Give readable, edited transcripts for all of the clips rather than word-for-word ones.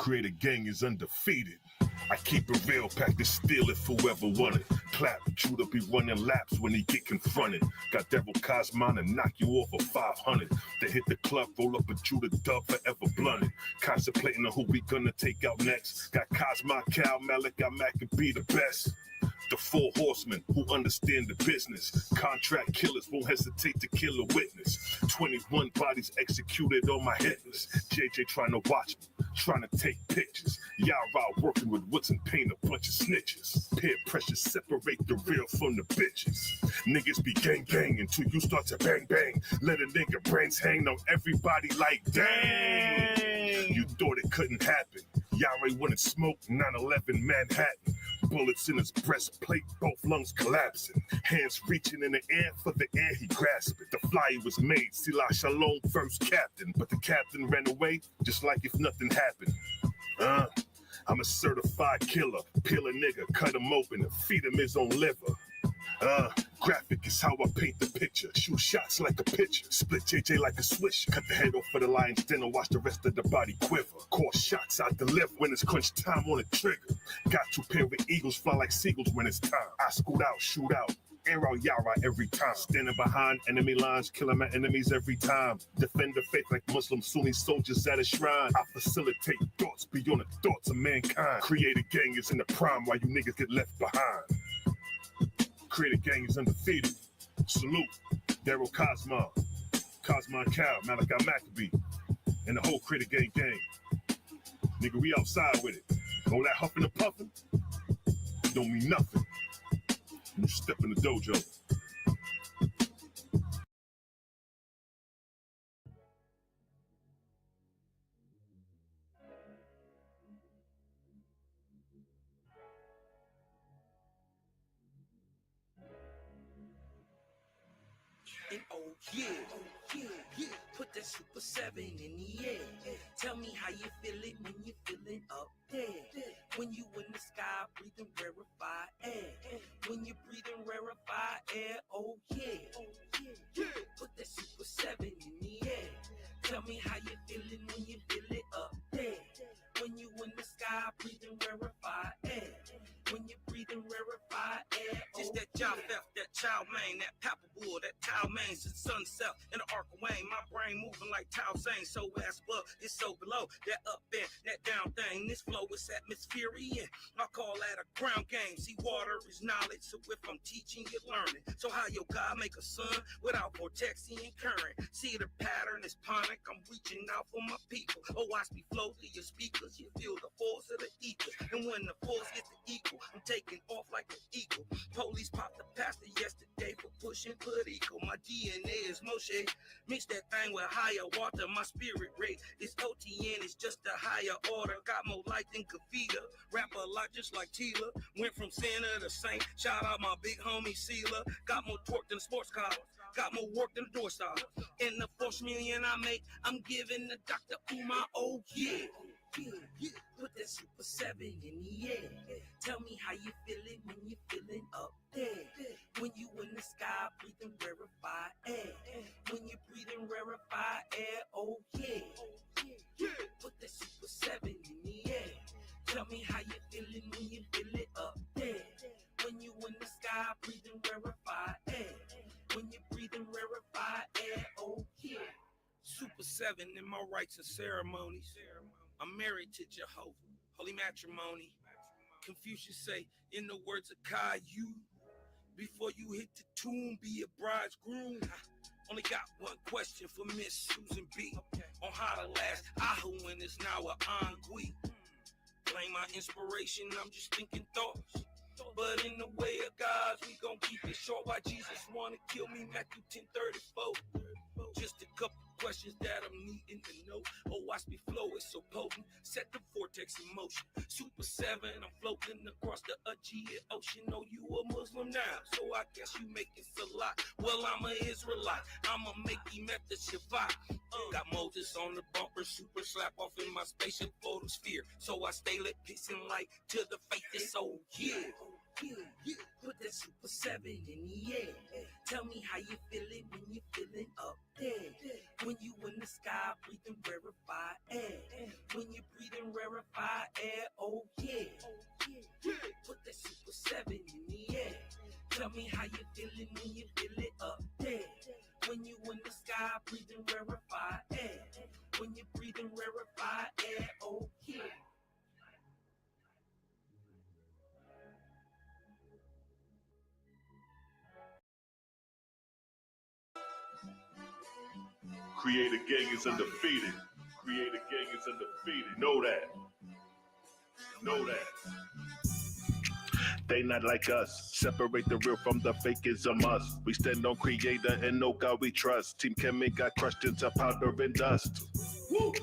Creator gang is undefeated. I keep it real, pack this steel if whoever want it. Clap, Judah be running laps when he get confronted. Got Devil Cosmon to knock you off of 500. They hit the club, roll up a Judah dub, forever blunted. Contemplating on who we gonna take out next. Got Cosmon, Cal, Malik, Mac can be the best. The 4 horsemen who understand the business. Contract killers won't hesitate to kill a witness. 21 bodies executed on my hit list. JJ trying to watch me, trying to take pictures. Y'all working with woods and paint, a bunch of snitches. Peer pressure separate the real from the bitches. Niggas be gang gang until you start to bang bang. Let a nigga brains hang on everybody like dang. You thought it couldn't happen. Yahweh wouldn't smoke 9/11 Manhattan. Bullets in his breastplate, both lungs collapsing. Hands reaching in the air, for the air he grasped it. The flyer was made, Sila Shalom, first captain. But the captain ran away, just like if nothing happened. I'm a certified killer. Peel a nigga, cut him open, and feed him his own liver. Graphic is how I paint the picture. Shoot shots like a pitcher. Split JJ like a swish. Cut the head off for the lion's den and watch the rest of the body quiver. Core shots I deliver when it's crunch time on the trigger. Got 2 pair of eagles fly like seagulls when it's time. I scoot out, shoot out. Air out Yara every time. Standing behind enemy lines, killing my enemies every time. Defend the faith like Muslim Sunni soldiers at a shrine. I facilitate thoughts beyond the thoughts of mankind. Creator gang is in the prime while you niggas get left behind. Creator gang is undefeated. Salute, Daryl Cosmon, Cosmon Cal, Malachi Maccabee, and the whole Creator gang. Nigga, we outside with it. All that huffing and puffing don't mean nothing. You step in the dojo. And oh yeah, put that Super 7 in the air. Tell me how you feel it when you're feeling up there. When you in the sky breathing rarefied air. When you breathing rarefied air, oh yeah. Put that Super 7 in the air. Tell me how you feeling when you feel it up there. When you in the sky breathing rarefied air. When you breathing rarefied air, just that job theft, that chow mein, that pepper bull, that towel main, since sunset in the arc of Wayne, my brain moving like Tao Zane, so ass above, it's so below, that up and that down thing, this flow is atmospheric, I call that a ground game, see water is knowledge, so if I'm teaching, you're learning, so how your God make a sun without vortexing and current, see the pattern is panic, I'm reaching out for my people, oh watch me flow through your speakers, you feel the force of the ether, and when the force gets the equal, I'm taking off like an eagle. Police popped the pastor yesterday for pushing political. My DNA is Moshe. Mix that thing with higher water. My spirit rate is OTN. It's just a higher order. Got more light than Kavita. Rap a lot just like Tila. Went from sinner to saint. Shout out my big homie Sela. Got more torque than a sports car. Got more work than a door star. In the 4 million I make, I'm giving the Dr. Umar, oh yeah. Put that Super 7 in the air. Tell me how you feeling when you feeling up there. When you in the sky breathing rarefied air. When you breathing rarefied air, oh yeah. Put that Super 7 in the air. Tell me how you feeling when you feel it up there. When you in the sky breathing rarefied air. When you breathing rarefied air, oh yeah. Super 7 in my rites and ceremonies. I'm married to Jehovah, holy matrimony. Confucius say, in the words of Caillou, before you hit the tomb, be a bridegroom. Only got one question for Miss Susan B. On how to last Ahu when it's now an ennui. Blame my inspiration, I'm just thinking thoughts. But in the way of God's, we gon' keep it short. Why Jesus wanna kill me, Matthew 10:34. Just a couple questions that I'm needing to know. Oh, watch me flow, it's so potent. Set the vortex in motion. Super 7, I'm floating across the Aegean Ocean. Oh, you a Muslim now, so I guess you making salat. Well, I'm an Israelite. I'ma make you met the Shabbat. Got Moses on the bumper, super slap off in my spaceship photosphere. So I stay lit, peace and light to the faith. It's oh yeah. Put that Super 7 in the air. Tell me how you feel it when you're feeling up there. When you in the sky, breathing rarefied air. When you breathing rarefied air, oh yeah. Put that Super 7 in the air. Tell me how you feeling when you feel it up there. When you in the sky, breathing rarefied air. When you breathing rarefied air, oh yeah. Create a gang is undefeated. Create a gang is undefeated. Know that. Know that. They not like us. Separate the real from the fake is a must. We stand on creator and no God we trust. Team Kemet got crushed into powder and dust. Woo!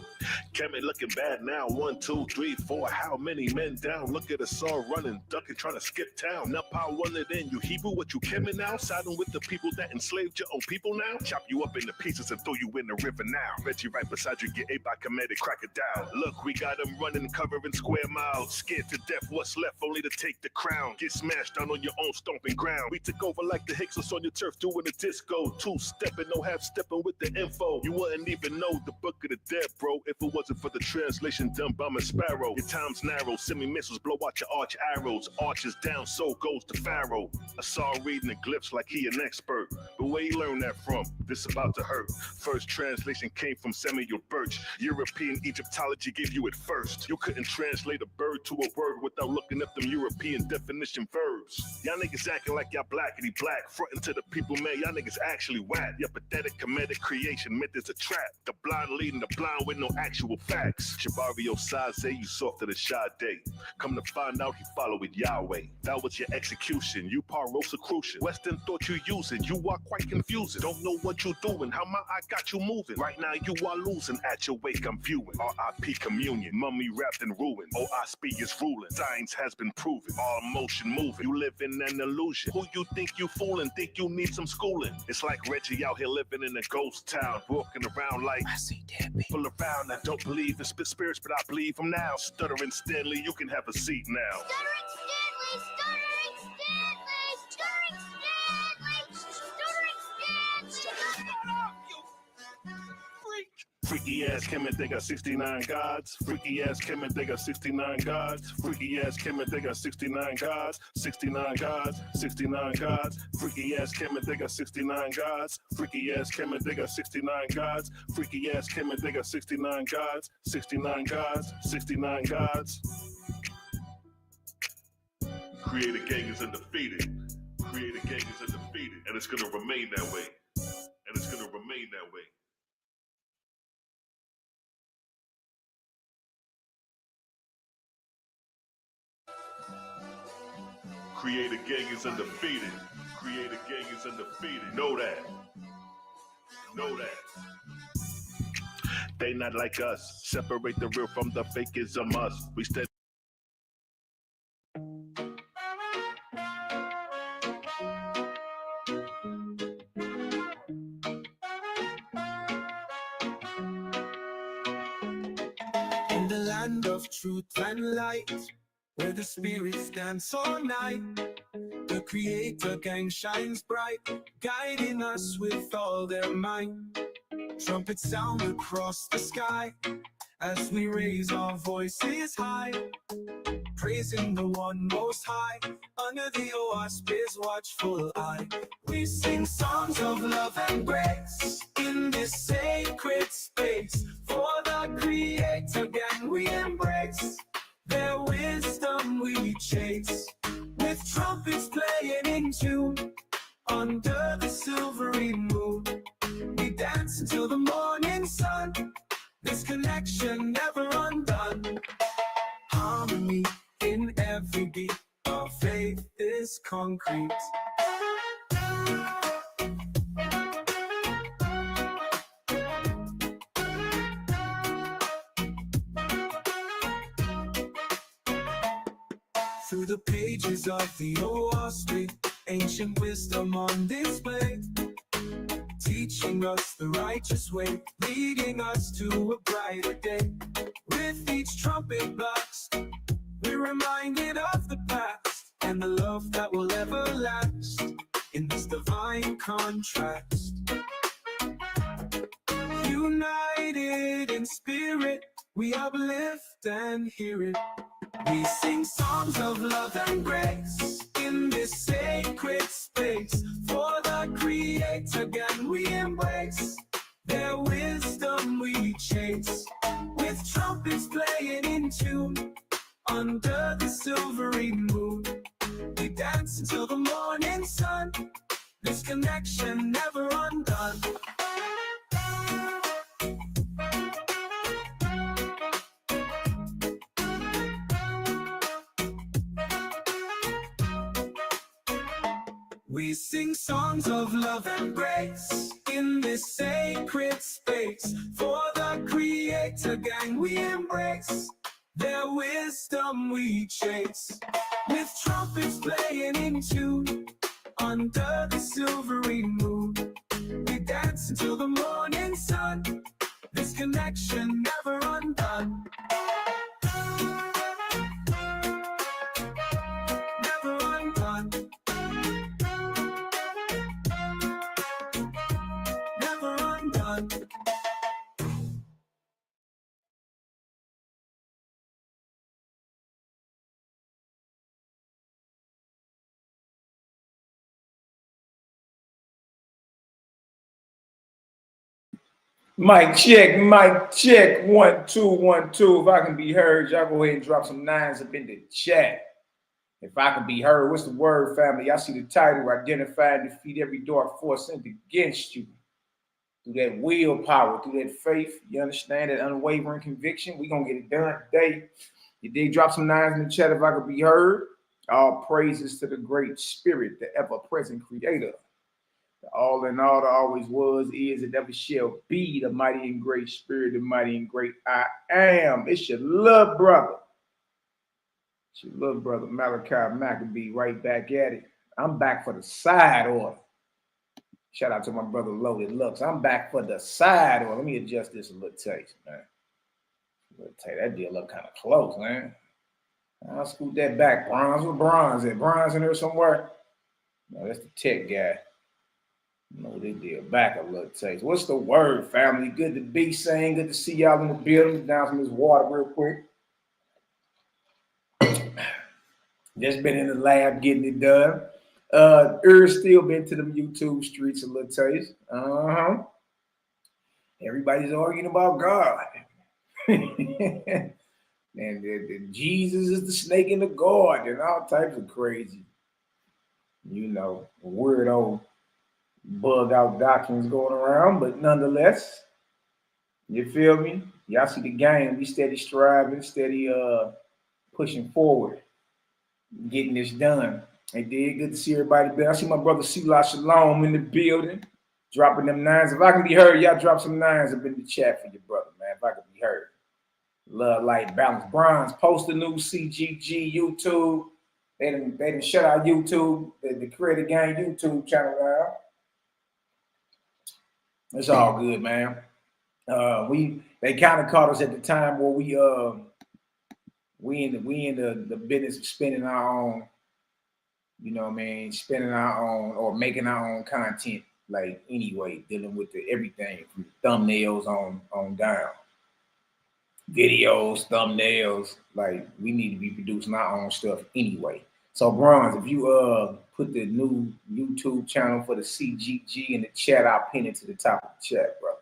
Kemet looking bad now. 1, 2, 3, 4. How many men down? Look at us all running, ducking, trying to skip town. Now power one it in. You Hebrew, what you Kemet now? Siding with the people that enslaved your own people now? Chop you up into pieces and throw you in the river now. Reggie right beside you, get ate by Kemetic crocodile. Look, we got them running, covering square miles. Scared to death, what's left only to take the crown. Get smashed down on your own stomping ground. We took over like the Hicksons on your turf doing a disco. 2-stepping, no half-stepping with the info. You wouldn't even know the book of the dead, bro, if it wasn't for the translation done by my sparrow. Your time's narrow, semi-missiles blow out your arch arrows. Arches down, so goes the pharaoh. I saw him reading the glyphs like he an expert. But where he learned that from? This about to hurt. First translation came from Samuel Birch. European Egyptology gave you it first. You couldn't translate a bird to a word without looking up them European definition verbs. Y'all niggas acting like y'all blackity black. Fronting to the people, man, y'all niggas actually whack. Your pathetic comedic creation myth is a trap. The blind leading the blind with no actual facts. Shabario Saze, you softer than Sade. Come to find out he followed Yahweh. That was your execution. You par Rosicrucian. Western thought you using. You are quite confusing. Don't know what you doing. How my eye got you moving. Right now you are losing. At your wake I'm viewing. R.I.P. communion. Mummy wrapped in ruin. OSP is ruling. Science has been proven. All motion moving. You live in an illusion. Who you think you fooling? Think you need some schooling? It's like Reggie out here living in a ghost town. Walking around like I see dead people around. I don't believe in spirits, but I believe them now. Stuttering Stanley, you can have a seat now. Stuttering Stanley! Stuttering Stanley! Stuttering Stanley! Stuttering Stanley! Freaky ass Kemet, they got 69 gods. Freaky ass Kemet, they got 69 gods. Freaky ass Kemet, they got 69 gods. 69 gods, 69 gods. Freaky ass Kemet, they got 69 gods. Freaky ass Kemet, they got 69 gods. Freaky ass Kemet, they got 69 gods. 69 gods, 69 gods. Create a gang is undefeated. Create a gang is undefeated. And it's gonna remain that way. And it's gonna remain that way. Create a gang is undefeated. Create a gang is undefeated. Know that. Know that. They not like us. Separate the real from the fake is a must. We stand. In the land of truth and light, where the spirits dance all night, the creator gang shines bright, guiding us with all their might. Trumpets sound across the sky as we raise our voices high, praising the one most high under the OSP's watchful eye. We sing songs of love and grace in this sacred space. For the creator gang we embrace, their wisdom we chase, with trumpets playing in tune under the silvery moon. We dance until the morning sun, this connection never undone. Harmony in every beat, our faith is concrete. Through the pages of the OSP, ancient wisdom on display, teaching us the righteous way, leading us to a brighter day. With each trumpet blast, we're reminded of the past and the love contrast. United in spirit, we uplift and hear it. We sing songs of love and grace in this sacred space. For the Creator again we embrace, their wisdom we chase. With trumpets playing in tune, under the silvery moon, we dance until the morning sun, this connection never undone. We sing songs of love and grace in this sacred space. For the Creator gang we embrace, their wisdom we chase. With trumpets playing in tune, under the silvery moon, we dance until the morning sun, this connection never undone. Never undone. Never undone. Mic check, 1 2 1 2. If I can be heard, y'all go ahead and drop some nines up in the chat. If I can be heard, what's the word, family? Y'all see the title, identify and defeat every dark force sent against you. Through that willpower, through that faith, you understand, that unwavering conviction, we gonna get it done today. You did drop some nines in the chat if I could be heard. All praises to the great spirit, the ever-present creator. The all in all, that always was, is, and never shall be, the mighty and great spirit, the mighty and great I am. It's your little brother. It's your little brother, Malachi Maccabee, right back at it. I'm back for the side order. Shout out to my brother Loaded Lux. I'm back for the side order. Let me adjust this a little taste, man. That deal look kind of close, man. I'll scoot that back. Bronze, with bronze at? Bronze in there somewhere? No, that's the tech guy. No, they did back a little taste. What's the word, family? Good to be saying. Good to see y'all in the building. Down from this water real quick. Just been in the lab getting it done. Still been to them YouTube streets a little taste. Everybody's arguing about God. And Jesus is the snake in the garden and all types of crazy, weirdo bug out doctrines going around. But nonetheless, you feel me? Y'all see the game. We steady striving, steady pushing forward, getting this done. It did good to see everybody. I see my brother Sila Shalom in the building, dropping them nines. If I can be heard, y'all drop some nines up in the chat for your brother, man. If I can be heard. Love, light, balance, bronze. Post the new CGG YouTube. They didn't shut out YouTube, the Creative Gang YouTube channel now. It's all good, man. They kind of caught us at the time where we in the business of spending our own, spending our own or making our own content, like anyway, dealing with everything from thumbnails on down. Videos, thumbnails, like we need to be producing our own stuff anyway. So Bronze, if you put the new YouTube channel for the CGG in the chat, I'll pin it to the top of the chat, brother.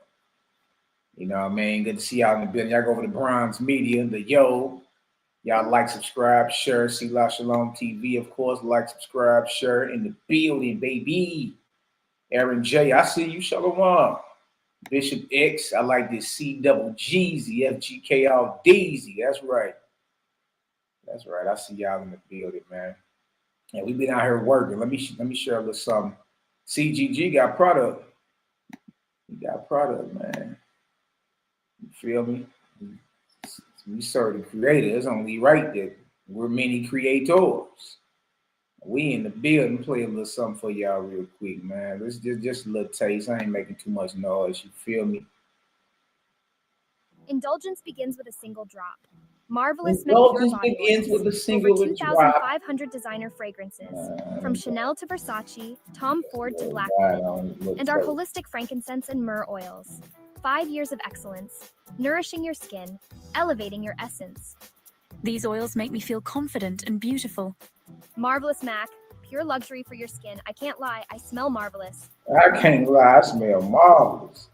You know what I mean? Good to see y'all in the building. Y'all go over to Bronze Media, the yo. Y'all like, subscribe, share. Sila Shalom TV, of course. Like, subscribe, share. In the building, baby. Aaron J, I see you. Shalom. Bishop X, I like this C-double-G-Z, FGK-all-D-Z. That's right. That's right. I see y'all in the building, man. And we've been out here working. Let me share a little something. CGG got product. We got product, man. You feel me? We serve the creator. It's only right that we're many creators. We in the building. Play a little something for y'all real quick, man. It's just a little taste. I ain't making too much noise. You feel me? Indulgence begins with a single drop. Marvelous Men Pure Indulgence Body begins Oils. with a Over singular drop. 2,500 designer fragrances, from Chanel to Versace, Tom Ford to Black Wood, and our holistic frankincense and myrrh oils. 5 years of excellence, nourishing your skin, elevating your essence. These oils make me feel confident and beautiful. Marvelous Mac, pure luxury for your skin. I can't lie, I smell marvelous. I can't lie, I smell marvelous.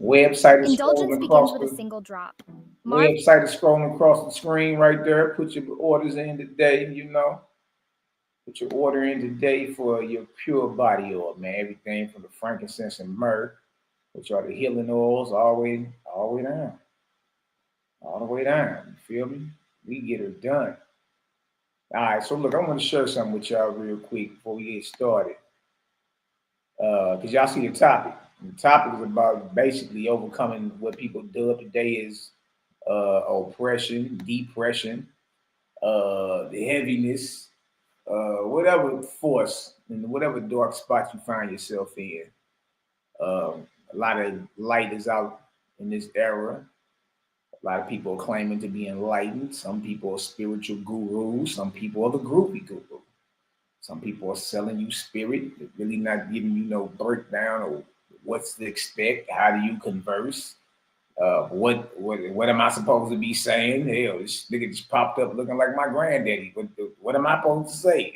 Website is Indulgence scrolling begins across with a the single drop. website is scrolling across the screen right there. Put your orders in today, you know. Put your order in today for your pure body oil, man. Everything from the frankincense and myrrh, which are the healing oils, all the way down. All the way down. You feel me? We get her done. All right, so look, I want to share something with y'all real quick before we get started. Because y'all see the topic. The topic is about basically overcoming what people dub today is oppression, depression, the heaviness, whatever force and whatever dark spot you find yourself in. A lot of light is out in this era. A lot of people are claiming to be enlightened. Some people are spiritual gurus. Some people are the groupie guru. Some people are selling you spirit, they're really not giving you no breakdown or what's to expect. How do you converse? What am I supposed to be saying? Hell, this nigga just popped up looking like my granddaddy. What am I supposed to say?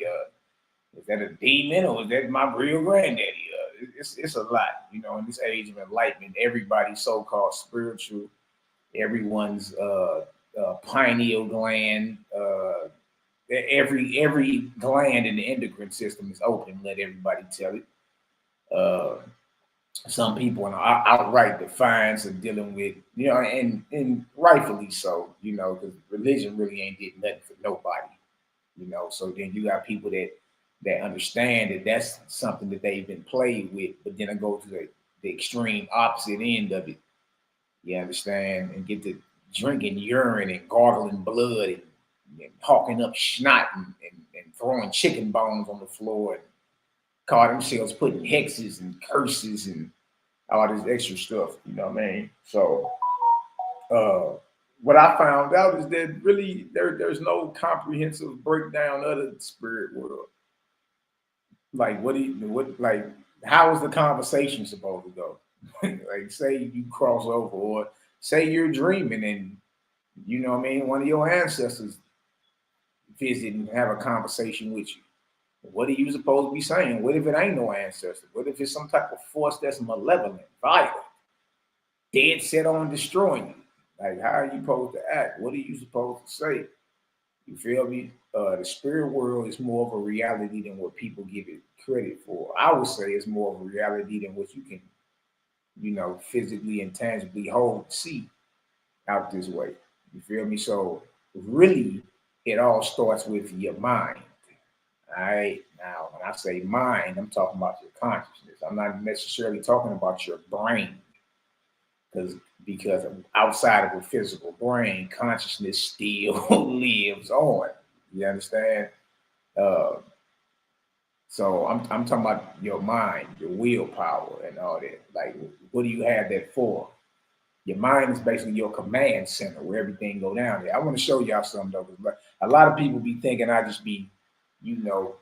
Is that a demon or is that my real granddaddy? It's a lot, you know. In this age of enlightenment, everybody's so-called spiritual. Everyone's pineal gland. Every gland in the endocrine system is open. Let everybody tell it. Some people are outright defiance of dealing with, you know, and rightfully so, you know, because religion really ain't did nothing for nobody, you know. So then you got people that understand that that's something that they've been played with, but then I go to the extreme opposite end of it. You understand, and get to drinking urine and gargling blood and hawking up snot and throwing chicken bones on the floor and call themselves putting hexes and curses and all this extra stuff, you know what I mean? So what I found out is that really there's no comprehensive breakdown of the spirit world. Like how is the conversation supposed to go? Like say you cross over or say you're dreaming and you know what I mean, one of your ancestors visit and have a conversation with you. What are you supposed to be saying? What if it ain't no ancestor? What if it's some type of force that's malevolent, violent, dead set on destroying you? Like, how are you supposed to act? What are you supposed to say? You feel me? The spirit world is more of a reality than what people give it credit for. I would say it's more of a reality than what you can, you know, physically and tangibly hold, see out this way. You feel me? So really, it all starts with your mind. All right. Now, when I say mind, I'm talking about your consciousness. I'm not necessarily talking about your brain, because outside of a physical brain, consciousness still lives on. You understand? So I'm talking about your mind, your willpower, and all that. Like, what do you have that for? Your mind is basically your command center where everything go down there. I want to show y'all something though. A lot of people be thinking I just be, you know,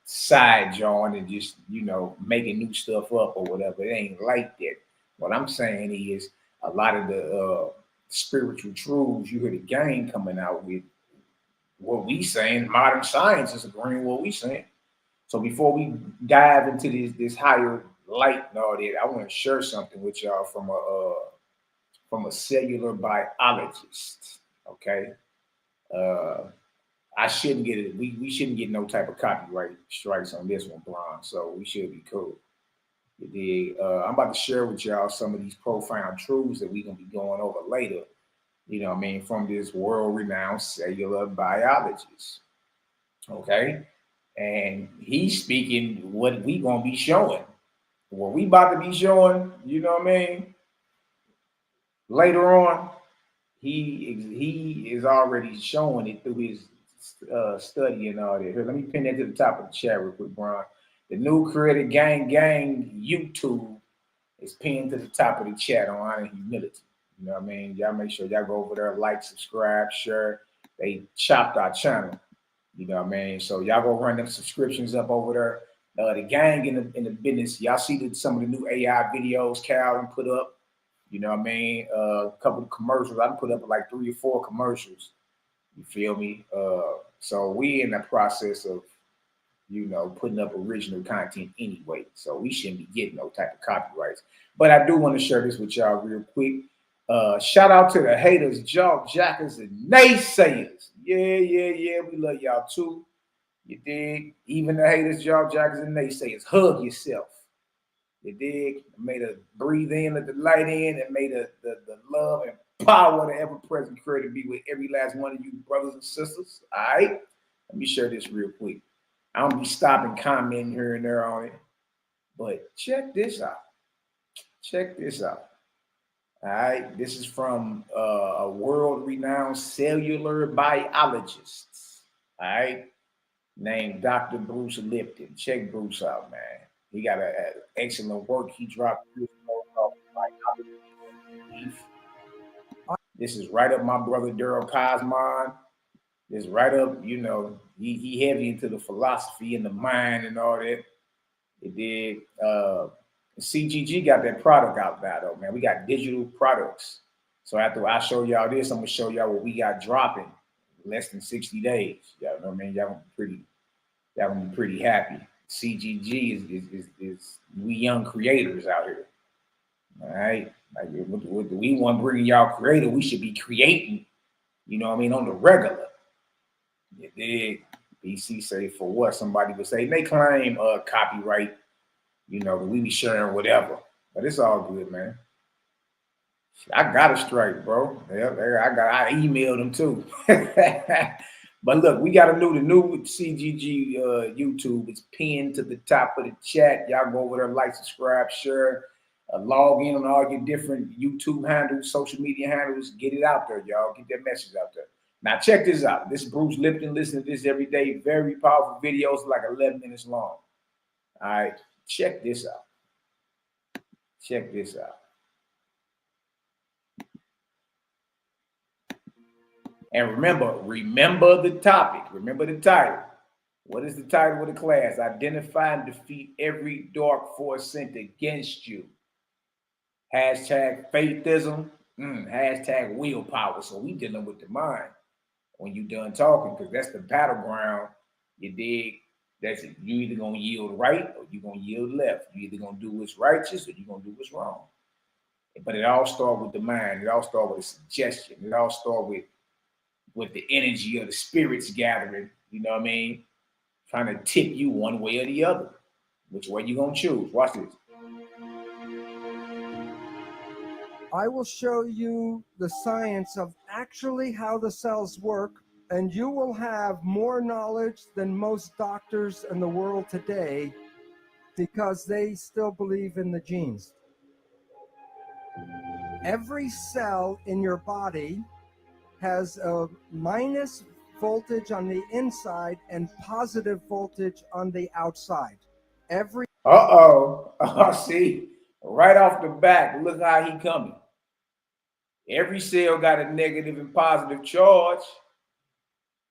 side jawing and just, you know, making new stuff up or whatever. It ain't like that. What I'm saying is a lot of the spiritual truths you hear the gang coming out with, what we saying, modern science is agreeing with what we saying. So before we dive into this higher light and all that, I want to share something with y'all from a cellular biologist. Okay. I shouldn't get it. We shouldn't get no type of copyright strikes on this one, Bron. So we should be cool. I'm about to share with y'all some of these profound truths that we're gonna be going over later. You know what I mean, from this world-renowned cellular biologist. Okay. And he's speaking what we gonna be showing. What we about to be showing, you know what I mean? Later on, he is already showing it through his study and all that. Here, let me pin that to the top of the chat real quick, Brian. The new created gang YouTube is pinned to the top of the chat on honor and humility. You know what I mean? Y'all make sure y'all go over there, like, subscribe, share. They chopped our channel. You know what I mean? So y'all go run them subscriptions up over there. The gang in the business, y'all see some of the new AI videos Calvin put up. You know what I mean? A couple of commercials. I put up like 3 or 4 commercials. You feel me? So we in the process of, you know, putting up original content anyway. So we shouldn't be getting no type of copyrights. But I do want to share this with y'all real quick. Shout out to the haters, jaw jackers, and naysayers. Yeah. We love y'all too. You dig? Even the haters, jaw jackers, and naysayers. Hug yourself. You dig? May the breathe in, let the light in, and may the love and power of the ever-present Creator be with every last one of you brothers and sisters. All right? Let me share this real quick. I don't be stopping, commenting here and there on it. But check this out. Check this out. All right? This is from a world-renowned cellular biologist. All right? Named Dr. Bruce Lipton. Check Bruce out, man. He got an excellent work. He dropped this is right up my brother Daryl Cosmon. This is right up, you know, he heavy into the philosophy and the mind and all that. It did. CGG got that product out now, though, man. We got digital products. So after I show y'all this, I'm gonna show y'all what we got dropping in less than 60 days. Y'all know what I mean? Y'all gonna be pretty happy. CGG is we young creators out here. All right. Like what we want to bring y'all creator, we should be creating, you know what I mean, on the regular. You dig? BC say for what? Somebody would say they claim copyright, you know, we be sharing whatever. But it's all good, man. I got a strike, bro. Yeah, I emailed them too. But look, we got the new CGG YouTube. It's pinned to the top of the chat. Y'all go over there, like, subscribe, share, log in on all your different YouTube handles, social media handles. Get it out there, y'all. Get that message out there. Now check this out. This is Bruce Lipton. Listen to this every day. Very powerful videos, like 11 minutes long. All right, check this out. Check this out. And remember the topic. Remember the title. What is the title of the class? Identify and defeat every dark force sent against you. Hashtag faithism. Hashtag willpower. So we dealing with the mind when you done talking, because that's the battleground. You dig? That's it. You either gonna yield right or you gonna yield left. You either gonna do what's righteous or you gonna do what's wrong. But it all starts with the mind. It all starts with a suggestion. It all starts with the energy of the spirits gathering, you know what I mean? Trying to tip you one way or the other. Which way you gonna choose? Watch this. I will show you the science of actually how the cells work, and you will have more knowledge than most doctors in the world today because they still believe in the genes. Every cell in your body has a minus voltage on the inside and positive voltage on the outside. See, right off the back, look how he coming. Every cell got a negative and positive charge.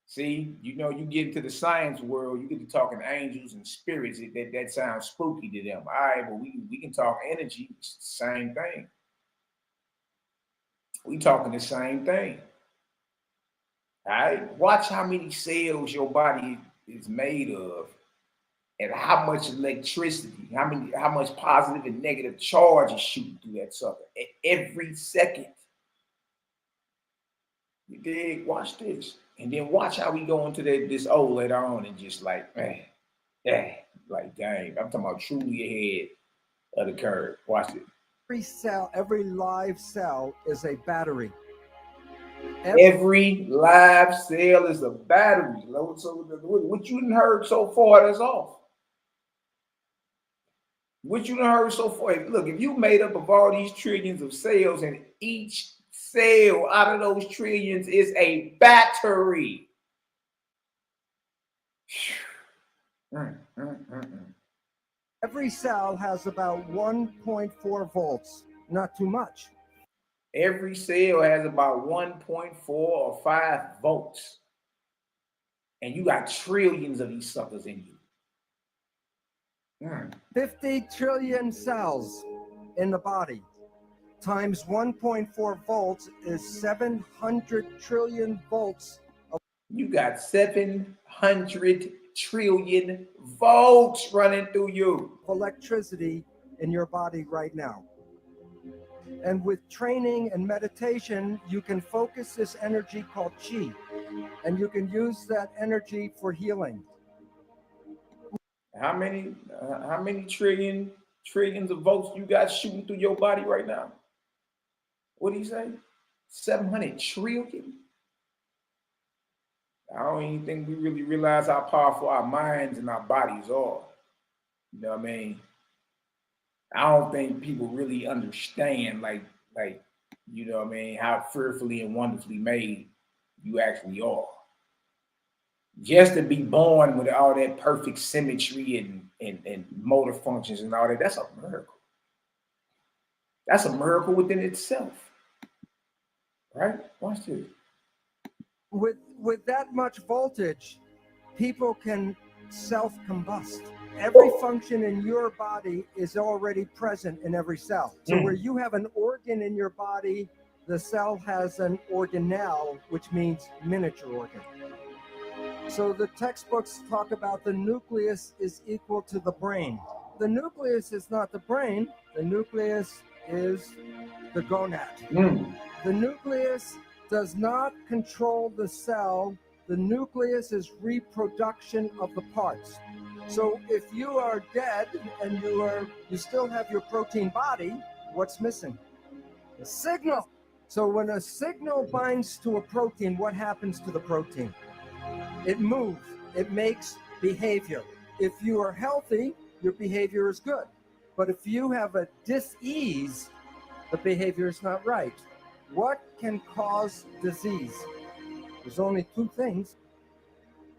See, you know, you get into the science world, you get to talking angels and spirits. That sounds spooky to them. All right, well, we can talk energy. It's the same thing. We talking the same thing. All right, watch how many cells your body is made of, and how much electricity, how much positive and negative charge is shooting through that sucker every second. You dig? Watch this, and then watch how we go into this later on, and just like, like dang, I'm talking about truly ahead of the curve. Watch it. Every cell, every live cell is a battery. Every live cell is a battery. So what you done heard so far, that's off. What you done heard so far. Look, if you made up of all these trillions of cells, and each cell out of those trillions is a battery. Every cell has about 1.4 volts, not too much. Every cell has about 1.4 or 5 volts. And you got trillions of these suckers in you. 50 trillion cells in the body times 1.4 volts is 700 trillion volts. You got 700 trillion volts running through you. Electricity in your body right now. And with training and meditation, you can focus this energy called chi, and you can use that energy for healing. How many trillions of volts you got shooting through your body right now? What do you say? 700 trillion? I don't even think we really realize how powerful our minds and our bodies are. You know what I mean? I don't think people really understand, like, you know what I mean, how fearfully and wonderfully made you actually are. Just to be born with all that perfect symmetry and motor functions and all that, that's a miracle. That's a miracle within itself. Right? Watch this. With that much voltage, people can self-combust. Every function in your body is already present in every cell. So where you have an organ in your body, the cell has an organelle, which means miniature organ. So the textbooks talk about the nucleus is equal to the brain. The nucleus is not the brain. The nucleus is the gonad. The nucleus does not control the cell. The nucleus is reproduction of the parts. So if you are dead and you still have your protein body, what's missing? The signal. So when a signal binds to a protein, what happens to the protein? It moves. It makes behavior. If you are healthy, your behavior is good. But if you have a dis-ease, the behavior is not right. What can cause disease? There's only two things.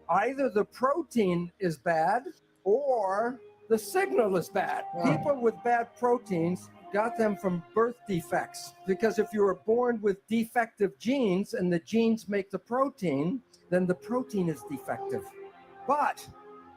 Either the protein is bad or the signal is bad. People with bad proteins got them from birth defects, because if you were born with defective genes and the genes make the protein, then the protein is defective. But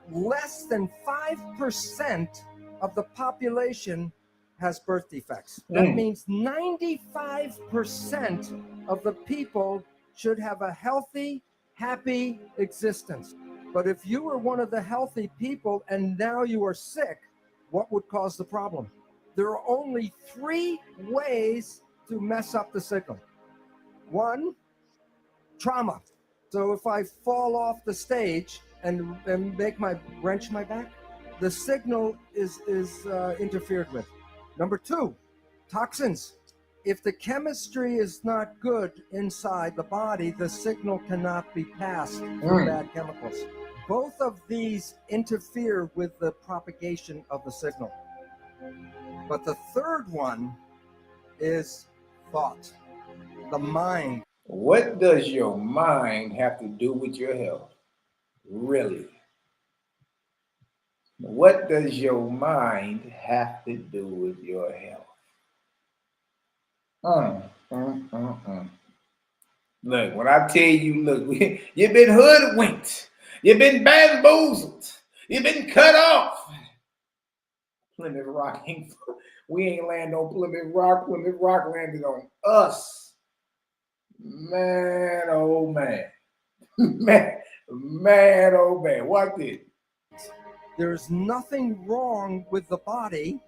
less than 5% of the population has birth defects. That means 95% of the people should have a healthy, happy existence. But if you were one of the healthy people and now you are sick, what would cause the problem? There are only 3 ways to mess up the signal. 1, trauma. So if I fall off the stage and wrench my back, the signal is interfered with. Number 2, toxins. If the chemistry is not good inside the body, the signal cannot be passed through bad chemicals. Both of these interfere with the propagation of the signal. But the third one is thought, the mind. What does your mind have to do with your health? Really? What does your mind have to do with your health? Look, when I tell you, look, you've been hoodwinked. You've been bamboozled. You've been cut off. Plymouth Rock we ain't land on Plymouth Rock. Plymouth Rock landed on us. Man, oh man. man, oh man. What did? There's nothing wrong with the body.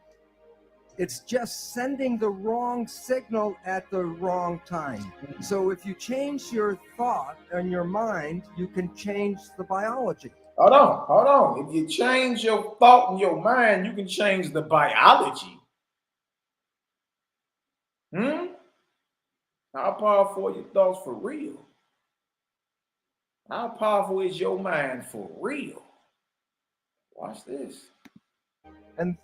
It's just sending the wrong signal at the wrong time. So if you change your thought and your mind, you can change the biology. Hold on. If you change your thought and your mind, you can change the biology. How powerful are your thoughts for real? How powerful is your mind for real? Watch this. And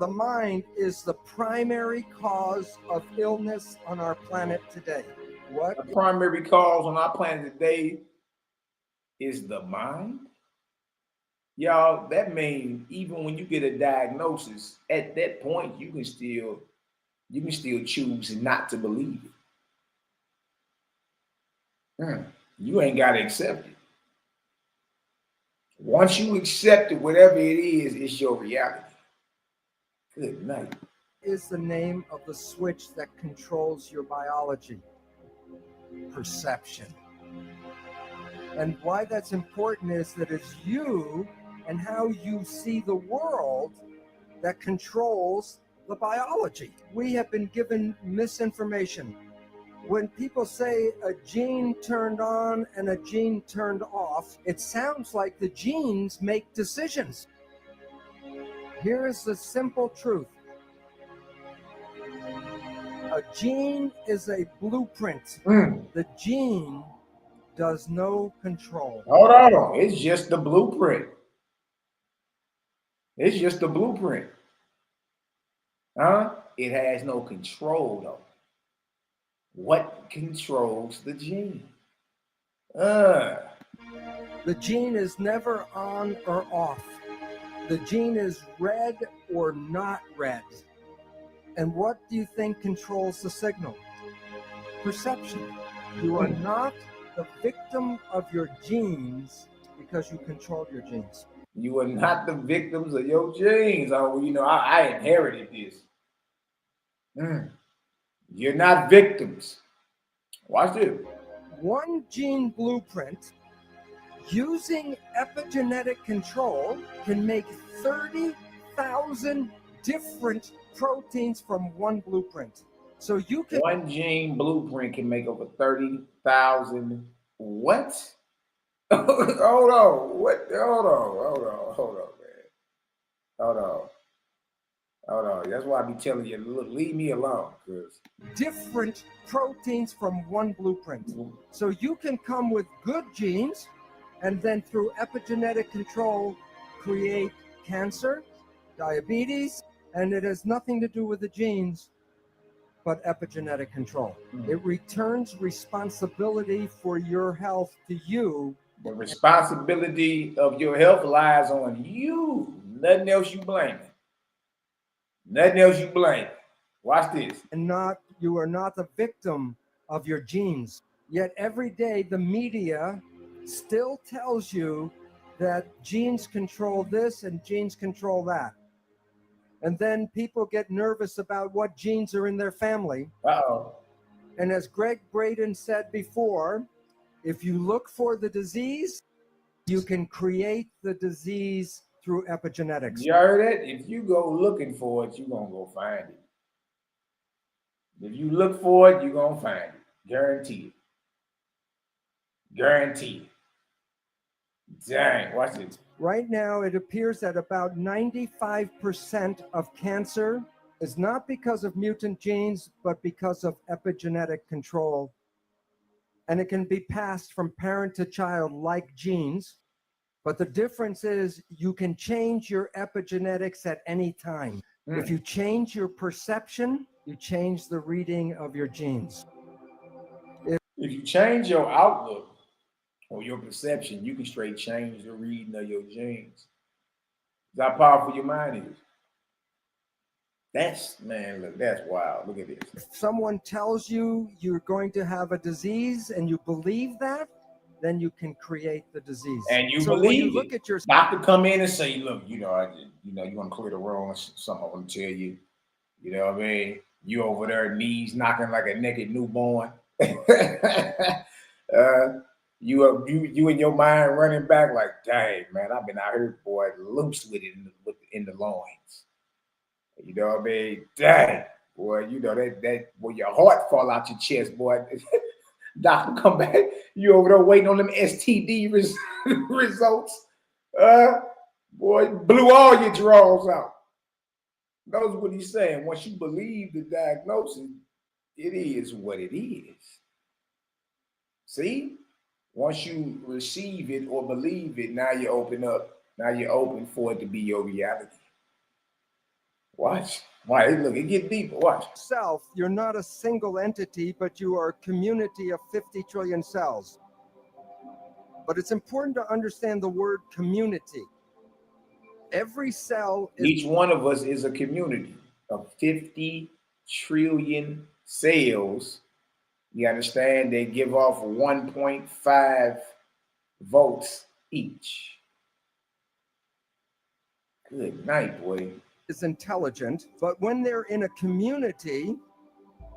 the mind is the primary cause of illness on our planet today. What? The primary cause on our planet today is the mind? Y'all, that means even when you get a diagnosis, at that point, you can still You can still choose not to believe it. You ain't got to accept it. Once you accept it, whatever it is, it's your reality. Good night. Is the name of the switch that controls your biology. Perception. And why that's important is that it's you and how you see the world that controls the biology. We have been given misinformation. When people say a gene turned on and a gene turned off, it sounds like the genes make decisions. Here is the simple truth. A gene is a blueprint. The gene does no control. Hold on. It's just the blueprint. It's just the blueprint. It has no control, though. What controls the gene? The gene is never on or off. The gene is red or not red. And what do you think controls the signal? Perception. You are not the victim of your genes because you control your genes. You are not the victims of your genes. Oh, you know, I inherited this. You're not victims. Watch this. One gene blueprint using epigenetic control can make 30,000 different proteins from one blueprint. So you can... One gene blueprint can make over 30,000 what? Hold on. What? Hold on, man. Hold on. That's why I be telling you, look, leave me alone. Different proteins from one blueprint. So you can come with good genes and then through epigenetic control create cancer, diabetes, and it has nothing to do with the genes, but epigenetic control. It returns responsibility for your health to you. The responsibility of your health lies on you. Nothing else you blame. Watch this. And you are not the victim of your genes. Yet every day the media still tells you that genes control this and genes control that. And then people get nervous about what genes are in their family. And as Greg Braden said before, if you look for the disease, you can create the disease through epigenetics. You heard it? If you go looking for it, you're going to go find it. If you look for it, you're going to find it. Guaranteed. Dang, watch this. Right now, it appears that about 95% of cancer is not because of mutant genes, but because of epigenetic control. And it can be passed from parent to child like genes. But the difference is you can change your epigenetics at any time. If you change your perception, you change the reading of your genes. If you change your outlook or your perception, you can straight change the reading of your genes. That's how powerful your mind is. That's wild. Look at this. If someone tells you you're going to have a disease and you believe that, then you can create the disease. And you so believe when you it. look at your doctor come in and say, look, you want to clear the room, something I want to tell you. You know what I mean? You over there, knees knocking like a naked newborn. You in your mind running back like, dang, man, I've been out here, boy, loose with it in the loins. You know what I mean? Dang, boy, you know that when your heart fall out your chest, boy. Doctor come back, you over there waiting on them STD results. Boy, blew all your drawers out. Knows what he's saying. Once you believe the diagnosis, it is what it is. See? Once you receive it or believe it, now you open up. Now you're open for it to be your reality. Watch. Why? Look, it get deeper. Watch. Self, you're not a single entity, but you are a community of 50 trillion cells. But it's important to understand the word community. Every cell is... Each one of us is a community of 50 trillion cells. You understand? They give off 1.5 volts each. Good night, boy. Is intelligent, but when they're in a community,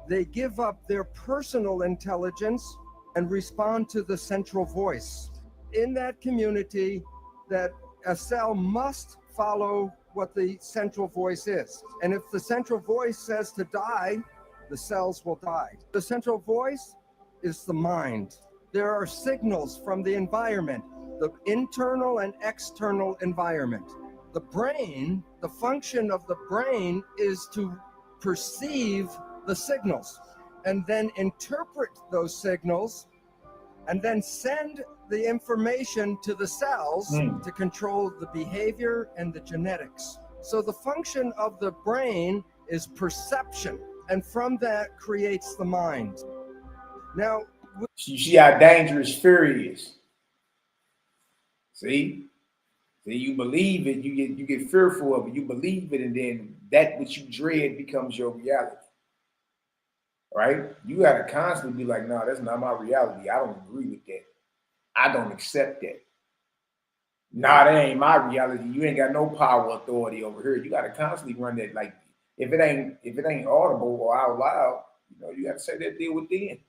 they give up their personal intelligence and respond to the central voice. In that community, that a cell must follow what the central voice is. And if the central voice says to die, the cells will die. The central voice is the mind. There are signals from the environment, the internal and external environment. The brain, the function of the brain is to perceive the signals and then interpret those signals and then send the information to the cells to control the behavior and the genetics. So the function of the brain is perception, and from that creates the mind. Now, you see how dangerous fear is. See, you believe it, you get fearful of it, you believe it, and then that which you dread becomes your reality. Right? You got to constantly be like, no, that's not my reality. I don't agree with that. I don't accept that. Nah, that ain't my reality. You ain't got no power authority over here. You got to constantly run that. Like, if it ain't audible or out loud, you got to say that deal within.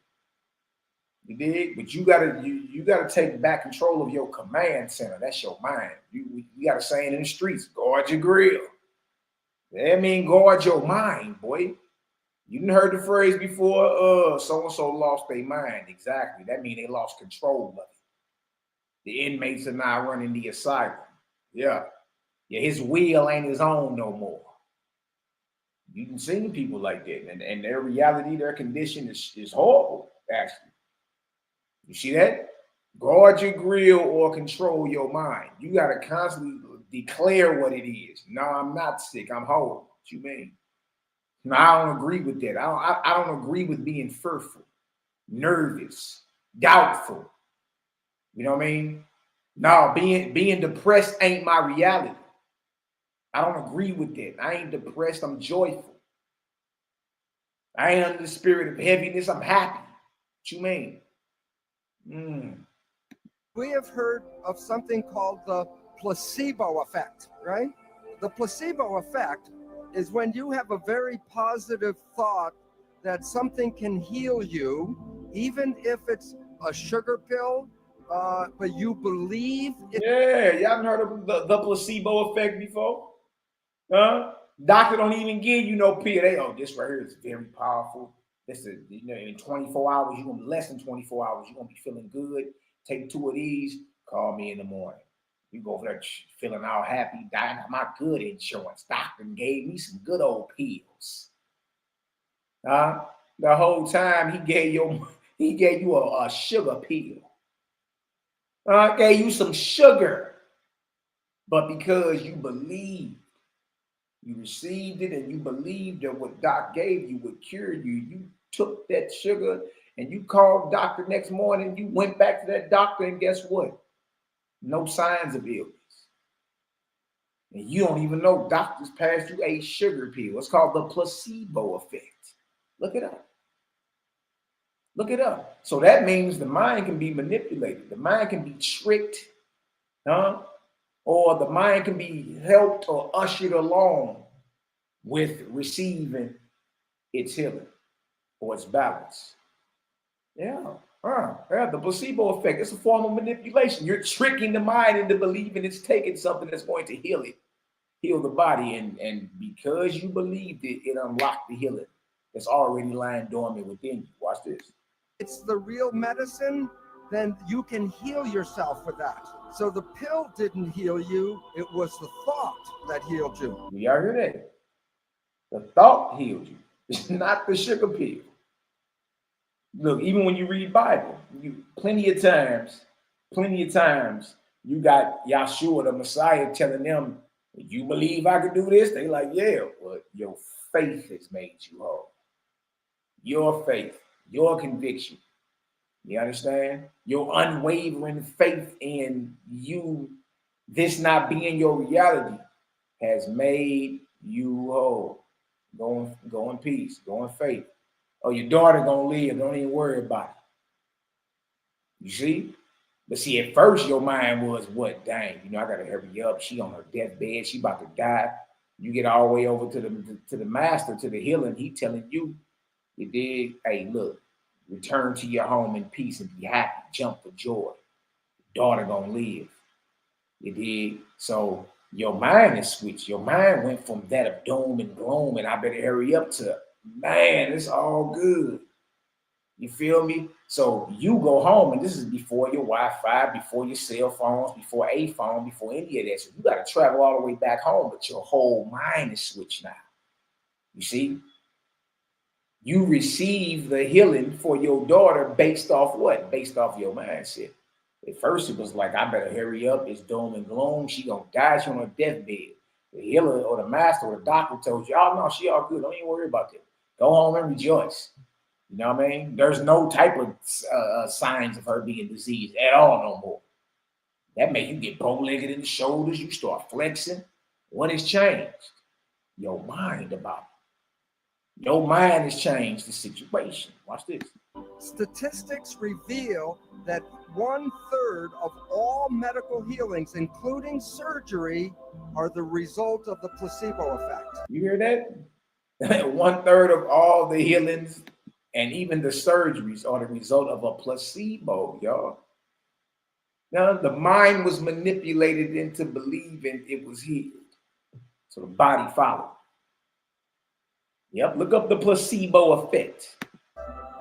You dig? But you gotta take back control of your command center. That's your mind. You gotta say it in the streets, guard your grill. That mean guard your mind, boy. You done heard the phrase before, so-and-so lost their mind. Exactly. That means they lost control of it. The inmates are now running the asylum. Yeah, his will ain't his own no more. You can see people like that, and their reality, their condition is horrible, actually. You see that? Guard your grill or control your mind. You got to constantly declare what it is. No, I'm not sick. I'm whole. What you mean? No, I don't agree with that. I don't agree with being fearful, nervous, doubtful. You know what I mean? No, being depressed ain't my reality. I don't agree with that. I ain't depressed. I'm joyful. I ain't under the spirit of heaviness. I'm happy. What you mean? We have heard of something called the placebo effect, right? The placebo effect is when you have a very positive thought that something can heal you, even if it's a sugar pill, but you believe it. Yeah, y'all heard of the placebo effect before? Huh? Doctor don't even give you no pill. This right here is very powerful. This is, in 24 hours, you're going to be less than 24 hours. You're going to be feeling good. Take 2 of these. Call me in the morning. You go over there feeling all happy. Dying my good insurance. Doctor gave me some good old pills. The whole time he gave you a sugar pill. Gave you some sugar. But because you believed, you received it, and you believed that what Doc gave you would cure you, you took that sugar and you called doctor next morning. You went back to that doctor, and guess what? No signs of illness. And you don't even know doctors passed you a sugar pill. It's called the placebo effect. Look it up. Look it up. So that means the mind can be manipulated. The mind can be tricked, or the mind can be helped or ushered along with receiving its healing or its balance. The placebo effect. It's a form of manipulation. You're tricking the mind into believing it's taking something that's going to heal it, heal the body. And because you believed it, it unlocked the healing that's already lying dormant within you. Watch this. It's the real medicine, then you can heal yourself with that. So the pill didn't heal you. It was the thought that healed you. You all hear that? The thought healed you. It's not the sugar pill. Look, even when you read Bible, plenty of times, you got Yahshua, the Messiah, telling them, you believe I can do this? They like, yeah, well, your faith has made you whole. Your faith, your conviction. You understand? Your unwavering faith in you, this not being your reality, has made you whole. Go in peace. Go in faith. Oh, your daughter gonna live. Don't even worry about it. You see? But see, at first your mind was what? Dang, I gotta hurry up. She on her deathbed. She about to die. You get all the way over to the master, to the healing. He telling you, you did. Hey, look, return to your home in peace and be happy. Jump for joy. Daughter gonna live. You did. So your mind is switched. Your mind went from that of doom and gloom, and I better hurry up to, man, it's all good. You feel me? So you go home, and this is before your Wi-Fi, before your cell phones, before a phone, before any of that. So you got to travel all the way back home, but your whole mind is switched now. You see? You receive the healing for your daughter based off what? Based off your mindset. At first, it was like, I better hurry up. It's doom and gloom. She gonna die. She on her deathbed. The healer or the master or the doctor told you, oh, no, she all good. Don't even worry about that. Go home and rejoice. You know what I mean? There's no type of signs of her being diseased at all no more. That made you get bow-legged in the shoulders. You start flexing. What has changed? Your mind about it. Your mind has changed the situation. Watch this. Statistics reveal that 1/3 of all medical healings, including surgery, are the result of the placebo effect. You hear that? 1/3 of all the healings and even the surgeries are the result of a placebo, y'all. Now, the mind was manipulated into believing it was healed. So the body followed. Yep, look up the placebo effect.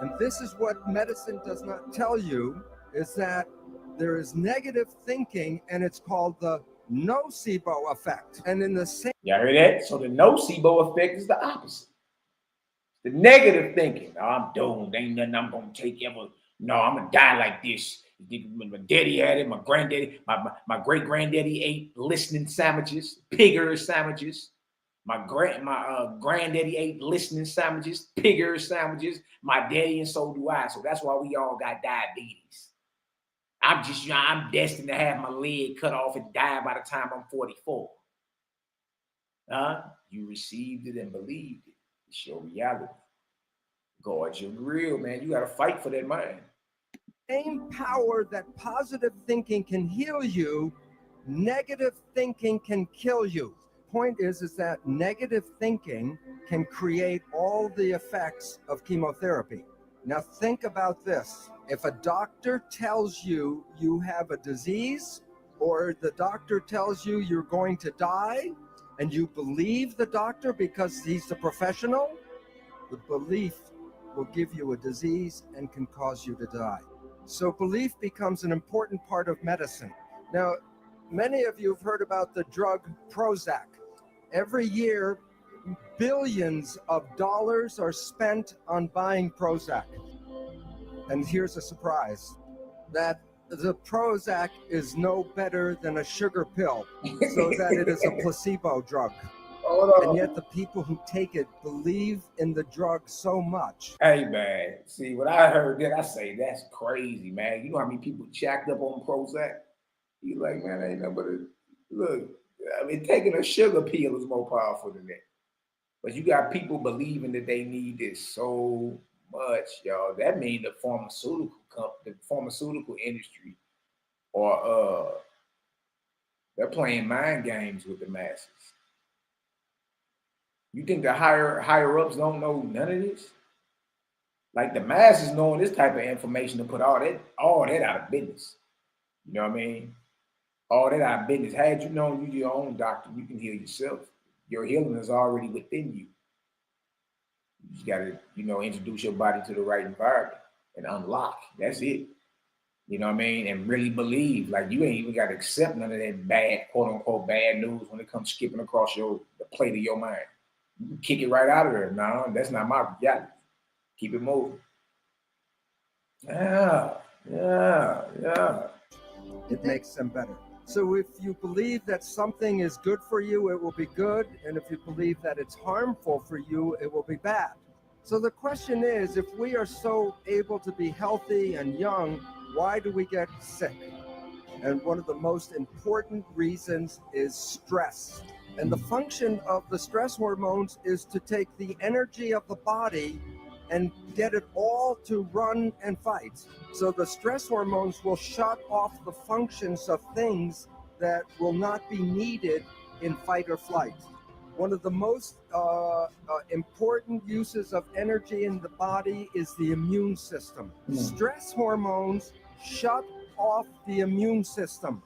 And this is what medicine does not tell you, is that there is negative thinking, and it's called the nocebo effect. And in the same... Y'all heard that? So the nocebo effect is the opposite. The negative thinking. Oh, I'm doomed. Ain't nothing I'm going to take ever. No, I'm going to die like this. My daddy had it. My granddaddy, my great-granddaddy ate listening sandwiches, pigger sandwiches. My granddaddy ate listening sandwiches, pigger sandwiches. My daddy, and so do I. So that's why we all got diabetes. I'm destined to have my leg cut off and die by the time I'm 44. You received it and believed it. It's your reality. Guard your grill, man. You got to fight for that mind. Same power that positive thinking can heal you, negative thinking can kill you. Point is that negative thinking can create all the effects of chemotherapy. Now think about this. If a doctor tells you you have a disease, or the doctor tells you you're going to die, and you believe the doctor because he's the professional, the belief will give you a disease and can cause you to die. So belief becomes an important part of medicine. Now, many of you have heard about the drug Prozac. Every year, billions of dollars are spent on buying Prozac. And here's a surprise, that the Prozac is no better than a sugar pill, so that it is a placebo drug. And yet the people who take it believe in the drug so much. Hey, man, see, what I heard that, I say, that's crazy, man. You know how many people jacked up on Prozac? You like, man, ain't nothing but look, I mean, taking a sugar pill is more powerful than that. But you got people believing that they need this so much, y'all. That means the pharmaceutical industry, or they're playing mind games with the masses. You think the higher ups don't know none of this? Like the masses knowing this type of information to put all that out of business. You know what I mean? All that out of business. Had you known you're your own doctor, you can heal yourself. Your healing is already within you. You just gotta, introduce your body to the right environment and unlock. That's it. You know what I mean? And really believe. Like you ain't even got to accept none of that bad, quote unquote, bad news when it comes skipping across the plate of your mind. You can kick it right out of there. No, that's not my reality. Keep it moving. Yeah. It makes them better. So if you believe that something is good for you, it will be good. And if you believe that it's harmful for you, it will be bad. So the question is, if we are so able to be healthy and young, why do we get sick? And one of the most important reasons is stress. And the function of the stress hormones is to take the energy of the body and get it all to run and fight. So the stress hormones will shut off the functions of things that will not be needed in fight or flight. One of the most important uses of energy in the body is the immune system. Stress hormones shut off the immune system.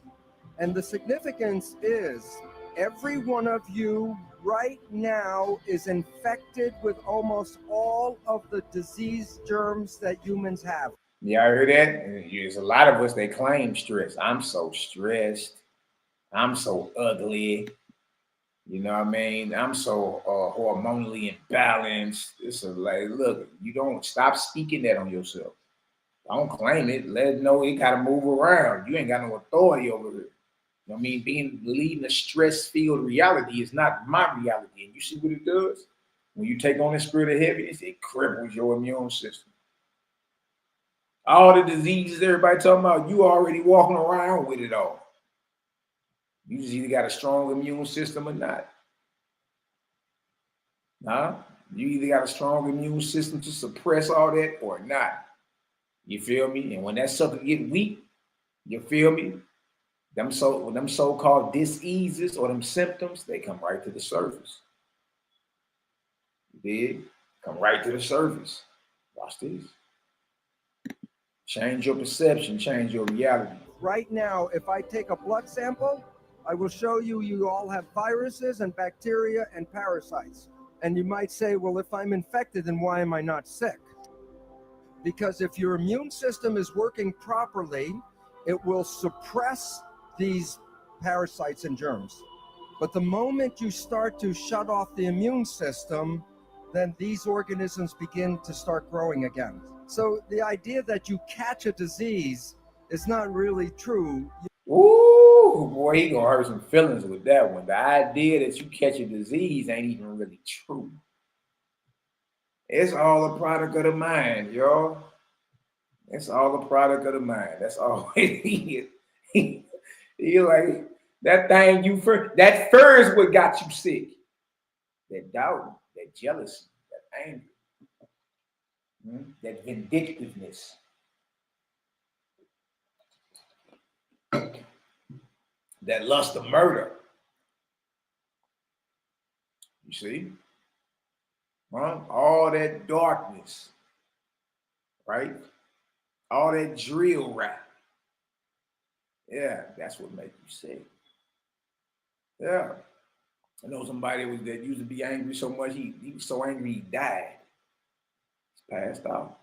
And the significance is every one of you right now is infected with almost all of the disease germs that humans have. Yeah, I heard that. There's a lot of us that claim stress. I'm so stressed. I'm so ugly. You know what I mean? I'm so hormonally imbalanced. It's like, look, you don't stop speaking that on yourself. Don't claim it. Let it know it got to move around. You ain't got no authority over it. You know what I mean? Leading a stress-filled reality is not my reality. And you see what it does? When you take on the spirit of heaviness, it cripples your immune system. All the diseases everybody talking about, you already walking around with it all. You just either got a strong immune system or not. Huh? You either got a strong immune system to suppress all that or not. You feel me? And when that sucker get weak, you feel me? Them so-called diseases or them symptoms, they come right to the surface. You dig? Come right to the surface. Watch this. Change your perception, change your reality. Right now, if I take a blood sample, I will show you all have viruses and bacteria and parasites. And you might say, well, if I'm infected, then why am I not sick? Because if your immune system is working properly, it will suppress these parasites and germs. But the moment you start to shut off the immune system, then these organisms begin to start growing again. So the idea that you catch a disease is not really true. Ooh, boy, he gonna hurt some feelings with that one. The idea that you catch a disease ain't even really true. It's all a product of the mind, y'all. It's all a product of the mind. That's all it is. You're like, that thing you first, that first what got you sick. That doubt, that jealousy, that anger, that vindictiveness. That lust of murder. You see? All that darkness, right? All that drill rap. Yeah, that's what makes you sick. Yeah. I know somebody that used to be angry so much, he was so angry he died. He's passed out.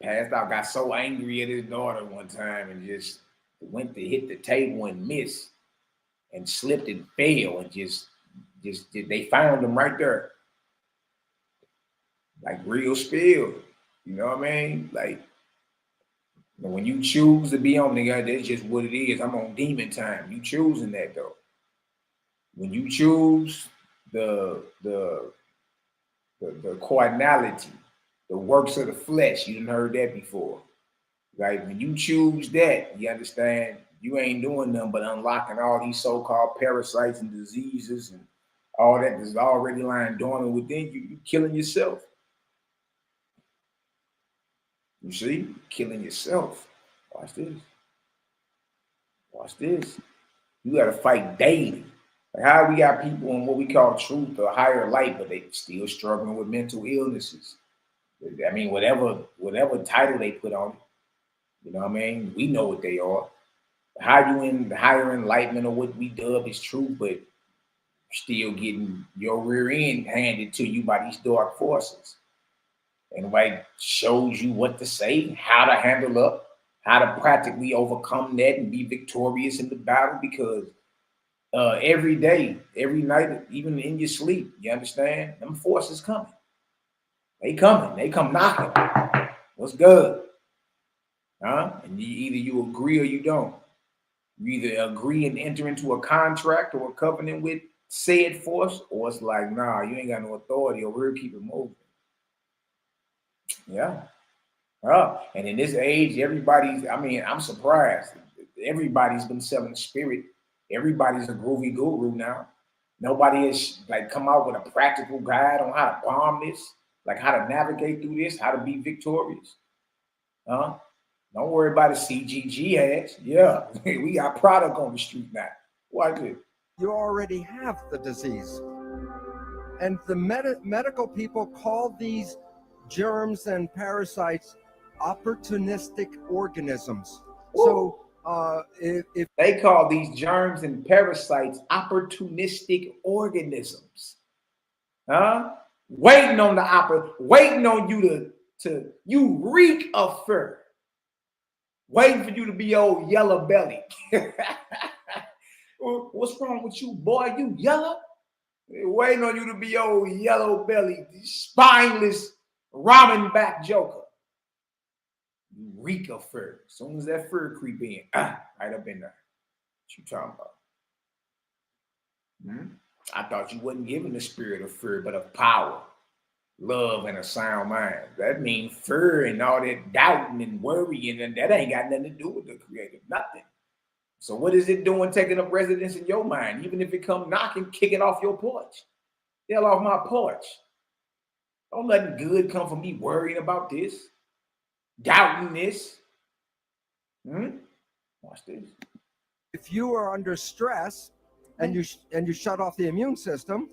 Got so angry at his daughter one time and just went to hit the table and missed and slipped and fell and just they found him right there. Like real spill. You know what I mean? Like when you choose to be on nigga, that's just what it is. I'm on demon time. You choosing that though. When you choose the carnality, the works of the flesh, you done heard that before. Right? When you choose that, you understand you ain't doing nothing but unlocking all these so-called parasites and diseases and all that is already lying dormant within you. You killing yourself. You see? Killing yourself. Watch this. Watch this. You got to fight daily. Like how we got people in what we call truth or higher light, but they still struggling with mental illnesses. I mean, whatever title they put on it. You know what I mean? We know what they are. How you in the higher enlightenment or what we dub is true, but still getting your rear end handed to you by these dark forces. And nobody shows you what to say, how to handle up, how to practically overcome that and be victorious in the battle, because every day, every night, even in your sleep, you understand? Them forces coming. They coming. They come knocking. What's good? Huh? And either you agree or you don't. You either agree and enter into a contract or a covenant with said force, or it's like, nah, you ain't got no authority over here, keep it moving. Yeah. And in this age, I'm surprised. Everybody's been selling spirit Everybody's a groovy guru now. Nobody has like come out with a practical guide on how to bomb this, like how to navigate through this, how to be victorious. Huh? Don't worry about the CGG ads. Yeah, we got product on the street now. Watch it. You already have the disease. And the medical people call these germs and parasites opportunistic organisms. Ooh. So if they call these germs and parasites opportunistic organisms, huh? Waiting on you to you reek of fur, waiting for you to be old yellow belly. What's wrong with you, boy? You yellow? Waiting on you to be old yellow belly, spineless ramen back joker. You reek of fur. As soon as that fur creep in, right up in there. What you talking about? I thought you wasn't given the spirit of fear, but of power, love, and a sound mind. That means fear and all that doubting and worrying, and that ain't got nothing to do with the creative, nothing. So what is it doing taking up residence in your mind, even if it come knocking, kicking off your porch? Hell off my porch. Don't let good come from me worrying about this, doubting this. Watch this. If you are under stress and you shut off the immune system,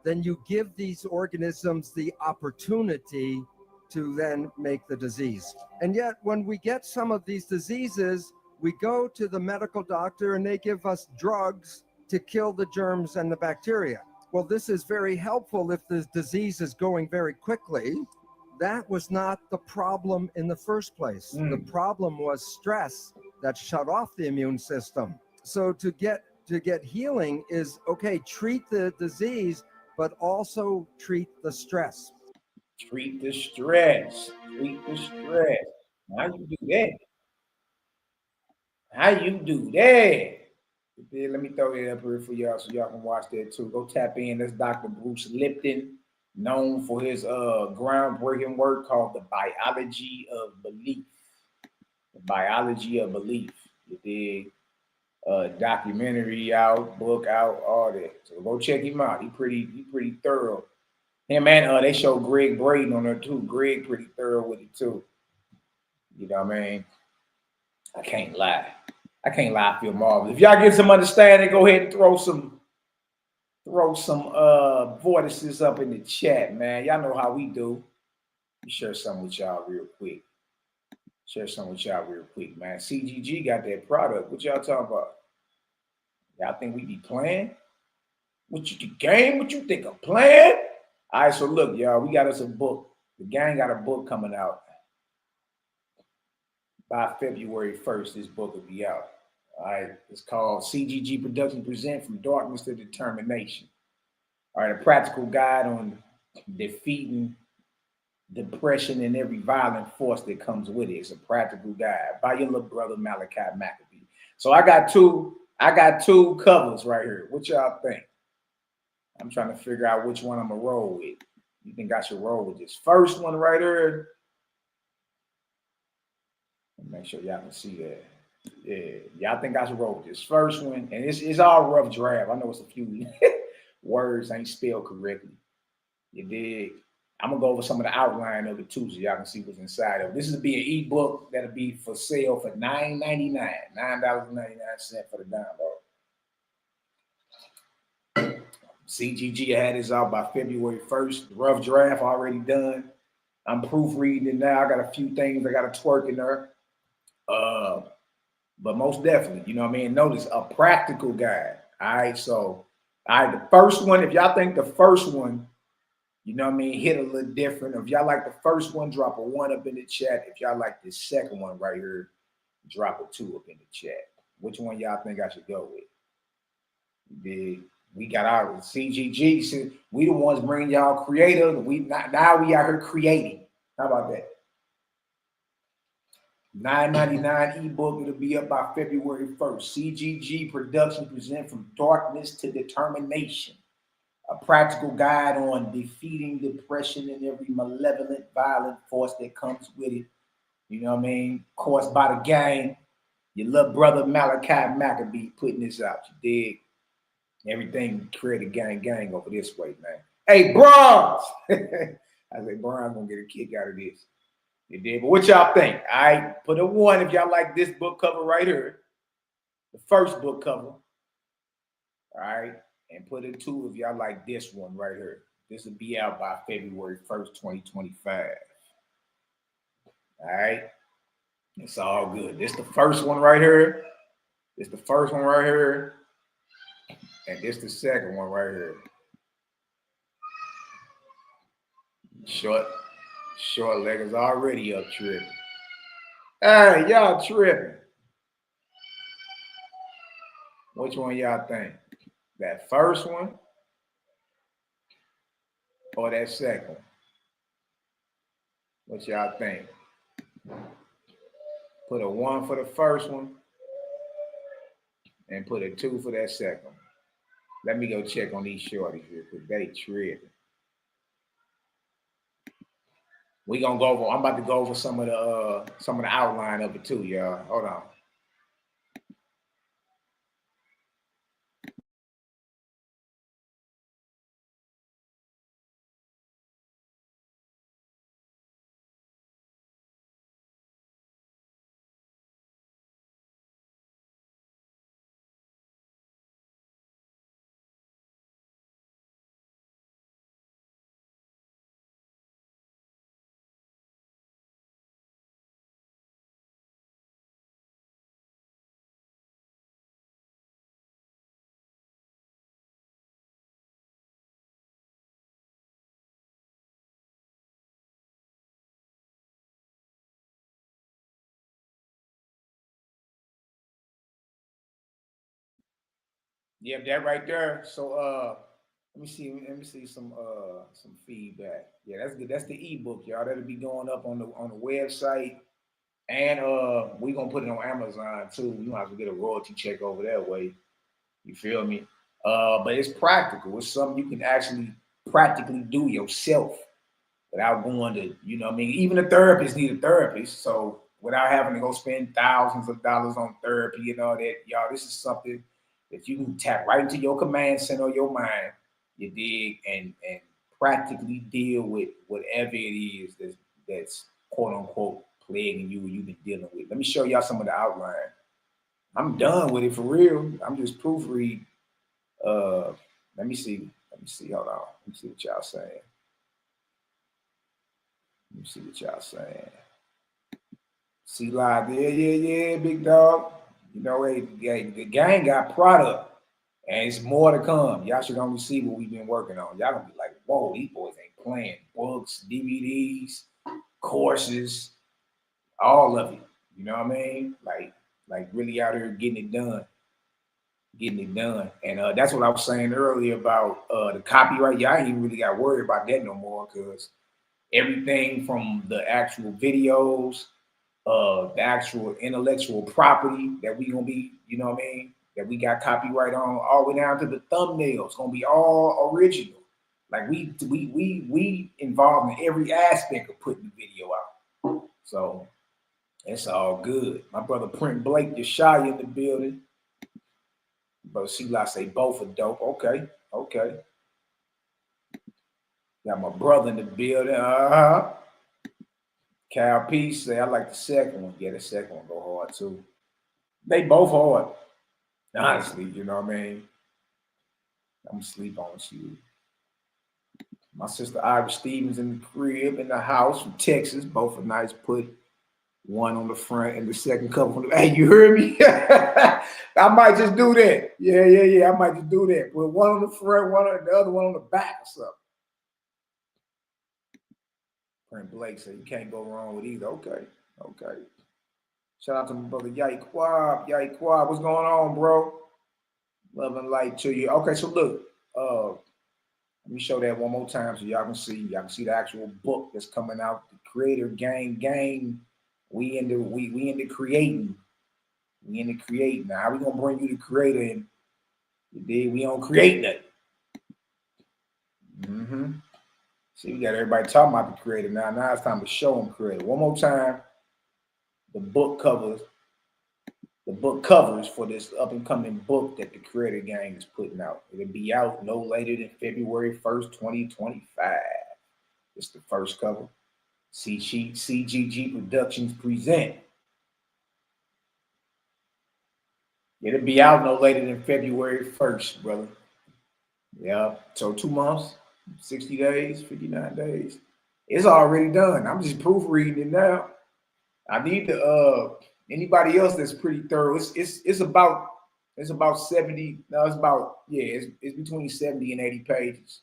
then you give these organisms the opportunity to then make the disease. And yet when we get some of these diseases, we go to the medical doctor and they give us drugs to kill the germs and the bacteria. Well, this is very helpful if the disease is going very quickly. That was not the problem in the first place. The problem was stress that shut off the immune system. So to get healing is, okay, treat the disease, but also treat the stress. Treat the stress. Treat the stress. How you do that? How you do that? Let me throw it up here for y'all so y'all can watch that too. Go tap in. That's Dr. Bruce Lipton, known for his groundbreaking work called The Biology of Belief. The Biology of Belief. You dig? Documentary out, book out, all that. So go check him out. He pretty thorough. Him and they show Greg Braden on there too. Greg pretty thorough with it too. You know what I mean? I can't lie. I feel marvelous. If y'all get some understanding, go ahead and throw some vortices up in the chat, man. Y'all know how we do. Let me share something with y'all real quick. Man. CGG got that product. What y'all talking about? Y'all think we be playing? What you think I'm playing? All right, so look, y'all, we got us a book. The gang got a book coming out. By February 1st, this book will be out. All right, it's called CGG Production Present From Darkness to Determination. All right, a practical guide on defeating depression and every violent force that comes with it. It's a practical guide by your little brother Malachi McAfee. So I got two covers right here. What y'all think? I'm trying to figure out which one I'm gonna roll with. You think I should roll with this first one right here? Make sure y'all can see that. Yeah, y'all think I should roll with this first one? And it's all rough draft. I know it's a few words ain't spelled correctly. You dig? I'm gonna go over some of the outline of it too, so y'all can see what's inside of it. This will be an ebook that'll be for sale for $9.99, $9.99 for the download. CGG had this out by February 1st. The rough draft already done. I'm proofreading it now. I got a few things I got to twerk in there. But most definitely, you know what I mean? Notice a practical guide. All right, so the first one, if y'all think the first one, you know what I mean, hit a little different. If y'all like the first one, drop a 1 up in the chat. If y'all like this second one right here, drop a 2 up in the chat. Which one y'all think I should go with? We got our CGG. So we the ones bringing y'all creative. Now we out here creating. How about that? $9.99 ebook. It'll be up by February 1st. CGG Production Present From Darkness to Determination. A practical guide on defeating depression and every malevolent, violent force that comes with it. You know what I mean? Caused by the gang. Your little brother Malachi Maccabee putting this out. You dig? Everything created gang over this way, man. Hey, bros! I say, Brian's gonna get a kick out of this. You did, but what y'all think? All right, put a 1 if y'all like this book cover right here, the first book cover. All right, and put a 2 if y'all like this one right here. This will be out by February 1st, 2025. All right, it's all good. This the first one right here. This the first one right here, and this the second one right here. Short leg is already up tripping. Hey, y'all tripping. Which one y'all think? That first one or that second one? What y'all think? Put a 1 for the first one and put a 2 for that second one. Let me go check on these shorties here because they tripping. We gonna go over. I'm about to go over some of the outline of it too, y'all. Hold on. Yeah, that right there. So let me see some feedback. Yeah, that's good. That's the ebook, y'all. That'll be going up on the website. And we gonna put it on Amazon too. You don't have to get a royalty check over that way. You feel me? But it's practical. It's something you can actually practically do yourself without going to, you know what I mean? Even a therapist need a therapist. So without having to go spend thousands of dollars on therapy and all that, y'all, this is something that you can tap right into your command center of your mind, you dig, and practically deal with whatever it is that's quote unquote plaguing you or you've been dealing with. Let me show y'all some of the outline. I'm done with it for real. I'm just proofreading. Let me see. Hold on. Let me see what y'all saying. See live. Yeah, big dog. You know, the gang got product. And it's more to come. Y'all should only see what we've been working on. Y'all gonna be like, whoa, these boys ain't playing. Books, DVDs, courses, all of it. You know what I mean? Like really out here getting it done. And that's what I was saying earlier about the copyright. Y'all ain't even really got worried about that no more because everything from the actual videos, the actual intellectual property that we gonna be, you know what I mean, that we got copyright on, all the way down to the thumbnails, gonna be all original. Like we involved in every aspect of putting the video out. So it's all good. My brother Print Blake Yeshaya in the building. Brother C-Lot say both are dope. Okay. Got my brother in the building. Cal P say I like the second one. Yeah, the second one go hard too. They both hard. Honestly, you know what I mean? I'm asleep on you. My sister Ira Stevens in the crib in the house from Texas. Both are nice. Put one on the front and the second cover from the. Hey, you heard me? I might just do that. Yeah. I might just do that. Put one on the front, one on the other one on the back or something. Print Blake said you can't go wrong with either. Okay. Shout out to my brother Yai Quab. What's going on, bro? Love and light to you. Okay, so look, let me show that one more time so y'all can see. Y'all can see the actual book that's coming out. The Creator Gang. We into creating. Now, how we gonna bring you the creator in? We don't create nothing. See, we got everybody talking about the creator now. Now it's time to show them creator. One more time. The book covers book covers for this up and coming book that the Creator Gang is putting out. It'll be out no later than February 1st, 2025. It's the first cover. CGG Productions present. It'll be out no later than February 1st, brother. Yeah. So 2 months, 60 days, 59 days. It's already done. I'm just proofreading it now. I need to anybody else that's pretty thorough. It's about 70. No, it's about, yeah, it's between 70 and 80 pages.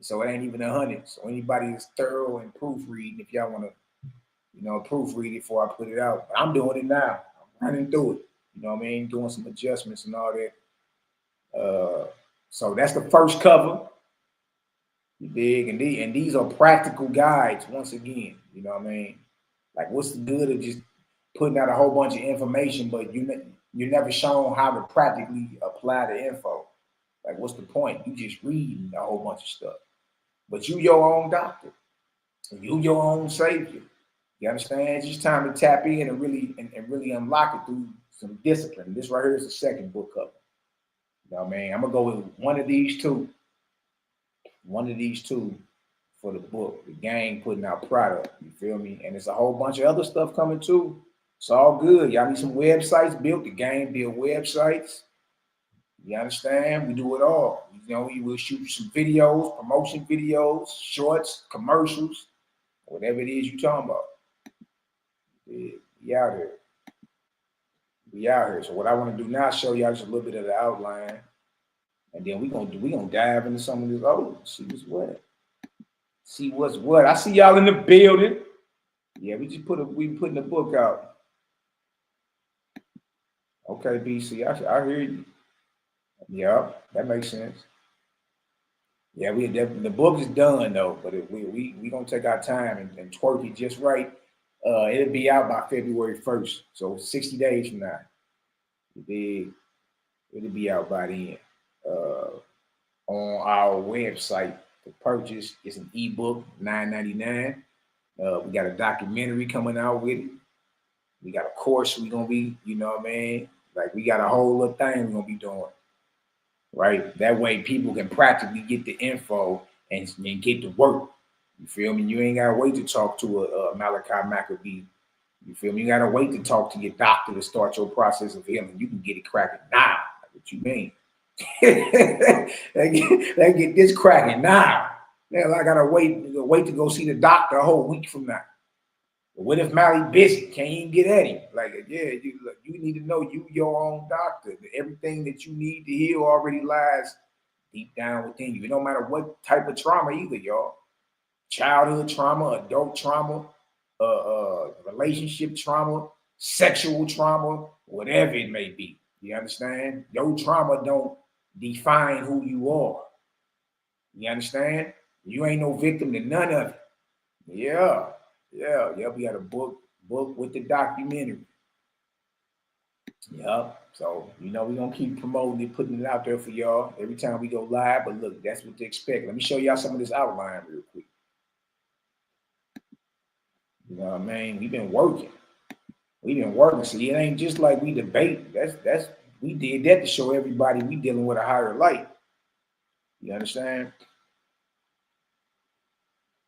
So it ain't even 100. So anybody that's thorough and proofreading, if y'all want to, proofread it before I put it out. But I'm doing it now. I'm running through it. You know what I mean? Doing some adjustments and all that. So that's the first cover. You dig? And these are practical guides once again. You know what I mean? Like, what's the good of just putting out a whole bunch of information, but you're never shown how to practically apply the info? Like, what's the point? You just reading a whole bunch of stuff. But you your own doctor. You your own savior. You understand? It's just time to tap in and really unlock it through some discipline. This right here is the second book cover. You know what I mean? I'm gonna go with one of these two. One of these two for the book. The gang putting out product. You feel me? And there's a whole bunch of other stuff coming too. It's all good. Y'all need some websites built. The gang build websites. You understand? We do it all. You know, we will shoot some videos, promotion videos, shorts, commercials, whatever it is you talking about. Yeah, we out here. We out here. So what I want to do now is show y'all just a little bit of the outline. And then we gonna dive into some of this see what's what. See what's what. I see y'all in the building. Yeah, we putting the book out. Okay, BC, I hear you. Yeah, that makes sense. Yeah, the book is done though, but we gonna take our time and twerk it just right. It'll be out by February 1st, so 60 days from now. It'll be out by then. On our website to purchase. It's an ebook, $9.99. We got a documentary coming out with it. We got a course we're gonna be, you know what I mean? Like, we got a whole little thing we're gonna be doing. Right? That way people can practically get the info and get to work. You feel me? You ain't gotta wait to talk to a Malachi Maccabee. You feel me? You gotta wait to talk to your doctor to start your process of healing. You can get it cracking now. What you mean? they get this cracking now. Yeah, I gotta wait to go see the doctor a whole week from now. But what if Mally busy? Can't even get at him? Like, yeah, you need to know you your own doctor. Everything that you need to heal already lies deep down within you. No matter what type of trauma either, y'all. Childhood trauma, adult trauma, relationship trauma, sexual trauma, whatever it may be. You understand? Your trauma don't define who you are. You understand? You ain't no victim to none of it. Yeah. We got a book with the documentary. Yeah. So, we're gonna keep promoting it, putting it out there for y'all every time we go live. But look, that's what to expect. Let me show y'all some of this outline real quick. You know what I mean? We've been working. See, it ain't just like we debate. That's we did that to show everybody we dealing with a higher light. You understand?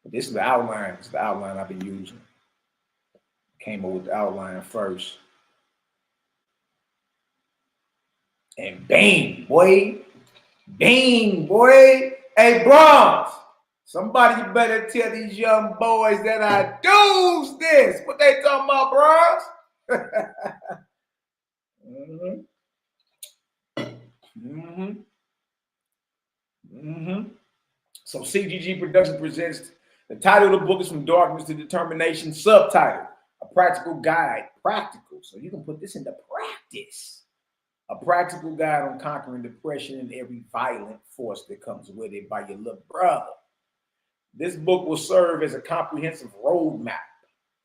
But this is the outline. It's the outline I've been using. Came up with the outline first. And bang, boy. Bang, boy. Hey, Bronx. Somebody better tell these young boys that I do's this. What they talking about, Bronx? So CGG Production presents the title of the book is From Darkness to Determination. Subtitle: A Practical Guide. Practical, so you can put this into practice. A practical guide on conquering depression and every violent force that comes with it by your little brother. This book will serve as a comprehensive roadmap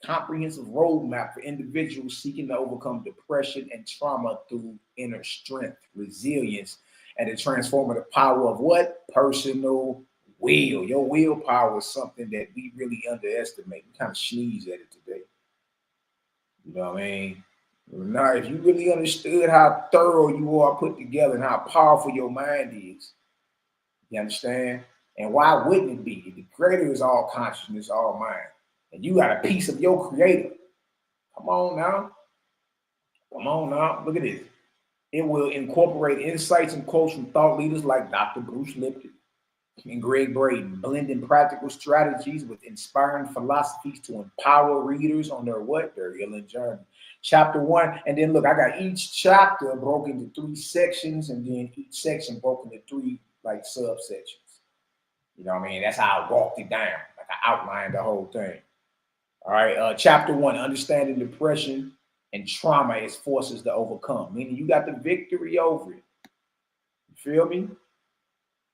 for individuals seeking to overcome depression and trauma through inner strength, resilience, and the transformative power of what? Personal will. Your willpower is something that we really underestimate. We kind of sneeze at it today. You know what I mean? Now, if you really understood how thorough you are put together and how powerful your mind is, you understand? And why wouldn't it be? The creator is all consciousness, all mind. And you got a piece of your creator. Come on now. Come on now. Look at this. It will incorporate insights and quotes from thought leaders like Dr. Bruce Lipton and Greg Braden, blending practical strategies with inspiring philosophies to empower readers on their what? Their healing journey. Chapter 1, and then look, I got each chapter broken into 3 sections, and then each section broken into 3 like subsections. You know what I mean? That's how I walked it down. Like I outlined the whole thing. All right. Chapter 1, understanding depression and trauma as forces to overcome. Meaning you got the victory over it. You feel me?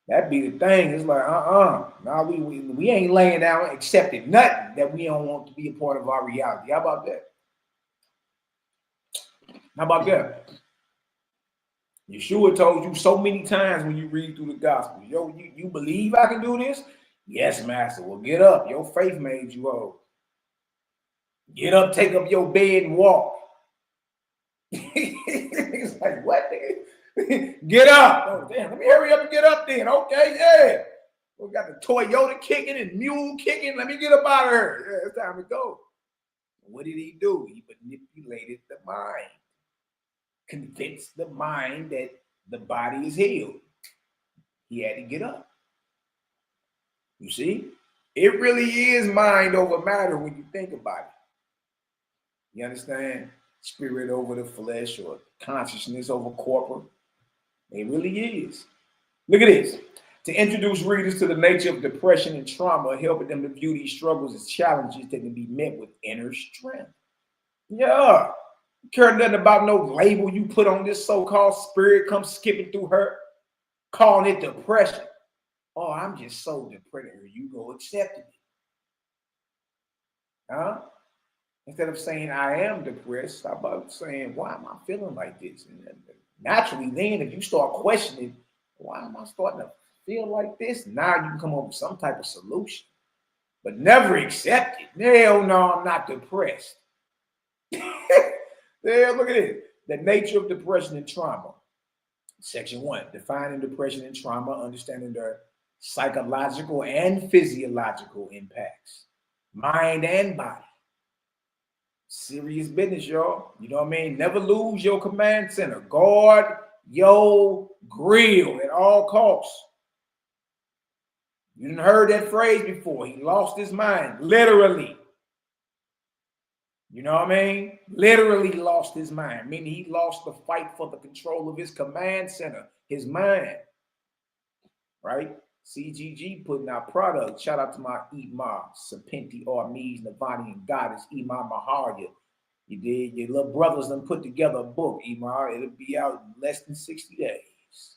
That be the thing. It's like, Now we ain't laying down accepting nothing that we don't want to be a part of our reality. How about that? How about that? Yeshua told you so many times when you read through the gospel, yo, you believe I can do this? Yes, master. Well, get up. Your faith made you old. Get up, take up your bed and walk. It's like, what? Get up. Oh, damn, let me hurry up and get up then. Okay, yeah. We got the Toyota kicking and mule kicking. Let me get up out of here. Yeah, it's time to go. What did he do? He manipulated the mind. Convinced the mind that the body is healed. He had to get up. You see? It really is mind over matter when you think about it. You understand? Spirit over the flesh or consciousness over corporate. It really is. Look at this. To introduce readers to the nature of depression and trauma, helping them to view these struggles as challenges that can be met with inner strength. Yeah. Care nothing about no label you put on this so-called spirit come skipping through her, calling it depression. Oh, I'm just so depressed. You go accept it. Huh? Instead of saying I am depressed, how about saying, why am I feeling like this? And naturally, then if you start questioning, why am I starting to feel like this? Now you can come up with some type of solution, but never accept it. Hell no, I'm not depressed. Yeah, look at it. The nature of depression and trauma. Section 1, defining depression and trauma, understanding their psychological and physiological impacts, mind and body. Serious business, y'all. You know what I mean? Never lose your command center. Guard your grill at all costs. You didn't heard that phrase before. He lost his mind, literally. You know what I mean? Literally lost his mind, meaning he lost the fight for the control of his command center, his mind. Right? CGG putting out products. Shout out to my Ima, Sapenti, Armies, Navani, and Goddess, Ima Maharia. You did. Your little brothers done put together a book, Ima. It'll be out in less than 60 days.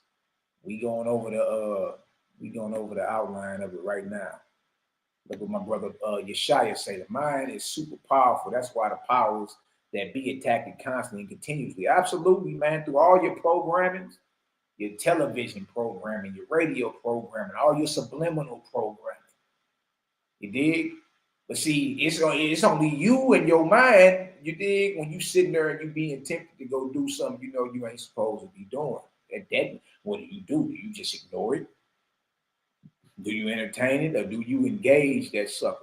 We going over the outline of it right now. Look what my brother Yeshaya say. The mind is super powerful. That's why the powers that be attacked it constantly and continuously. Absolutely, man. Through all your programming, your television programming, your radio programming, all your subliminal programming. You dig? But see, it's only you and your mind, you dig, when you sitting there and you being tempted to go do something you know you ain't supposed to be doing. And then what do? Do you just ignore it? Do you entertain it, or do you engage that sucker?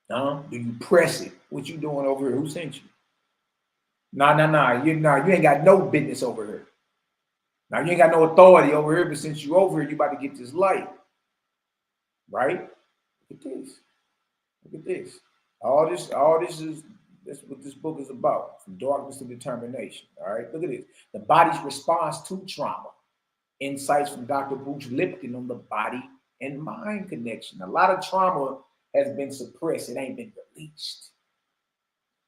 Do you press it? What you doing over here? Who sent you? Nah. You ain't got no business over here. Now you ain't got no authority over here, but since you over here, you about to get this light. Right? Look at this. Look at this. All this is that's what this book is about. From darkness to determination. All right. Look at this. The body's response to trauma. Insights from Dr. Bruce Lipton on the body and mind connection. A lot of trauma has been suppressed. It ain't been released.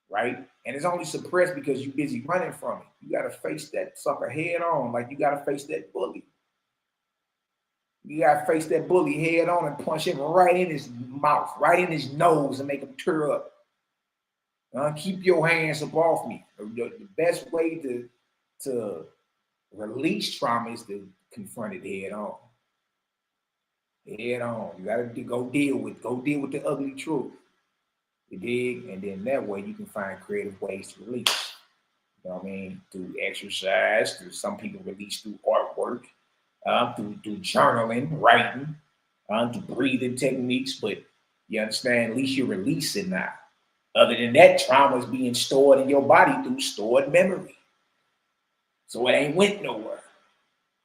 Right? And it's only suppressed because you're busy running from it. You got to face that sucker head on, like you got to face that bully. You got to face that bully head on and punch him right in his mouth, right in his nose, and make him tear up. Keep your hands up off me. The best way to release trauma is to confront it head on. Head on. You got to go deal with the ugly truth. You dig? And then that way you can find creative ways to release. You know what I mean? Through exercise, through some people release through artwork, through journaling, writing, through breathing techniques. But you understand, at least you're releasing now. Other than that, trauma is being stored in your body through stored memory. So it ain't went nowhere.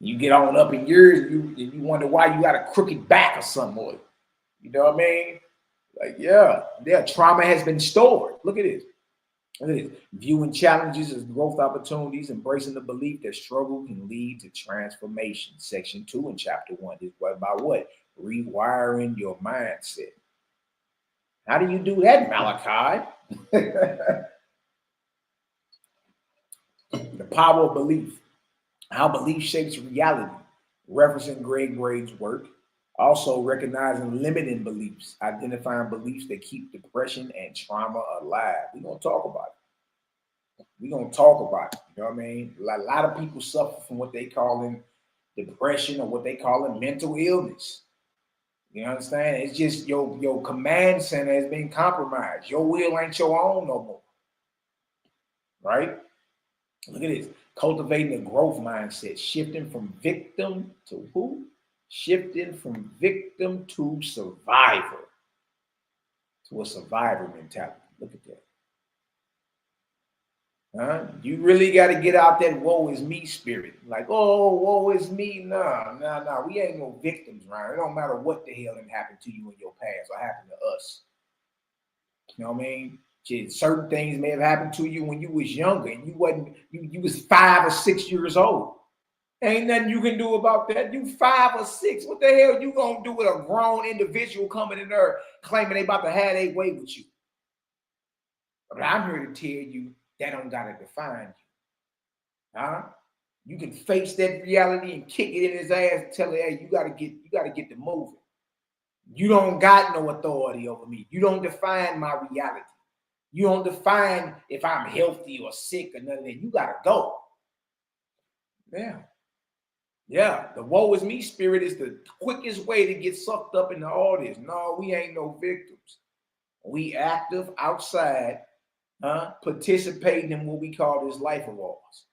You get on up in years, you wonder why you got a crooked back or something. You know what I mean? Like, yeah, trauma has been stored. Look at this. Look at this. Viewing challenges as growth opportunities, embracing the belief that struggle can lead to transformation. Section 2 in chapter 1 is about what? Rewiring your mindset. How do you do that, Malachi? The power of belief. How belief shapes reality. Referencing Greg Braid's work. Also recognizing limiting beliefs. Identifying beliefs that keep depression and trauma alive. We're going to talk about it. We're going to talk about it. You know what I mean? A lot of people suffer from what they call depression or what they call mental illness. You understand? It's just your command center has been compromised. Your will ain't your own no more. Right? Look at this. Cultivating a growth mindset. Shifting from victim to who? Shifting from victim to survivor. To a survivor mentality. Look at that. You really got to get out that woe is me spirit. Like, oh, woe is me. Nah. We ain't no victims, right? It don't matter what the hell done happened to you in your past or happened to us. You know what I mean? Certain things may have happened to you when you was younger and you was 5 or 6 years old. Ain't nothing you can do about that. You 5 or 6. What the hell you gonna do with a grown individual coming in there claiming they about to have their way with you? But I'm here to tell you that don't gotta define you. You can face that reality and kick it in his ass and tell him, hey, you gotta get to moving. You don't got no authority over me. You don't define my reality. You don't define if I'm healthy or sick or none of that. You gotta go. Yeah, the woe is me spirit is the quickest way to get sucked up into all this. No, we ain't no victims. We active outside, participating in what we call this life of ours.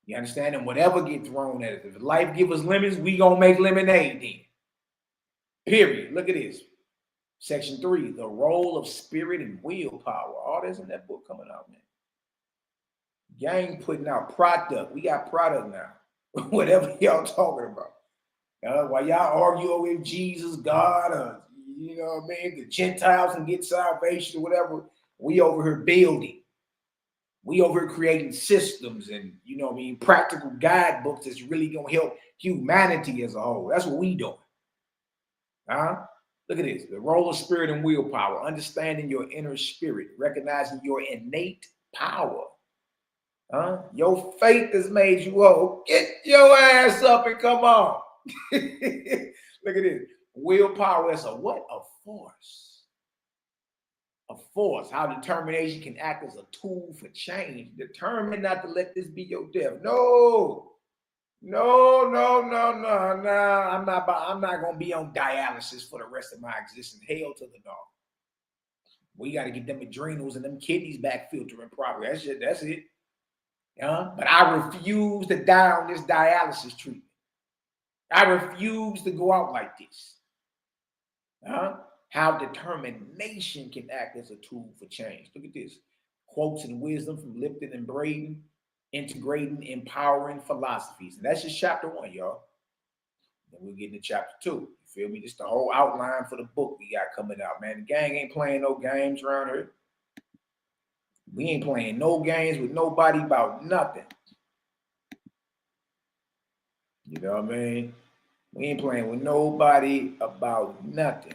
You understand? And whatever get thrown at us, if life give us lemons, we gonna make lemonade then. Period. Look at this. Section 3, the role of spirit and willpower. All that's in that book coming out, man. Gang putting out product. We got product now. Whatever y'all talking about. While y'all argue with Jesus, God, or you know what I mean, the Gentiles can get salvation or whatever, we over here building. We over here creating systems and, you know what I mean, practical guidebooks that's really going to help humanity as a whole. That's what we doing. Look at this. The role of spirit and willpower. Understanding your inner spirit. Recognizing your innate power. Your faith has made you whole. Get your ass up and come on. Look at this. Willpower is a what? A force. A force. How determination can act as a tool for change. Determined not to let this be your death. No. I'm not gonna be on dialysis for the rest of my existence. Hell to the no. We got to get them adrenals and them kidneys back filtering properly. That's it. But I refuse to die on this dialysis treatment. I refuse to go out like this. How determination can act as a tool for change. Look at this. Quotes and wisdom from Lipton and Braden, integrating empowering philosophies. And that's just chapter 1, y'all. Then we'll get into chapter 2. You feel me? Just the whole outline for the book we got coming out, man. The gang ain't playing no games around here. We ain't playing no games with nobody about nothing. You know what I mean? We ain't playing with nobody about nothing.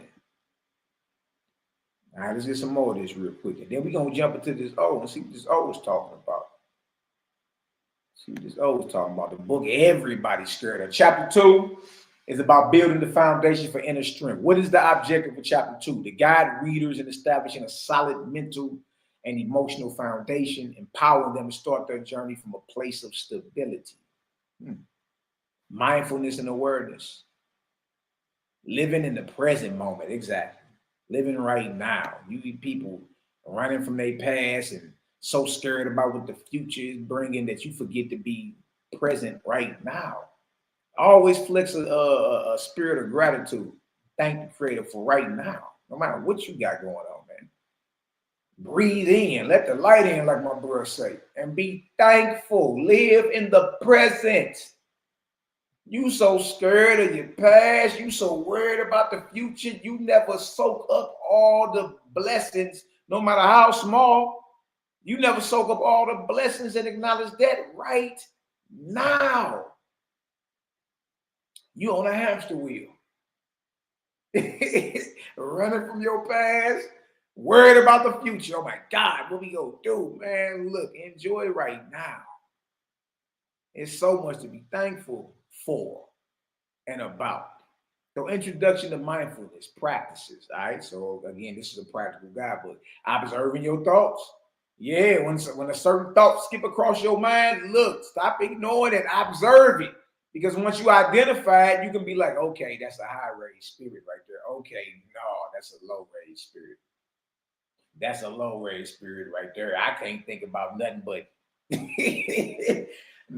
All right, let's get some more of this real quick. And then we're going to jump into this O and see what this O is talking about. See what this O is talking about. The book everybody's scared of. Chapter 2 is about building the foundation for inner strength. What is the objective of chapter 2? To guide readers in establishing a solid mental and emotional foundation, empowering them to start their journey from a place of stability. Mindfulness and awareness. Living in the present moment, exactly. Living right now. You get people running from their past and So scared about what the future is bringing that you forget to be present right now. Always flex a spirit of gratitude. Thank the Creator for right now, no matter what you got going on, man. Breathe in, let the light in, like my brother say, and be thankful. Live in the present. You so scared of your past. You so worried about the future. You never soak up all the blessings, no matter how small. You never soak up all the blessings and acknowledge that right now. You on a hamster wheel. Running from your past, worried about the future. Oh my God, what we gonna do, man? Look, enjoy right now. It's so much to be thankful for and about. So, introduction to mindfulness practices. All right. So again, this is a practical guidebook. Observing your thoughts. Yeah, when a certain thought skip across your mind, look, stop ignoring it, observe it. Because once you identify it, you can be like, okay, that's a high-raised spirit right there. Okay, no, that's a low-raised spirit. That's a low-raised spirit right there. I can't think about nothing but no.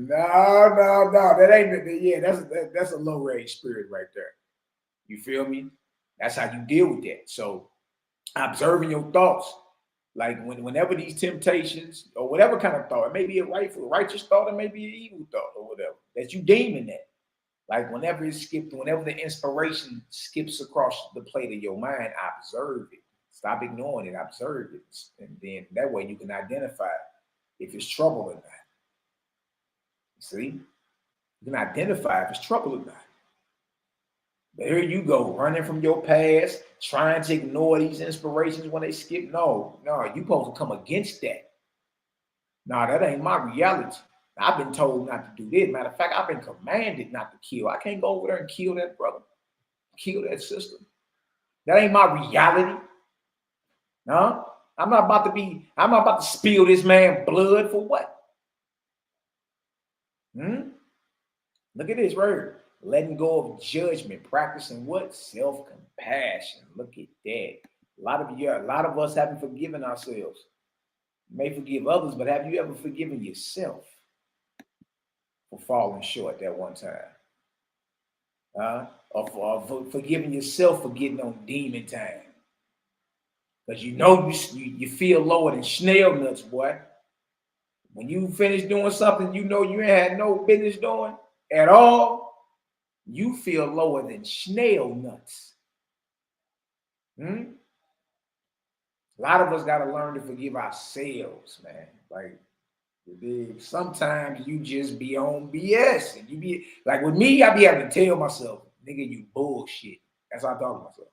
That ain't yeah, that's a low-raised spirit right there. You feel me? That's how you deal with that. So observing your thoughts. Like whenever these temptations or whatever kind of thought, it may be a righteous thought, it may be an evil thought or whatever, that you deeming that. Like whenever the inspiration skips across the plate of your mind, observe it. Stop ignoring it, observe it. And then that way you can identify if it's trouble or not. See? You can identify if it's trouble or not. But here you go, running from your past, trying to ignore these inspirations when they skip. No, you supposed to come against that. No, that ain't my reality. I've been told not to do this. Matter of fact, I've been commanded not to kill. I can't go over there and kill that brother, kill that sister. That ain't my reality. No, I'm not about to spill this man's blood for what? Look at this word. Letting go of judgment, practicing what? Self-compassion. Look at that. A lot of us haven't forgiven ourselves. You may forgive others, but have you ever forgiven yourself for falling short that one time? Or for forgiving yourself for getting on demon time? Because you feel lower than snail nuts, boy. When you finish doing something you know you ain't had no business doing at all, you feel lower than snail nuts. A lot of us got to learn to forgive ourselves, man. Like, sometimes you just be on BS. And you be like, with me, I be having to tell myself, nigga, you bullshit. That's how I talk to myself.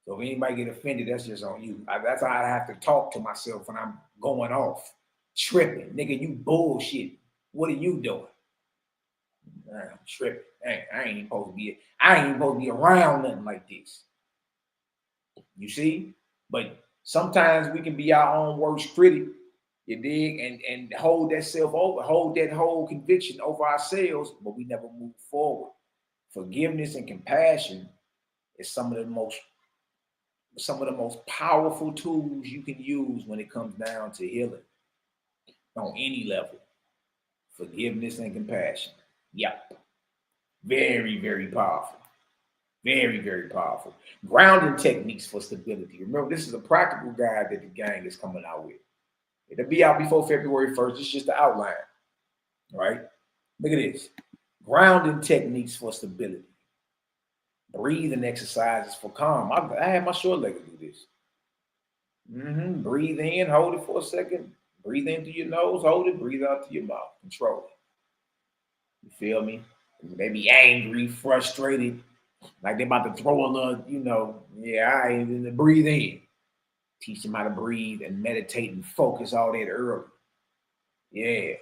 So if anybody get offended, that's just on you. That's how I have to talk to myself when I'm going off, tripping. Nigga, you bullshit. What are you doing? I'm tripping. I ain't supposed to be around nothing like this. You see? But sometimes we can be our own worst critic, you dig, and hold that whole conviction over ourselves, but we never move forward. Forgiveness and compassion is some of the most powerful tools you can use when it comes down to healing on any level. Forgiveness and compassion. Yep. Very, very powerful. Very, very powerful. Grounding techniques for stability. Remember, this is a practical guide that the gang is coming out with. It'll be out before February 1st. It's just the outline. Right? Look at this. Grounding techniques for stability. Breathing exercises for calm. I had my short leg do this. Breathe in, hold it for a second. Breathe in through your nose, hold it. Breathe out through your mouth. Control it. You feel me? They be angry, frustrated, like they about to throw a little, breathe in. Teach them how to breathe and meditate and focus all that early. Yeah,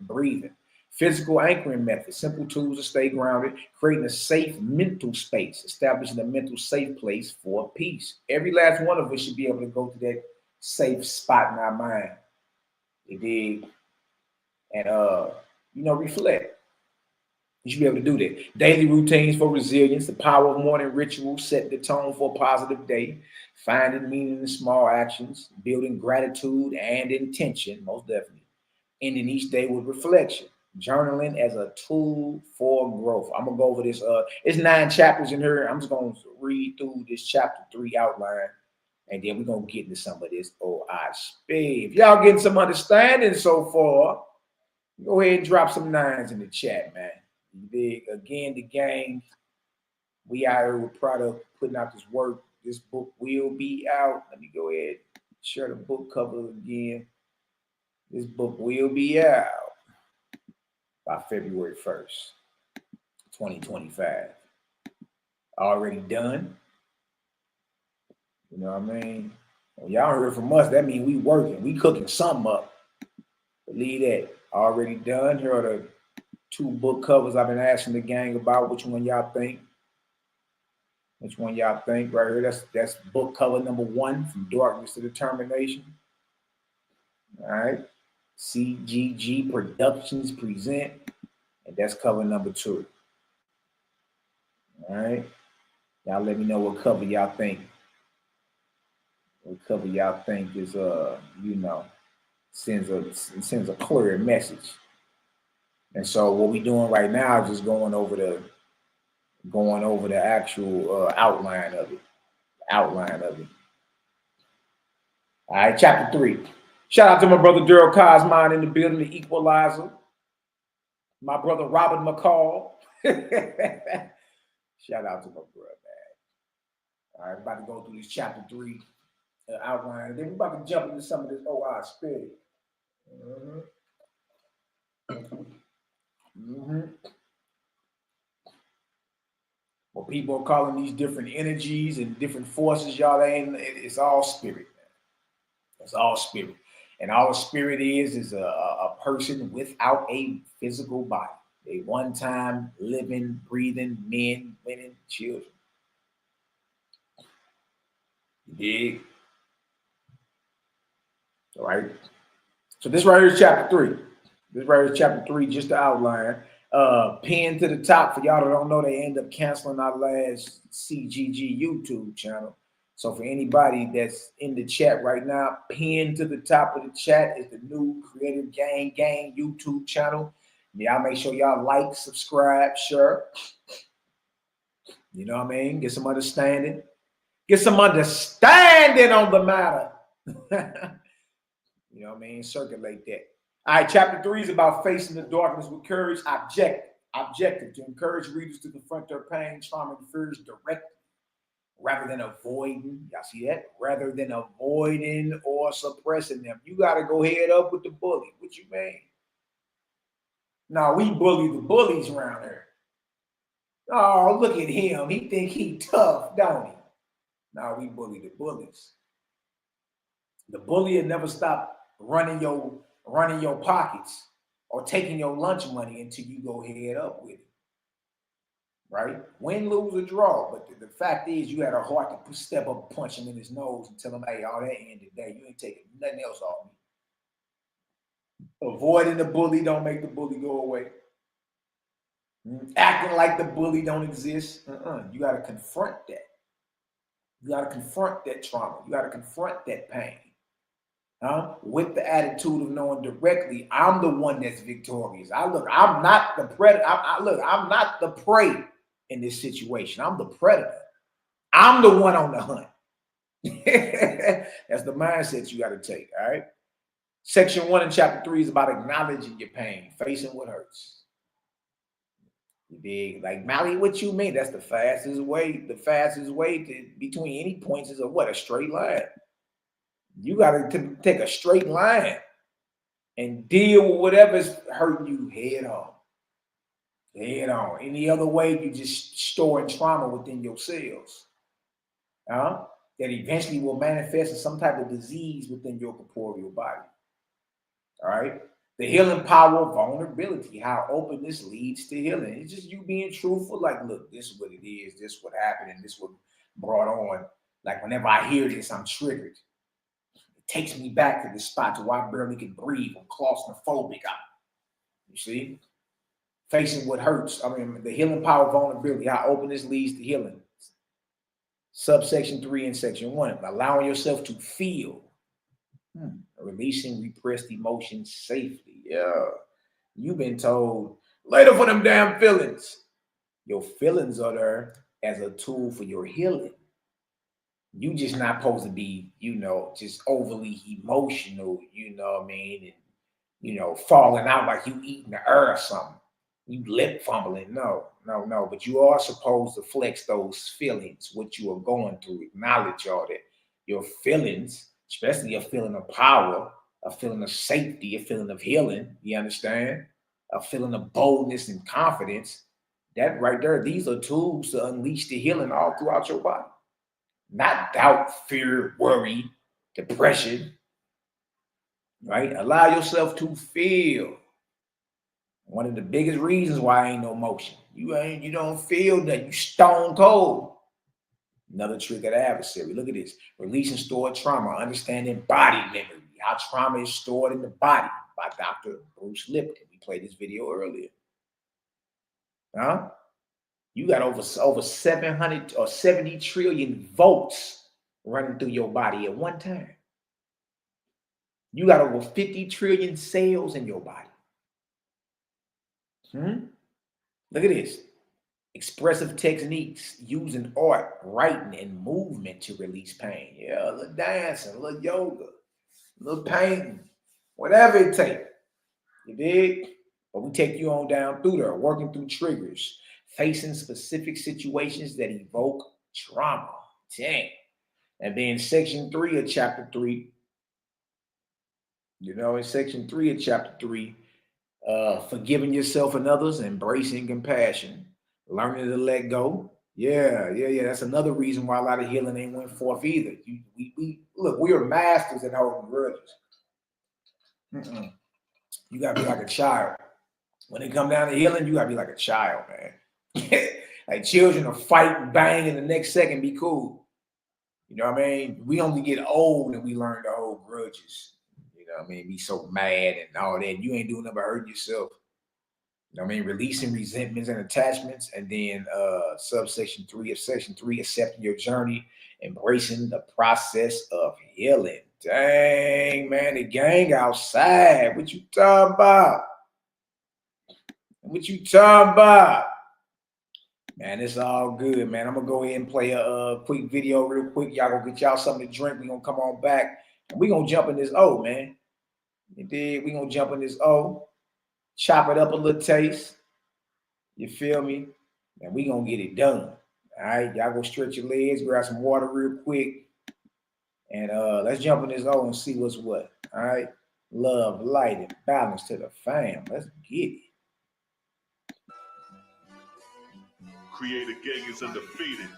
breathing. Physical anchoring method, simple tools to stay grounded, creating a safe mental space, establishing a mental safe place for peace. Every last one of us should be able to go to that safe spot in our mind. You dig? And, reflect. You should be able to do that. Daily routines for resilience. The power of morning rituals set the tone for a positive day. Finding meaning in small actions. Building gratitude and intention, most definitely. Ending each day with reflection. Journaling as a tool for growth. I'm going to go over this. It's 9 chapters in here. I'm just going to read through this chapter 3 outline. And then we're going to get into some of this OI speed. If y'all getting some understanding so far, go ahead and drop some 9s in the chat, man. Again, the gang, we out here with product putting out this work. This book will be out. Let me go ahead and share the book cover again. This book will be out by February 1st, 2025. Already done. You know what I mean? When y'all heard from us, that means we working. We cooking something up. Believe that. Already done. Here are the 2 book covers I've been asking the gang about. Which one y'all think? Which one y'all think right here? That's book cover number 1, From Darkness to Determination. All right. CGG Productions present. And that's cover number 2. All right. Y'all let me know what cover y'all think. What cover y'all think is sends a clear message. And so what we're doing right now is just going over the actual outline of it. All right, chapter 3. Shout out to my brother Daryl Cosmine in the building, the equalizer. My brother Robert McCall. Shout out to my brother, man. All right, about to go through this chapter 3 outline, and then we're about to jump into some of this OI spirit. What people are calling these different energies and different forces, y'all, it's all spirit, man. It's all spirit. And all spirit is a person without a physical body. A one-time living, breathing men, women, children. You dig? All right. So this right here is chapter 3. This right here is chapter 3, just the outline. Pinned to the top, for y'all that don't know, they end up canceling our last CGG YouTube channel. So for anybody that's in the chat right now, pinned to the top of the chat is the new Creative Gang YouTube channel. Y'all make sure y'all like, subscribe, share. You know what I mean? Get some understanding. Get some understanding on the matter. You know what I mean? Circulate that. All right, chapter 3 is about facing the darkness with courage. Objective to encourage readers to confront their pain, trauma, and fears directly, rather than avoiding. Y'all see that? Rather than avoiding or suppressing them. You got to go head up with the bully. What you mean? Now we bully the bullies around here. Oh, look at him. He think he tough, don't he? Now we bully the bullies. The bully will never stop running your pockets or taking your lunch money until you go head up with it. Right? Win, lose, or draw. But the fact is, you had a heart to step up, punch him in his nose, and tell him, hey, all that ended today. You ain't taking nothing else off me. Avoiding the bully don't make the bully go away. Acting like the bully don't exist. You got to confront that. You got to confront that trauma. You got to confront that pain. With the attitude of knowing directly, I'm the one that's victorious. I'm not the predator. I'm not the prey in this situation. I'm the predator. I'm the one on the hunt. That's the mindset you got to take. All right. Section 1 in chapter 3 is about acknowledging your pain, facing what hurts. You dig? Like, Mally, what you mean? That's the fastest way. The fastest way to between any points is a straight line. You got to take a straight line and deal with whatever's hurting you head on. Head on. Any other way, you just storing trauma within your cells. That eventually will manifest as some type of disease within your corporeal body. All right? The healing power of vulnerability, how openness leads to healing. It's just you being truthful, like, look, this is what it is, this is what happened, and this is what brought on. Like, whenever I hear this, I'm triggered. It takes me back to the spot to where I barely can breathe. I'm claustrophobic. You see? Facing what hurts. I mean, the healing power of vulnerability, how openness leads to healing. Subsection 3 and section 1, allowing yourself to feel. Releasing repressed emotions safely. Yeah. You've been told, later for them damn feelings. Your feelings are there as a tool for your healing. You just not supposed to be, just overly emotional, what I mean? And, falling out like you eating the air or something. You lip fumbling. No. But you are supposed to flex those feelings, what you are going through. Acknowledge all that. Your feelings, especially a feeling of power, a feeling of safety, a feeling of healing, you understand? A feeling of boldness and confidence. That right there, these are tools to unleash the healing all throughout your body. Not doubt, fear, worry, depression, right? Allow yourself to feel. One of the biggest reasons why ain't no motion. You don't feel that, you stone cold. Another trick of the adversary. Look at this. Releasing stored trauma, understanding body memory. How trauma is stored in the body by Dr. Bruce Lipton. We played this video earlier. Huh? You got over 700 or 70 trillion volts running through your body at one time. You got over 50 trillion cells in your body. Look at this. Expressive techniques using art, writing, and movement to release pain. Yeah, a little dancing, a little yoga, a little painting, whatever it takes. You dig? But we take you on down through there, working through triggers, facing specific situations that evoke trauma. Dang. And then section 3 of chapter 3, in section 3 of chapter 3, forgiving yourself and others, embracing compassion, learning to let go. Yeah. That's another reason why a lot of healing ain't went forth either. We are masters at holding grudges. You gotta be like a child. When it come down to healing, you gotta be like a child, man. Like children will fight and bang, and the next second be cool. You know what I mean? We only get old and we learn to hold grudges. You know what I mean? Be so mad and all that. You ain't doing nothing but hurting yourself. You know what I mean? Releasing resentments and attachments. And then subsection 3 of section 3, accepting your journey, embracing the process of healing. Dang, man, the gang outside. What you talking about? What you talking about? Man, it's all good, man. I'm going to go ahead and play a quick video real quick. Y'all going to get y'all something to drink. We're going to come on back. And we're going to jump in this O, man. You dig? We're going to jump in this O. Chop it up a little taste. You feel me? And we're going to get it done. All right? Y'all go stretch your legs, grab some water real quick. And let's jump in this O and see what's what. All right? Love, light, and balance to the fam. Let's get it. Creator gang is undefeated.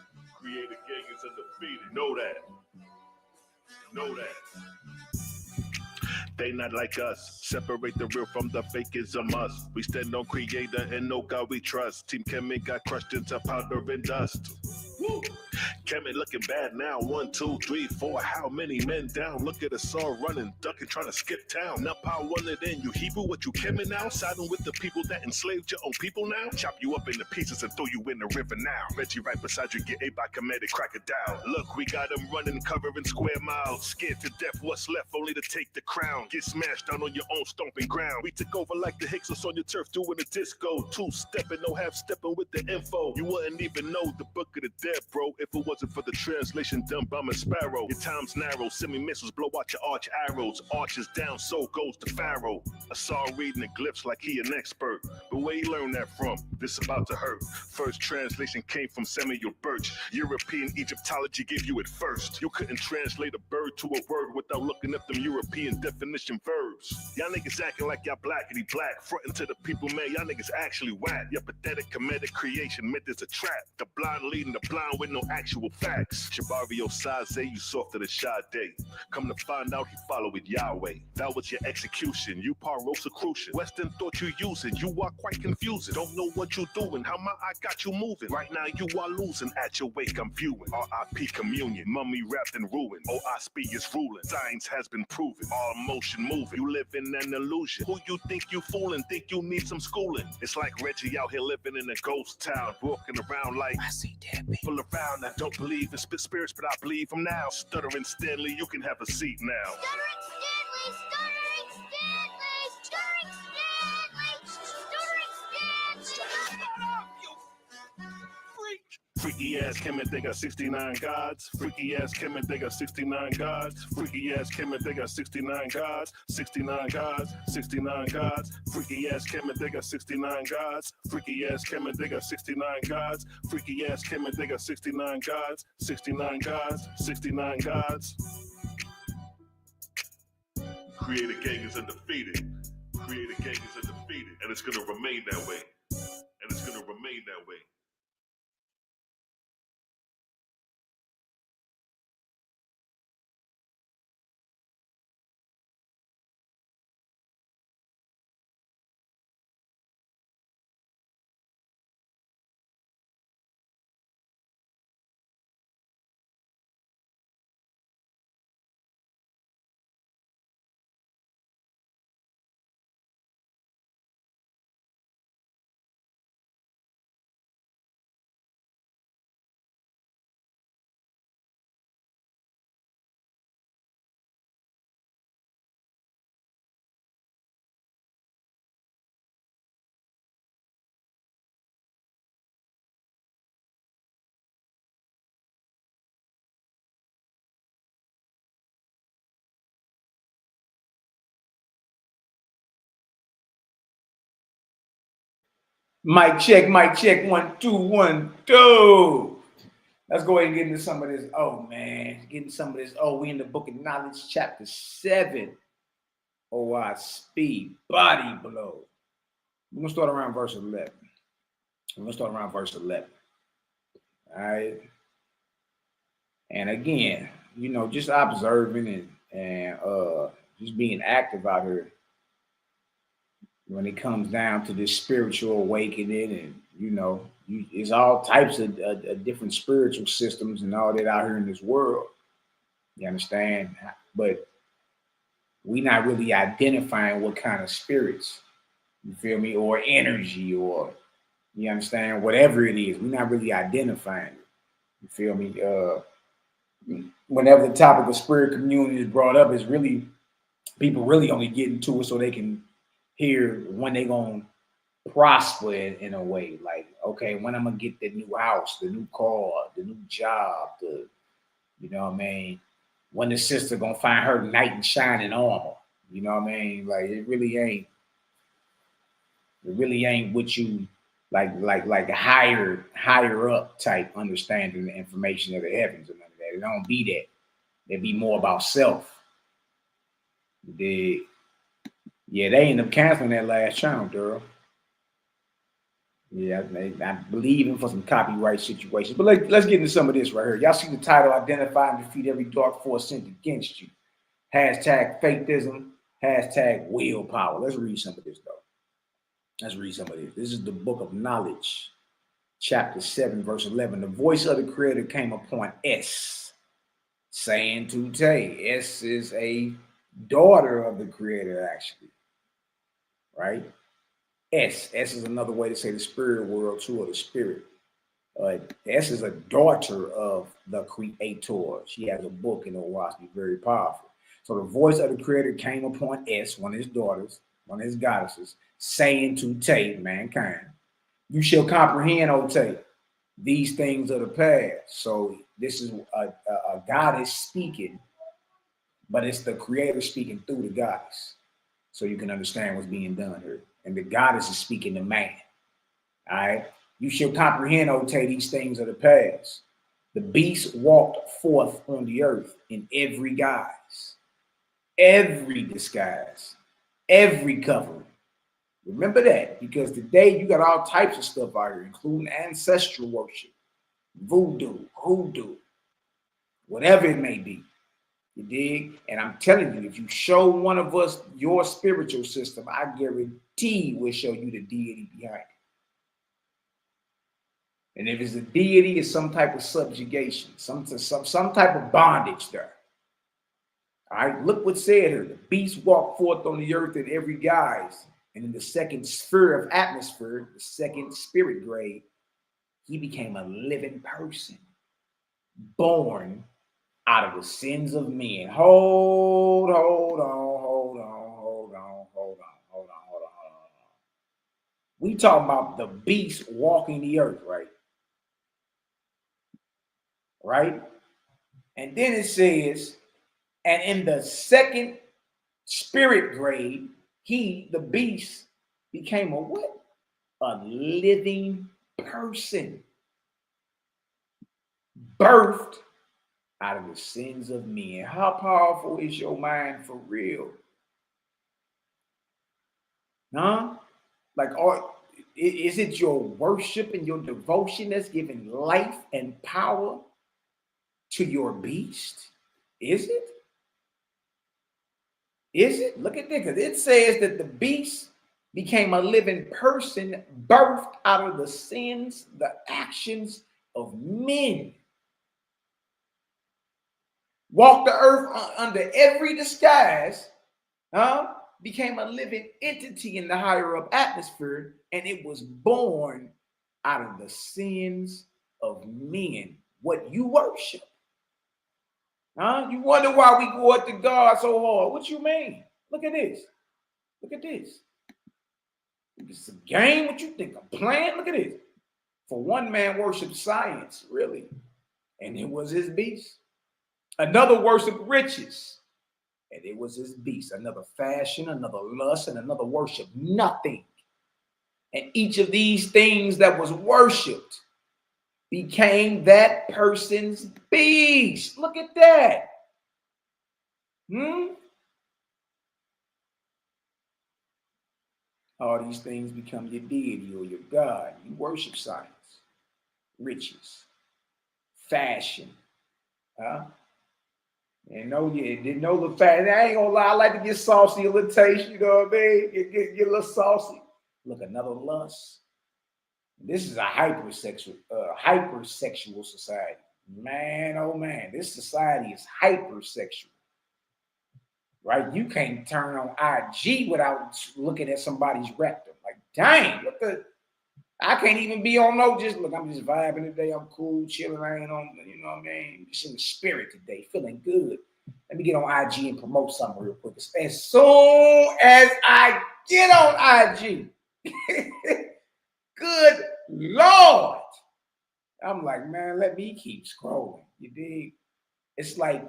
Creator gang is undefeated. Know that. Know that. They not like us. Separate the real from the fake is a must. We stand on creator and no God we trust. Team Kemet got crushed into powder and dust. Woo! Kemet looking bad now. 1, 2, 3, 4. How many men down? Look at us all running, ducking, trying to skip town. Now power one it in. You Hebrew, what you Kemet now? Siding with the people that enslaved your own people now? Chop you up into pieces and throw you in the river now. Reggie right beside you, get ate by Kemetic crocodile. Look, we got them running, covering square miles. Scared to death, what's left? Only to take the crown. Get smashed down on your own stomping ground. We took over like the Hicksons on your turf doing a disco. 2-stepping, no half-stepping with the info. You wouldn't even know the book of the dead, bro, if it wasn't for the translation done by my sparrow. Your time's narrow, semi-missiles blow out your arch arrows. Arches down, so goes the pharaoh. I saw him reading the glyphs like he an expert. But where he learned that from? This about to hurt. First translation came from Samuel Birch. European Egyptology gave you it first. You couldn't translate a bird to a word without looking up them European definition verbs. Y'all niggas acting like y'all blackity black. Fronting to the people, man, y'all niggas actually whack. Your pathetic comedic creation meant there's a trap. The blind leading the blind with no actual facts. Shabario Saze, you softer than Sade. Come to find out he followed with Yahweh. That was your execution. You par Rosicrucian. Western thought you using. You are quite confusing. Don't know what you doing. How my eye got you moving. Right now you are losing. At your wake I'm viewing. R.I.P. communion. Mummy wrapped in ruin. OISP is ruling. Science has been proven. All motion moving. You you live in an illusion. Who you think you fooling, think you need some schooling. It's like Reggie out here living in a ghost town, walking around like I see dead people around. I don't believe in spirits, but I believe them now. Stuttering Stanley, you can have a seat now. Stuttering Stanley, stuttering Stanley, stuttering Stanley, stuttering Stanley. Freaky ass Kim and they got 69 gods. Freaky ass Kim and they got 69 gods. Freaky ass Kim and they got 69 gods. 69 gods, 69 gods. Freaky ass Kim and they got 69 gods. Freaky ass Kim and they got 69 gods. Freaky ass Kim and they got 69 gods. 69 gods, 69 gods. Creator gang is undefeated. Creator gang is undefeated. And it's gonna remain that way. And it's gonna remain that way. Mic check, 1, 2, 1, 2. Let's go ahead and get into some of this. Oh, man. Getting some of this. Oh, we in the book of knowledge, chapter 7. Oh, I speed, body blow. We're going to start around verse 11. All right. And again, you know, just observing and just being active out here when it comes down to this spiritual awakening. And, you know, there's all types of different spiritual systems and all that out here in this world. You understand? But we're not really identifying what kind of spirits, you feel me, or energy, or, you understand, whatever it is, we're not really identifying it. You feel me? Whenever the topic of spirit community is brought up, it's really, people really only get into it so they can hear when they gonna prosper in a way. Like, okay, when I'm gonna get the new house, the new car, the new job, you know what I mean? When the sister gonna find her knight in shining armor, you know what I mean? Like, it really ain't what you like a higher up type understanding the information of the heavens or none of that. It don't be that. It be more about self. Yeah, they end up canceling that last channel, girl. Yeah, I believe in for some copyright situations. But let's get into some of this right here. Y'all see the title, Identify and Defeat Every Dark Force Sent Against You. Hashtag Faithism, hashtag Willpower. Let's read some of this, though. This is the book of knowledge, chapter 7, verse 11. The voice of the Creator came upon S, saying to Tay. S is a daughter of the Creator, actually. Right? S is another way to say the spirit world too, or the spirit. S is a daughter of the Creator. She has a book in her Owaski, very powerful. So the voice of the Creator came upon S, one of his daughters, one of his goddesses, saying to Tay, mankind, you shall comprehend, O Tay, these things of the past. So this is a goddess speaking, but it's the Creator speaking through the goddess. So you can understand what's being done here. And the goddess is speaking to man. All right. You shall comprehend, O Tay, these things of the past. The beast walked forth on the earth in every guise, every disguise, every covering. Remember that, because today you got all types of stuff out here, including ancestral worship, voodoo, hoodoo, whatever it may be. You dig? And I'm telling you, if you show one of us your spiritual system, I guarantee we'll show you the deity behind it. And if it's a deity, it's some type of subjugation, some type of bondage there. All right, look what said here. The beast walked forth on the earth in every guise. And in the second sphere of atmosphere, the second spirit grade, he became a living person, born out of the sins of men. Hold on. We talking about the beast walking the earth, right? Right? And then it says, and in the second spirit grade, he, the beast, became a what? A living person, birthed out of the sins of men. How powerful is your mind for real? Huh? Like, is it your worship and your devotion that's giving life and power to your beast? Is it? Is it? Look at this, because it says that the beast became a living person, birthed out of the sins, the actions of men. Walked the earth under every disguise, became a living entity in the higher up atmosphere, and it was born out of the sins of men. What you worship. You wonder why we go up to God so hard. What you mean? Look at this. Look at this. It's a game. What you think? A plan? Look at this. For one man worshiped science, really, and it was his beast. Another worshiped riches, and it was his beast. Another fashion, another lust, and another worship nothing. And each of these things that was worshipped became that person's beast. Look at that. All these things become your deity or your God. You worship science, riches, fashion. And you didn't know the fact. I ain't gonna lie, I like to get saucy a little taste, you know what I mean? Get a little saucy. Look, another lust. This is a hypersexual society. Man, oh man, this society is hypersexual. Right? You can't turn on IG without looking at somebody's rectum. Like, dang, I can't even be on no, I'm just vibing today. I'm cool, chilling. I ain't on, you know what I mean? Just in the spirit today, feeling good. Let me get on IG and promote something real quick. As soon as I get on IG, good Lord, I'm like, man, let me keep scrolling. You dig? It's like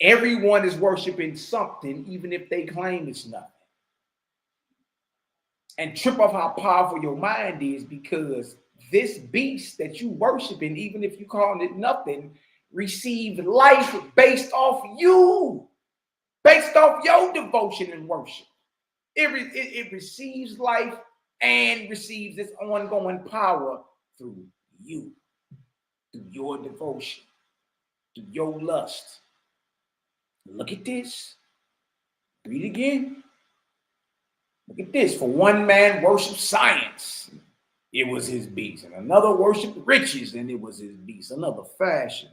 everyone is worshiping something, even if they claim it's nothing. And trip off how powerful your mind is, because this beast that you worshiping, even if you calling it nothing, received life based off you, based off your devotion and worship. It receives life and receives its ongoing power through you, through your devotion, through your lust. Look at this. Read again. Look at this. For one man worshiped science, it was his beast. And another worshiped riches, and it was his beast. Another fashion,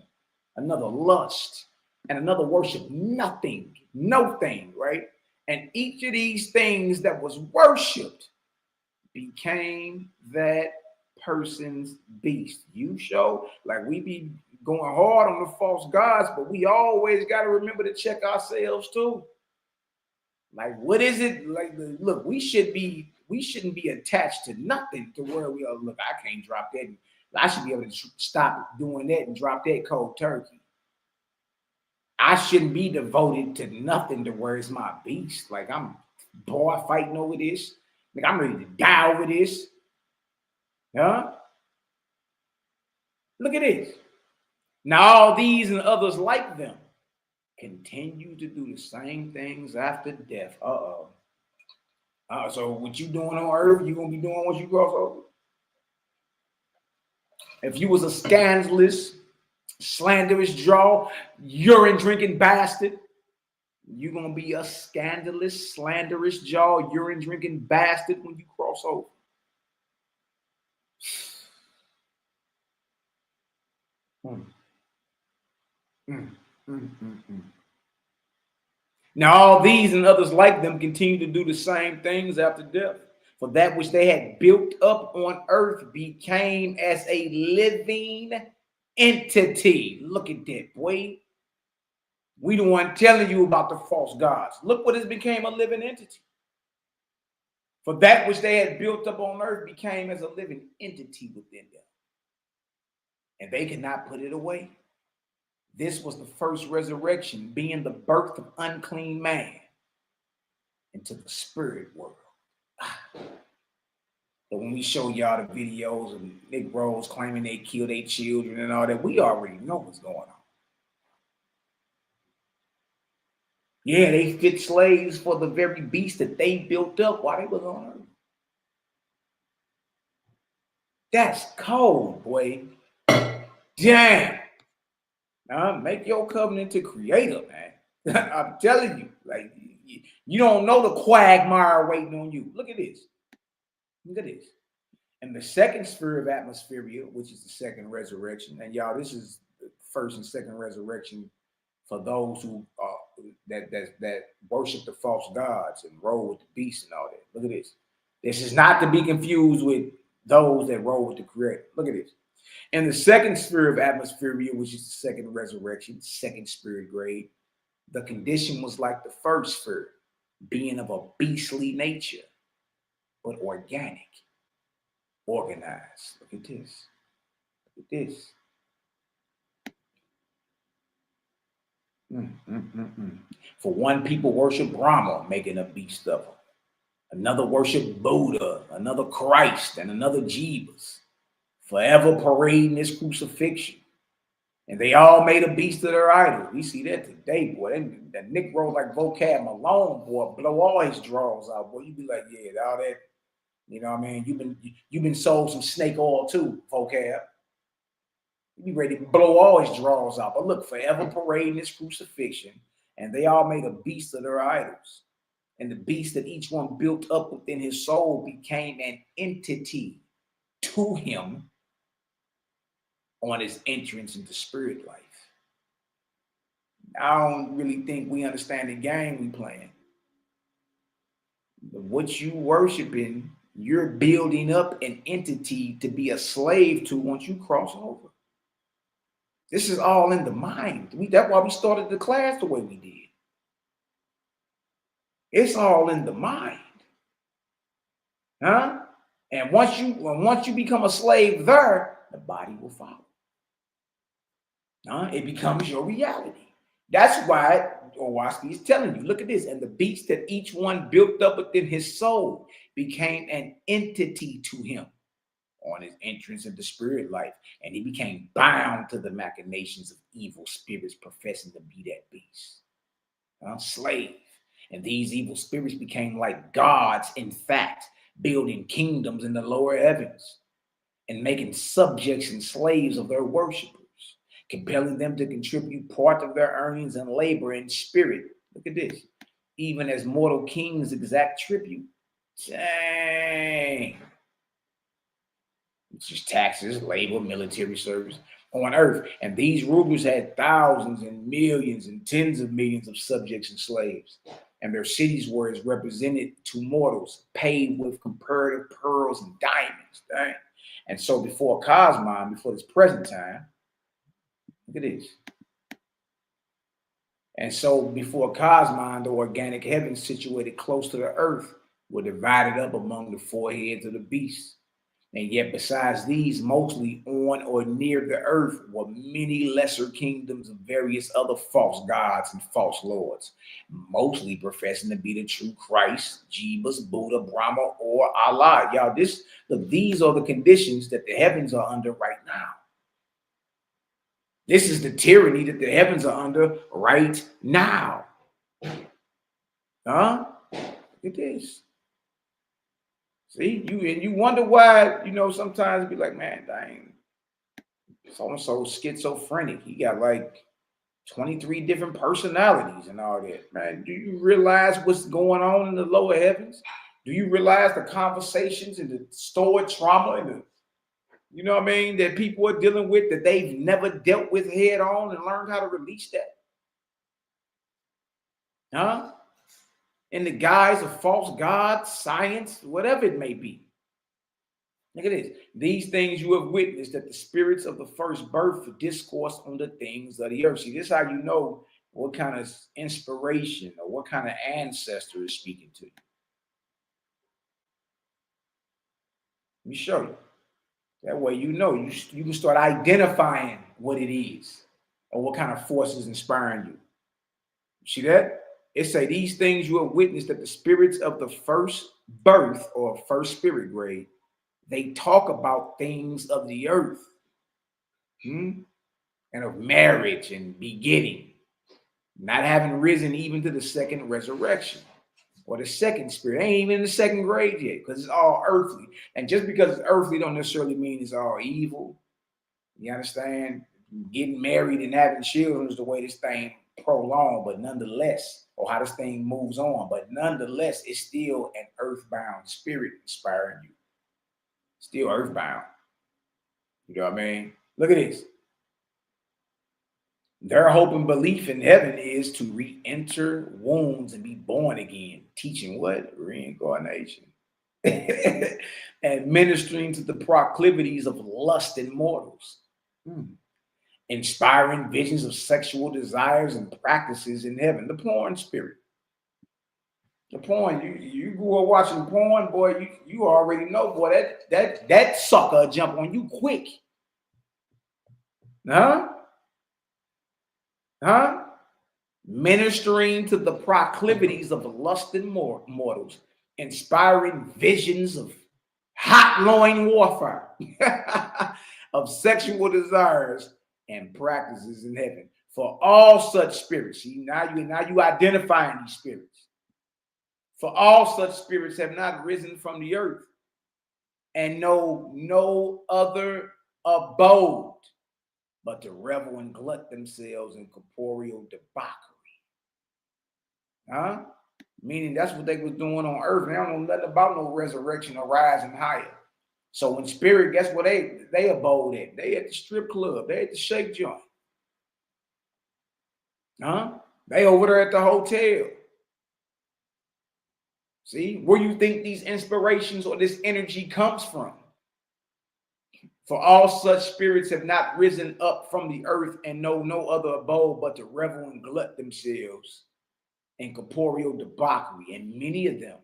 another lust, and another worshiped nothing, no thing, right? And each of these things that was worshiped became that person's beast. You show, like, we be going hard on the false gods, but we always got to remember to check ourselves too. Like, what is it? Like, look, we shouldn't be attached to nothing to where we are. Look, I can't drop that. I should be able to stop doing that and drop that cold turkey. I shouldn't be devoted to nothing to where it's my beast. Like, I'm boy fighting over this. Like, I'm ready to die over this. Huh? Look at this. Now, all these and others like them continue to do the same things after death. So what you doing on earth, you gonna be doing once you cross over. If you was a scandalous, slanderous jaw, urine drinking bastard, you gonna be a scandalous, slanderous jaw, urine drinking bastard when you cross over. Now all these and others like them continue to do the same things after death. For that which they had built up on earth became as a living entity. Look at that, boy. We the one telling you about the false gods. Look what it became, a living entity. For that which they had built up on earth became as a living entity within them. And they could not put it away. This was the first resurrection, being the birth of unclean man into the spirit world. But when we show y'all the videos of Negroes claiming they killed their children and all that, we already know what's going on. Yeah, they fit slaves for the very beast that they built up while they was on earth. That's cold, boy. Damn. Now make your covenant to Creator, man. I'm telling you, like, you don't know the quagmire waiting on you. Look at this. Look at this. And the second sphere of atmosphere, which is the second resurrection, and y'all, this is the first and second resurrection for those who that worship the false gods and roll with the beast and all that. Look at this. This is not to be confused with those that roll with the Creator. Look at this. In the second sphere of atmosphere, which is the second resurrection, second spirit grade, the condition was like the first sphere, being of a beastly nature, but organic, organized. Look at this. Look at this. For one, people worship Brahma, making a beast of him. Another worship Buddha, another Christ, and another Jeebus, forever parading this crucifixion. And they all made a beast of their idol. We see that today, boy. That Negro like Vocab Malone, boy, blow all his draws out, boy. You be like, yeah, all that, you know what I mean? You've been sold some snake oil too, Vocab. You be ready to blow all his draws out. But look, forever parading this crucifixion, and they all made a beast of their idols. And the beast that each one built up within his soul became an entity to him on his entrance into spirit life. I don't really think we understand the game we playing. But what you worshiping, you're building up an entity to be a slave to once you cross over. This is all in the mind. That's why we started the class the way we did. It's all in the mind. Huh? And once you become a slave there, the body will follow. It becomes your reality. That's why Owaski is telling you, look at this. And the beast that each one built up within his soul became an entity to him on his entrance into spirit life. And he became bound to the machinations of evil spirits professing to be that beast. Slave. And these evil spirits became like gods, in fact, building kingdoms in the lower heavens and making subjects and slaves of their worshipers, compelling them to contribute part of their earnings and labor in spirit. Look at this. Even as mortal kings exact tribute. Dang. It's just taxes, labor, military service on earth. And these rulers had thousands and millions and tens of millions of subjects and slaves. And their cities were as represented to mortals, paid with comparative pearls and diamonds. Dang. And so before Cosmon, before this present time, look at this. And so before Cosmon, the organic heavens situated close to the earth were divided up among the four heads of the beast. And yet besides these, mostly on or near the earth were many lesser kingdoms of various other false gods and false lords, mostly professing to be the true Christ, Jeebus, Buddha, Brahma, or Allah. Y'all, these are the conditions that the heavens are under right now. This is the tyranny that the heavens are under right now. Look at this. See, you wonder why, sometimes be like, man, dang, so-and-so schizophrenic. He got like 23 different personalities and all that. Man, do you realize what's going on in the lower heavens? Do you realize the conversations and the stored trauma and that people are dealing with that they've never dealt with head on and learned how to release that? Huh? In the guise of false gods, science, whatever it may be. Look at this. These things you have witnessed, that the spirits of the first birth discourse on the things of the earth. See, this is how you know what kind of inspiration or what kind of ancestor is speaking to you. Let me show you. That way you know, you can start identifying what it is or what kind of force is inspiring you. See that? It say these things you have witnessed, that the spirits of the first birth or first spirit grade, they talk about things of the earth and of marriage and beginning, not having risen even to the second resurrection or the second spirit. They ain't even in the second grade yet because it's all earthly. And just because it's earthly don't necessarily mean it's all evil. You understand? Getting married and having children is the way this thing prolonged, but nonetheless, or how this thing moves on, but nonetheless, it's still an earthbound spirit inspiring you. Still earthbound. You know what I mean? Look at this. Their hope and belief in heaven is to re-enter wombs and be born again. Teaching what? Reincarnation. And ministering to the proclivities of lust in mortals. Inspiring visions of sexual desires and practices in heaven. The porn spirit. The porn, you grew up watching porn, boy, you already know, boy, that sucker jump on you quick. Huh? Ministering to the proclivities of lusting mortals, inspiring visions of hot loin warfare, of sexual desires and practices in heaven. For all such spirits, see, now you identifying these spirits. For all such spirits have not risen from the earth and know no other abode but to revel and glut themselves in corporeal debauchery. Meaning that's what they was doing on earth. They don't know nothing about no resurrection or rising higher. So when spirit, guess what they abode at? They at the strip club. They at the shake joint. They over there at the hotel. See, where you think these inspirations or this energy comes from? For all such spirits have not risen up from the earth and know no other abode but to revel and glut themselves in corporeal debauchery. And many of them,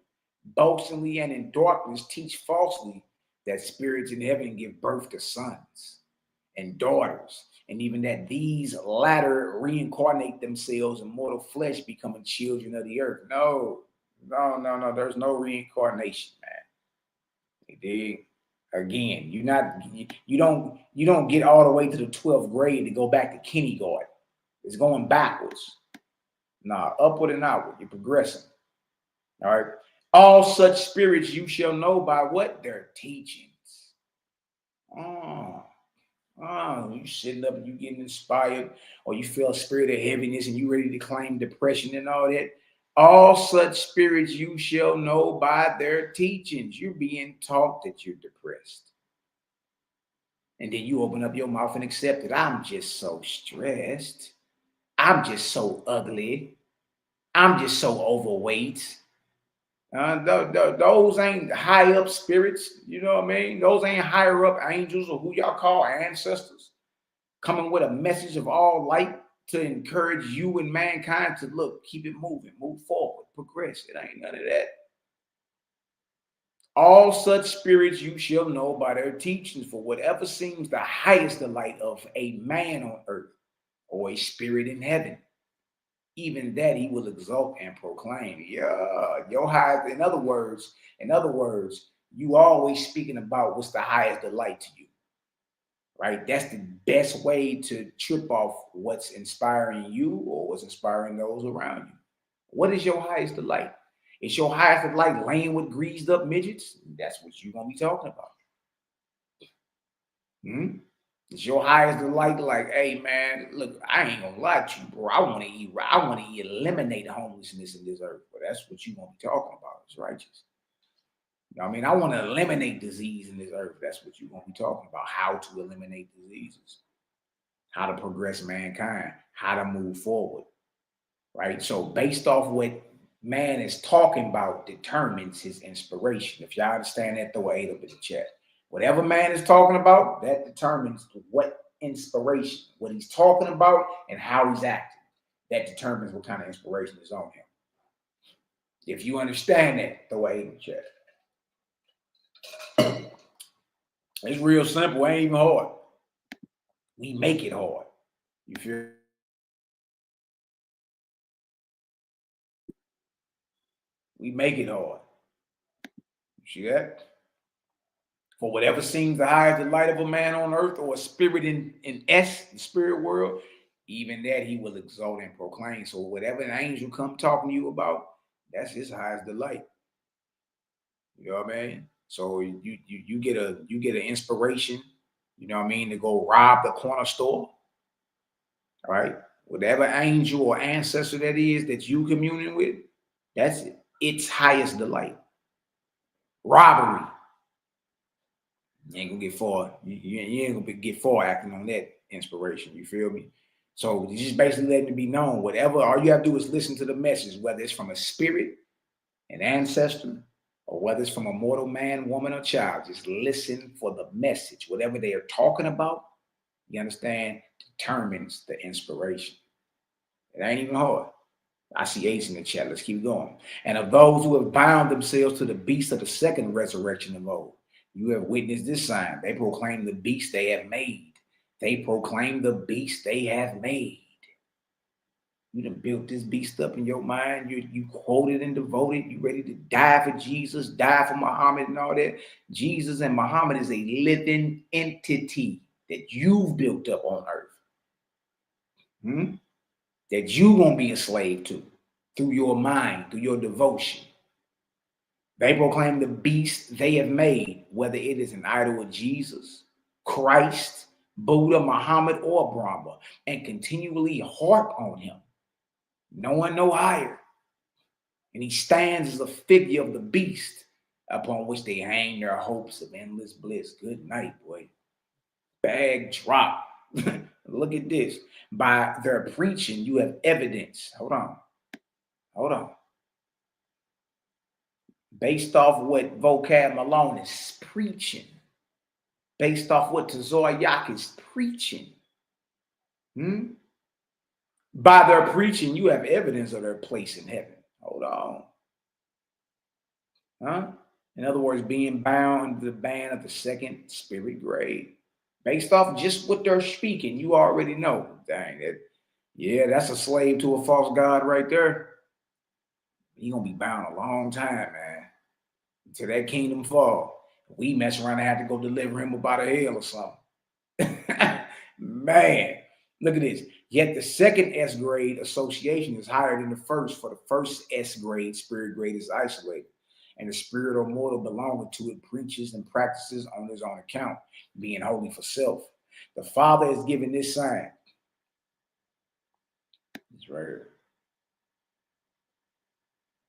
boastfully and in darkness, teach falsely that spirits in heaven give birth to sons and daughters, and even that these latter reincarnate themselves in mortal flesh, becoming children of the earth. No. There's no reincarnation, man. You dig? Again, you don't get all the way to the 12th grade to go back to kindergarten. It's going backwards. Nah, upward and outward. You're progressing. All right. All such spirits you shall know by what? Their teachings. You sitting up and you getting inspired, or you feel a spirit of heaviness and you ready to claim depression and all that. All such spirits you shall know by their teachings. You're being taught that you're depressed. And then you open up your mouth and accept it. I'm just so stressed. I'm just so ugly. I'm just so overweight. Those ain't high up spirits. You know what I mean? Those ain't higher up angels or who y'all call ancestors coming with a message of all light to encourage you and mankind to look, keep it moving, move forward, progress. It ain't none of that. All such spirits you shall know by their teachings, for whatever seems the highest delight of a man on earth or a spirit in heaven, even that he will exalt and proclaim. Yeah, your highest, in other words, you always speaking about what's the highest delight to you. Right? That's the best way to trip off what's inspiring you or what's inspiring those around you. What is your highest delight? Is your highest delight laying with greased up midgets? That's what you're going to be talking about. It's your highest delight, like, hey, man, look, I ain't going to lie to you, bro. I want to eliminate homelessness in this earth. But that's what you're going to be talking about. It's righteous. You know what I mean? I want to eliminate disease in this earth. That's what you're going to be talking about. How to eliminate diseases. How to progress mankind. How to move forward. right? So based off what man is talking about determines his inspiration. If y'all understand that, throw an 8 up in the chat. Whatever man is talking about, that determines what inspiration, what he's talking about, and how he's acting. That determines what kind of inspiration is on him. If you understand that, throw an 8 in the chat. It's real simple. It ain't even hard. We make it hard. You feel? We make it hard. You see that? For whatever seems the highest delight of a man on earth, or a spirit in S, the spirit world, even that he will exalt and proclaim. So whatever an angel come talking to you about, that's his highest delight. You know what I mean? So you get an inspiration, you know what I mean, to go rob the corner store. All right. Whatever angel or ancestor that is that you communing with, that's its highest delight. Robbery. You ain't gonna get far. You ain't gonna get far acting on that inspiration. You feel me? So you just basically letting it be known. Whatever, all you have to do is listen to the message, whether it's from a spirit, an ancestor, or whether it's from a mortal man, woman, or child. Just listen for the message. Whatever they are talking about, you understand, determines the inspiration. It ain't even hard. I see 8 in the chat. Let's keep going. And of those who have bound themselves to the beast of the second resurrection of old, you have witnessed this sign. They proclaim the beast they have made. They proclaim the beast they have made. You done built this beast up in your mind. You quoted and devoted. You ready to die for Jesus, die for Muhammad and all that. Jesus and Muhammad is a living entity that you've built up on earth. That you're going to be a slave to through your mind, through your devotion. They proclaim the beast they have made, whether it is an idol of Jesus, Christ, Buddha, Muhammad, or Brahma, and continually harp on him. No one no higher. And he stands as a figure of the beast upon which they hang their hopes of endless bliss. Good night, boy. Bag drop. Look at this. By their preaching, you have evidence. Hold on. Based off what Vocab Malone is preaching, based off what Tazor Yak is preaching, by their preaching, you have evidence of their place in heaven. Hold on. In other words, being bound to the band of the second spirit grade. Based off just what they're speaking, you already know. Dang it. Yeah, that's a slave to a false god right there. You're going to be bound a long time, man. Until that kingdom fall. We mess around and have to go deliver him up out of hell or something. Man, look at this. Yet the second S grade association is higher than the first, for the first S grade spirit grade is isolated. And the spirit or mortal belonging to it preaches and practices on his own account, being holy for self. The Father has given this sign. It's right here.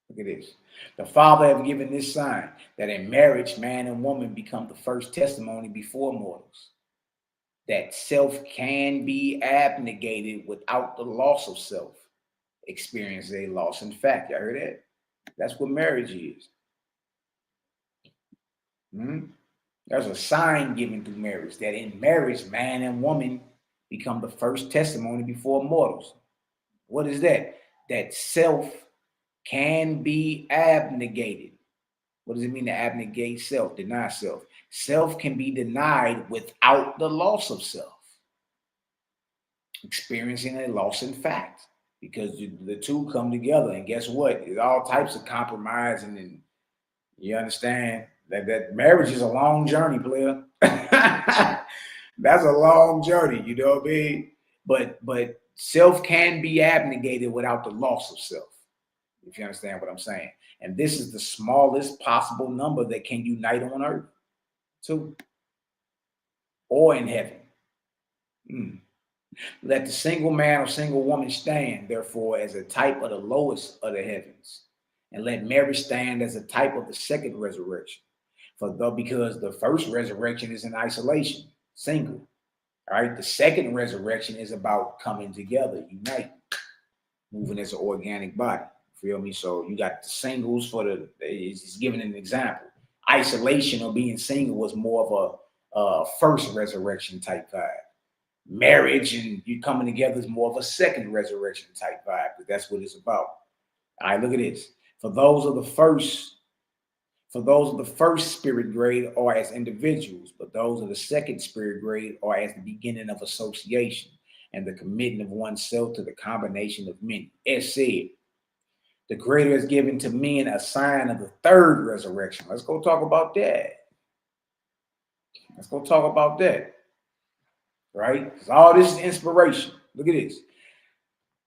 Look at this. The Father has given this sign, that in marriage, man and woman become the first testimony before mortals. That self can be abnegated without the loss of self. Experience a loss in fact. Y'all heard that? That's what marriage is. There's a sign given through marriage, that in marriage, man and woman become the first testimony before mortals. What is that? That self can be abnegated. What does it mean to abnegate self? Deny self. Self can be denied without the loss of self. Experiencing a loss in fact, because the two come together, and guess what? There's all types of compromise, and you understand that marriage is a long journey, player. That's a long journey, you know what I mean? But self can be abnegated without the loss of self, if you understand what I'm saying. And this is the smallest possible number that can unite on earth, too, or in heaven. Let the single man or single woman stand, therefore, as a type of the lowest of the heavens, and let Mary stand as a type of the second resurrection. Because the first resurrection is in isolation, single. All right, the second resurrection is about coming together, unite. moving as an organic body. Feel me? So you got the singles for it's giving an example. Isolation or being single was more of a first resurrection type vibe. Marriage and you coming together is more of a second resurrection type vibe, because that's what it's about. All right, look at this. For those of the first spirit grade are as individuals, but those of the second spirit grade are as the beginning of association and the committing of oneself to the combination of many. As said, the greater is given to men a sign of the third resurrection. Let's go talk about that. Let's go talk about that. Right? Because all this is inspiration. Look at this.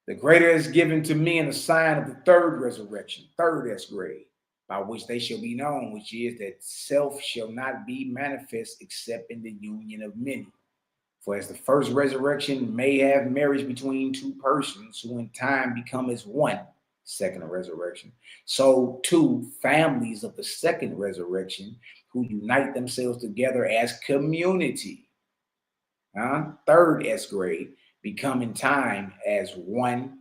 The greater is given to men a sign of the third resurrection, third S grade, by which they shall be known, which is that self shall not be manifest except in the union of many. For as the first resurrection may have marriage between two persons who in time become as one, second resurrection, so too families of the second resurrection who unite themselves together as community, third S grade, become in time as one,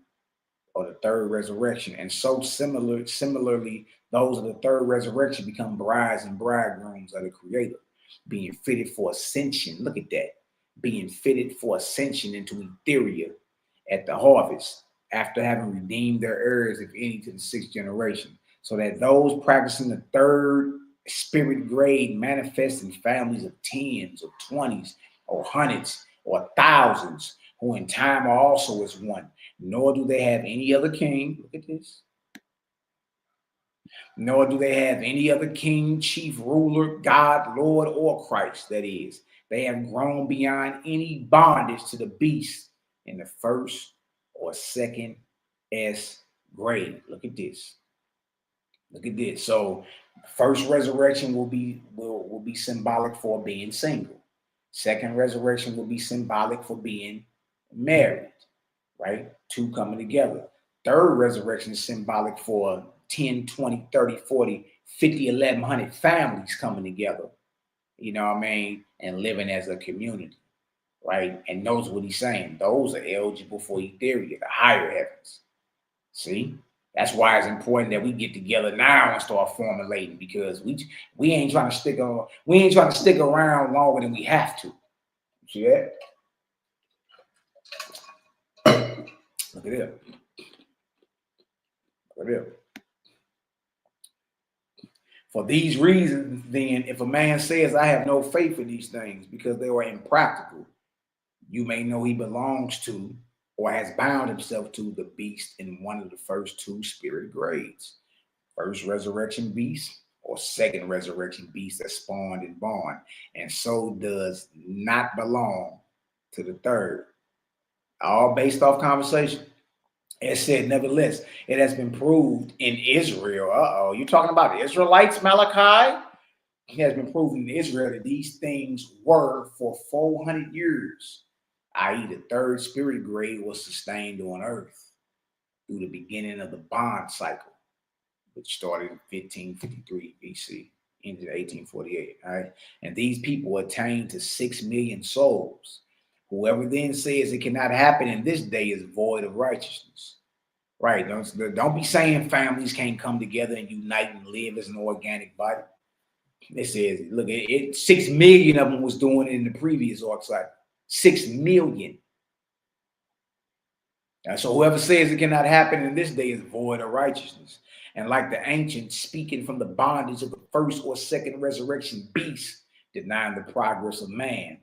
or the third resurrection. And so similarly, those of the third resurrection become brides and bridegrooms of the Creator, being fitted for ascension. Look at that. Being fitted for ascension into Etheria at the harvest, after having redeemed their heirs, if any, to the sixth generation, so that those practicing the third spirit grade manifest in families of tens, or 20s, or hundreds, or thousands, who in time are also as one, nor do they have any other king. Look at this. Nor do they have any other king, chief, ruler, God, Lord, or Christ. That is, they have grown beyond any bondage to the beast in the first or second S grade. Look at this. Look at this. So first resurrection will be symbolic for being single. Second resurrection will be symbolic for being married, right? Two coming together. Third resurrection is symbolic for 10, 20, 30, 40, 50, 1100 families coming together, you know what I mean, and living as a community, right? And knows what he's saying. Those are eligible for Etheria, the higher heavens. See? That's why it's important that we get together now and start formulating, because we ain't trying to stick around longer than we have to. See that? Look at it. Look at it. For these reasons, then, if a man says, I have no faith in these things because they are impractical, you may know he belongs to or has bound himself to the beast in one of the first two spirit grades. First resurrection beast or second resurrection beast that spawned and born, and so does not belong to the third. All based off conversation. It said, nevertheless, it has been proved in Israel. You're talking about the Israelites, Malachi? It has been proven in Israel that these things were for 400 years, i.e., the third spirit grade was sustained on earth through the beginning of the bond cycle, which started in 1553 BC into 1848. All right. And these people attained to 6 million souls. Whoever then says it cannot happen in this day is void of righteousness. Right. Don't be saying families can't come together and unite and live as an organic body. It says, look, 6 million of them was doing it in the previous arc cycle. 6 million. So whoever says it cannot happen in this day is void of righteousness. And like the ancients, speaking from the bondage of the first or second resurrection beast, denying the progress of man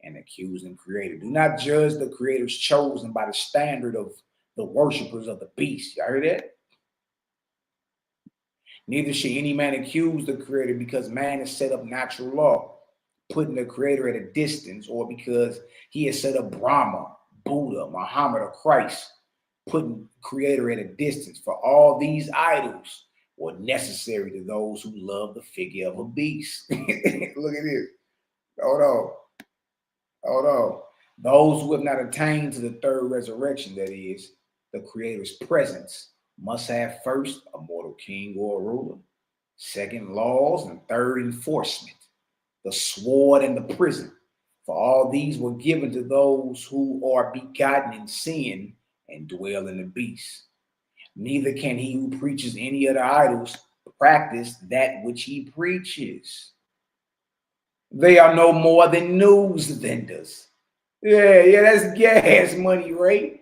and accusing Creator. Do not judge the creators chosen by the standard of the worshipers of the beast. Y'all heard that? Neither should any man accuse the Creator because man has set up natural law, putting the Creator at a distance, or because he has set up Brahma, Buddha, Muhammad, or Christ, putting Creator at a distance. For all these idols were necessary to those who love the figure of a beast. Look at this. Hold on. Those who have not attained to the third resurrection, that is, the Creator's presence, must have first a mortal king or a ruler, second laws, and third enforcement, the sword and the prison. For all these were given to those who are begotten in sin and dwell in the beast. Neither can he who preaches any of the idols practice that which he preaches. They are no more than news vendors. Yeah, that's gas money, right?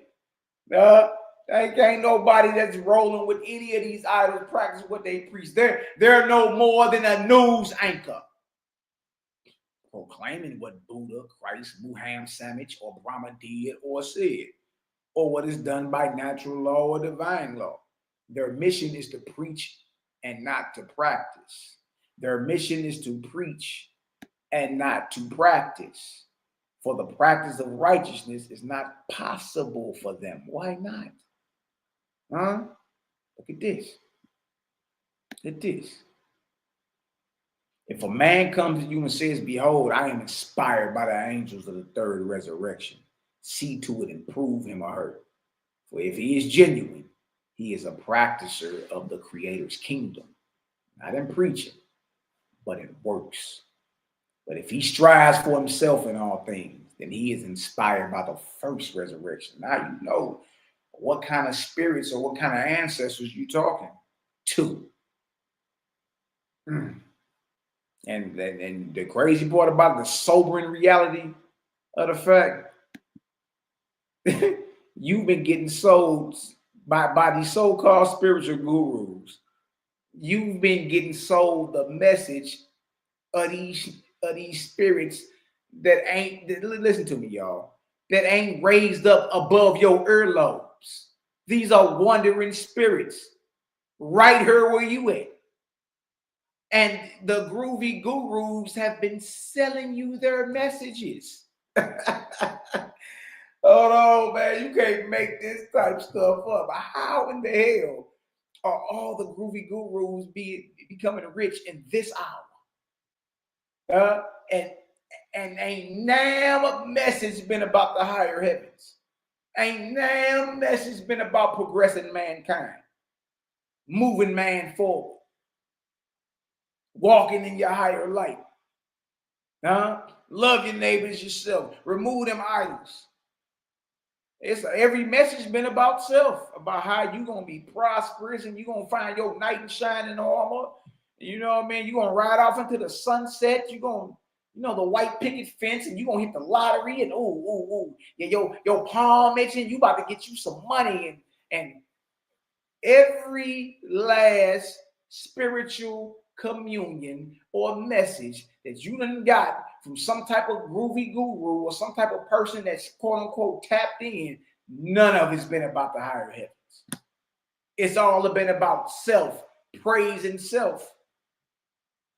Ain't nobody that's rolling with any of these idols practice what they preach. They're no more than a news anchor, proclaiming what Buddha, Christ, Muhammad, Samich, or Brahma did or said, or what is done by natural law or divine law. Their mission is to preach and not to practice. Their mission is to preach and not to practice. For the practice of righteousness is not possible for them. Why not? Huh? Look at this. Look at this. If a man comes to you and says, behold, I am inspired by the angels of the third resurrection, see to it and prove him or her. For if he is genuine, he is a practicer of the Creator's kingdom, not in preaching, but in works. But if he strives for himself in all things, then he is inspired by the first resurrection. Now you know what kind of spirits or what kind of ancestors you talking to. And the crazy part about the sobering reality of the fact, you've been getting sold by these so-called spiritual gurus. You've been getting sold the message of these spirits that listen to me, y'all, that ain't raised up above your earlobes. These are wandering spirits right here where you at. And the groovy gurus have been selling you their messages. Oh no, man, you can't make this type of stuff up. How in the hell are all the groovy gurus becoming rich in this hour? And ain't damn a message been about the higher heavens. Ain't damn message been about progressing mankind, moving man forward, walking in your higher light. Love your neighbors yourself. Remove them idols. Every message been about self, about how you gonna be prosperous and you gonna find your knight in shining armor. You know what I mean? You gonna ride off into the sunset. You gonna, the white picket fence, and you gonna hit the lottery. And yeah, your palm mentioned you about to get you some money, and every last spiritual communion or message that you done got from some type of groovy guru or some type of person that's quote unquote tapped in, none of it's been about the higher heavens. It's all been about self, praising self,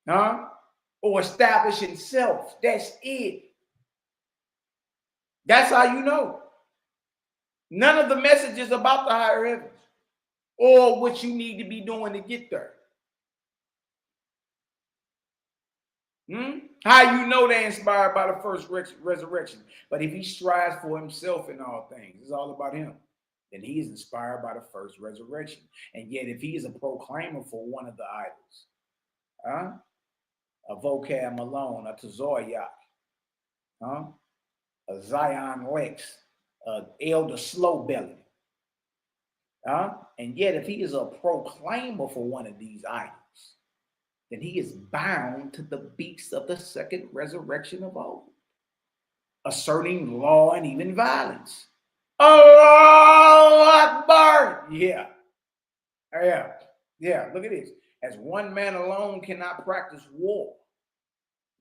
or establishing self. That's it. That's how you know. None of the messages about the higher heavens or what you need to be doing to get there. How you know they're inspired by the first resurrection? But if he strives for himself in all things, it's all about him, then he is inspired by the first resurrection. And yet if he is a proclaimer for one of the idols, a vocab Malone, a Tezoyak, a Zion Lex, a Elder Slowbelly, and yet if he is a proclaimer for one of these idols, then he is bound to the beasts of the second resurrection of old, asserting law and even violence. Oh, Akbar! Yeah. Look at this. As one man alone cannot practice war,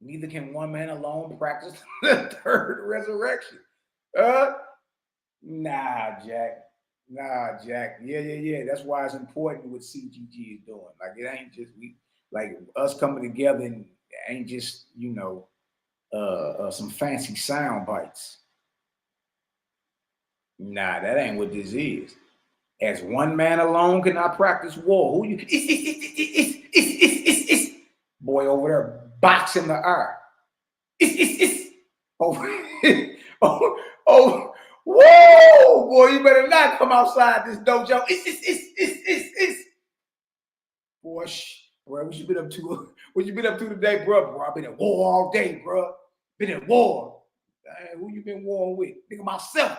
neither can one man alone practice the third resurrection. Nah, Jack. Yeah. That's why it's important what CGG is doing. Like, it ain't just like us coming together, and ain't just, some fancy sound bites. Nah, that ain't what this is. As one man alone cannot practice war. Who you? Boy over there boxing the air. Whoa, boy, you better not come outside this dojo. Boy, bro, what you been up to? What you been up to today, bro? I've been at war all day, bro. Been at war. Who you been warring with? Nigga, myself.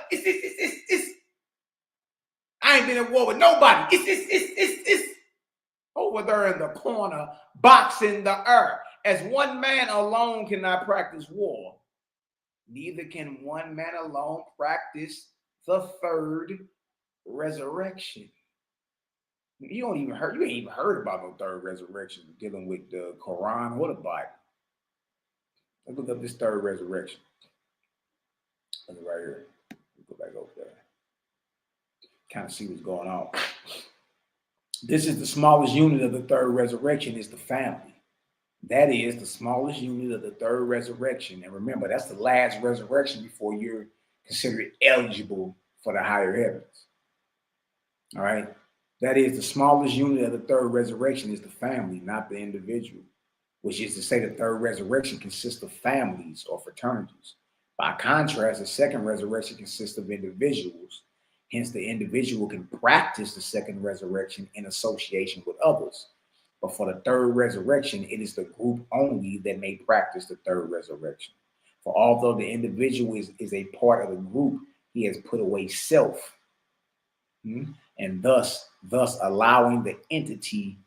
I ain't been at war with nobody. It's over there in the corner, boxing the earth. As one man alone cannot practice war, neither can one man alone practice the third resurrection. You ain't even heard about no third resurrection dealing with the Quran or the Bible. Let's look up this third resurrection. Look right here. Go back over there. Kind of see what's going on. This is the smallest unit of the third resurrection, is the family. That is the smallest unit of the third resurrection. And remember, that's the last resurrection before you're considered eligible for the higher heavens. All right. That is the smallest unit of the third resurrection is the family, not the individual, which is to say the third resurrection consists of families or fraternities. By contrast, the second resurrection consists of individuals. Hence, the individual can practice the second resurrection in association with others. But for the third resurrection, it is the group only that may practice the third resurrection. For although the individual is a part of the group, he has put away self, and thus allowing the entity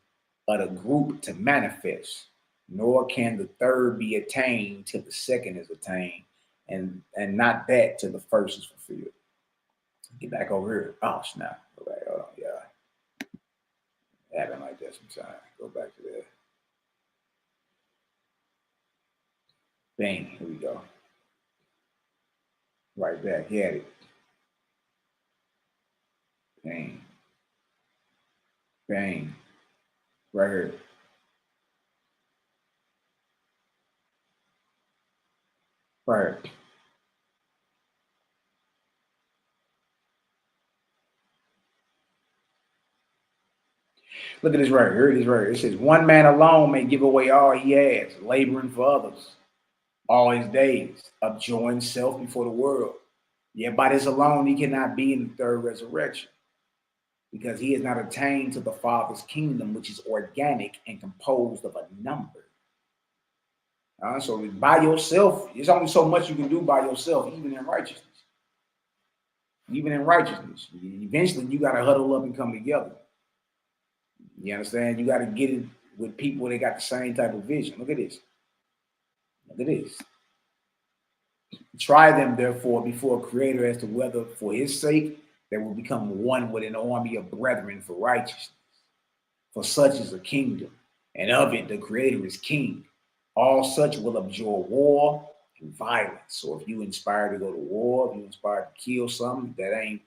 of the group to manifest. Nor can the third be attained till the second is attained, and not that till the first is fulfilled. Get back over here. Oh, snap. Go back. Hold on. Yeah. It happened like that sometimes. Go back to that. Bang. Here we go. Right back. He had it. Bang. Bang. Right here. Right here. Look at this right here. It is right here. It says, one man alone may give away all he has, laboring for others, all his days, upjoying self before the world. Yet by this alone, he cannot be in the third resurrection, because he has not attained to the Father's kingdom, which is organic and composed of a number. So by yourself, there's only so much you can do by yourself, even in righteousness. Even in righteousness. Eventually, you got to huddle up and come together. You understand? You got to get it with people that got the same type of vision. Look at this. Look at this. Try them, therefore, before a creator as to whether for his sake they will become one with an army of brethren for righteousness. For such is a kingdom, and of it the creator is king. All such will abjure war and violence. So if you inspired to go to war, if you inspired to kill something, that ain't,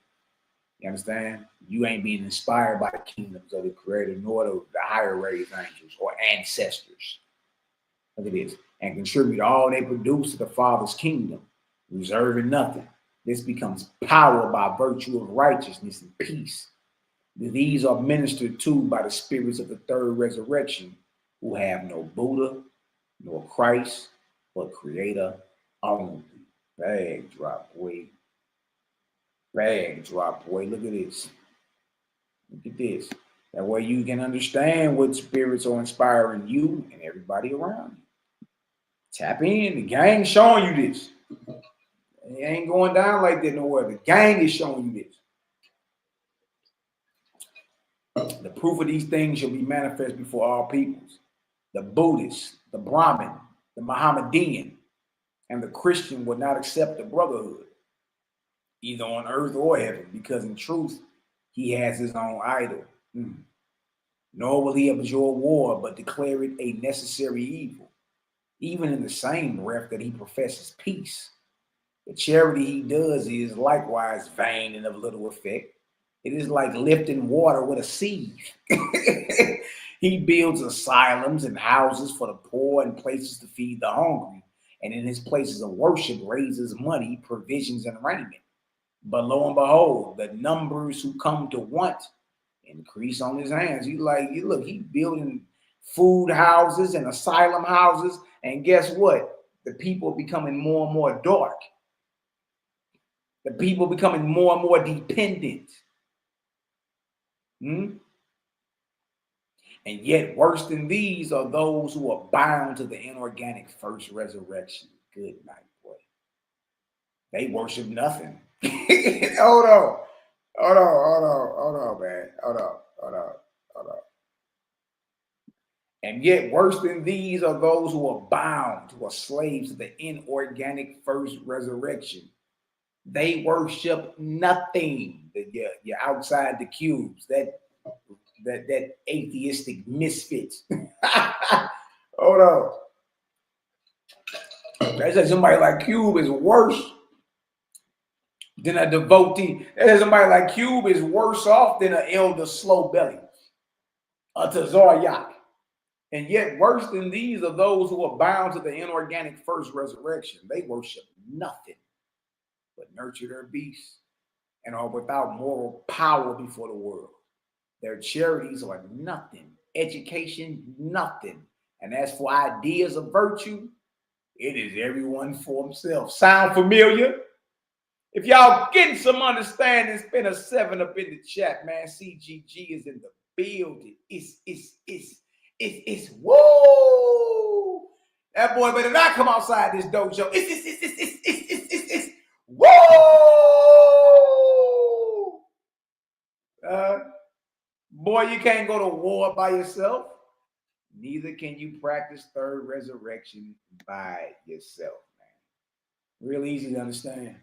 you understand? You ain't being inspired by the kingdoms of the creator, nor the higher raised angels or ancestors. Look at this. And contribute all they produce to the Father's kingdom, reserving nothing. This becomes power by virtue of righteousness and peace. These are ministered to by the spirits of the third resurrection, who have no Buddha, nor Christ, but Creator only. Bag drop, boy. Bag drop, boy. Look at this. Look at this. That way you can understand what spirits are inspiring you and everybody around you. Tap in. The gang showing you this. It ain't going down like that nowhere. The gang is showing you this. The proof of these things shall be manifest before all peoples. The Buddhist, the Brahmin, the Mohammedan, and the Christian will not accept the brotherhood, either on earth or heaven, because in truth, he has his own idol. Nor will he abjure war, but declare it a necessary evil, even in the same breath that he professes peace. The charity he does is likewise vain and of little effect. It is like lifting water with a sieve. He builds asylums and houses for the poor and places to feed the hungry, and in his places of worship raises money, provisions, and raiment. But lo and behold, the numbers who come to want increase on his hands. Look, he building food houses and asylum houses, and guess what? The people are becoming more and more dark. The people are becoming more and more dependent. And yet, worse than these are those who are bound to the inorganic first resurrection. Good night, boy. They worship nothing. Hold Hold on, man. Hold on. And yet, worse than these are those who are bound, who are slaves to the inorganic first resurrection. They worship nothing. You're outside the cubes. That atheistic misfits. Hold on. They say somebody like Cube is worse than a devotee. They say somebody like Cube is worse off than an elder slow belly, a Tazaryak. And yet worse than these are those who are bound to the inorganic first resurrection. They worship nothing but nurture their beasts and are without moral power before the world. Their charities are nothing. Education, nothing. And as for ideas of virtue, it is everyone for himself. Sound familiar? If y'all getting some understanding, spin a 7 up in the chat, man. CGG is in the building. It's woo. That boy better not come outside this dojo. It's woo. Boy, you can't go to war by yourself. Neither can you practice third resurrection by yourself, man. Real easy to understand.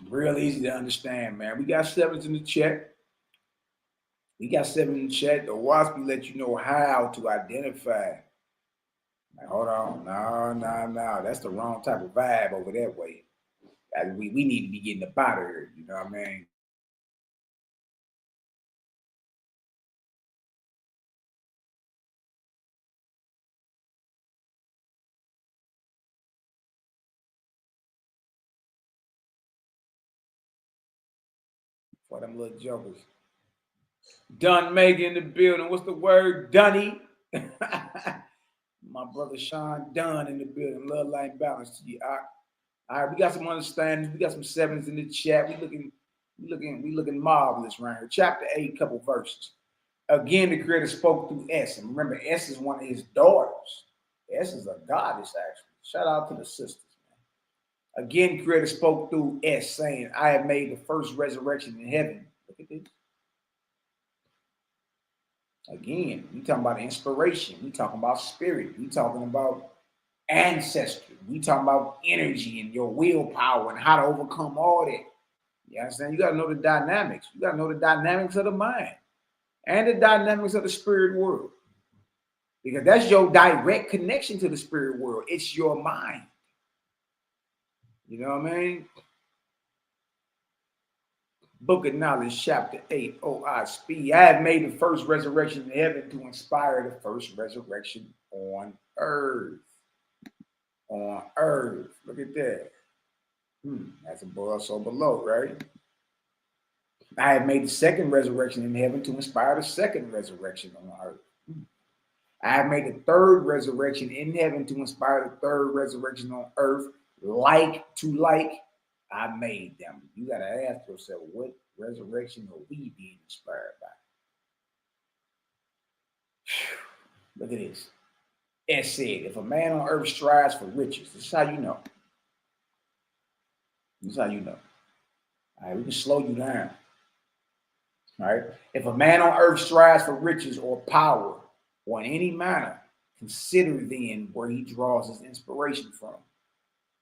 Real easy to understand, man. We got 7s in the chat. The WASP let you know how to identify. Now, hold on. No. That's the wrong type of vibe over that way. We need to be getting up out of here. You know what I mean? For them little jokers. Dunn Megan in the building. What's the word? Dunny. My brother Sean Dunn in the building. Love, life, balance to you. All right, we got some understandings. We got some 7s in the chat. We looking marvelous right here. Chapter 8, couple verses. Again, the Creator spoke through S. And remember, S is one of his daughters. S is a goddess, actually. Shout out to the sisters, man. Again, Creator spoke through S, saying, I have made the first resurrection in heaven. Look at this. Again, we talking about inspiration. We talking about spirit. We talking about ancestry. We talking about energy and your willpower and how to overcome all that. You understand? You got to know the dynamics. You got to know the dynamics of the mind and the dynamics of the spirit world. Because that's your direct connection to the spirit world. It's your mind. You know what I mean? Book of Knowledge, chapter 8. Oh, I speed. I have made the first resurrection in heaven to inspire the first resurrection on earth. On earth. Look at that. That's above, so below, right? I have made the second resurrection in heaven to inspire the second resurrection on earth. I have made the third resurrection in heaven to inspire the third resurrection on earth. Like to like, I made them. You got to ask yourself, what resurrection are we being inspired by? Look at this. It said, if a man on earth strives for riches, this is how you know. This is how you know. All right, we can slow you down. All right. If a man on earth strives for riches or power or in any manner, consider then where he draws his inspiration from,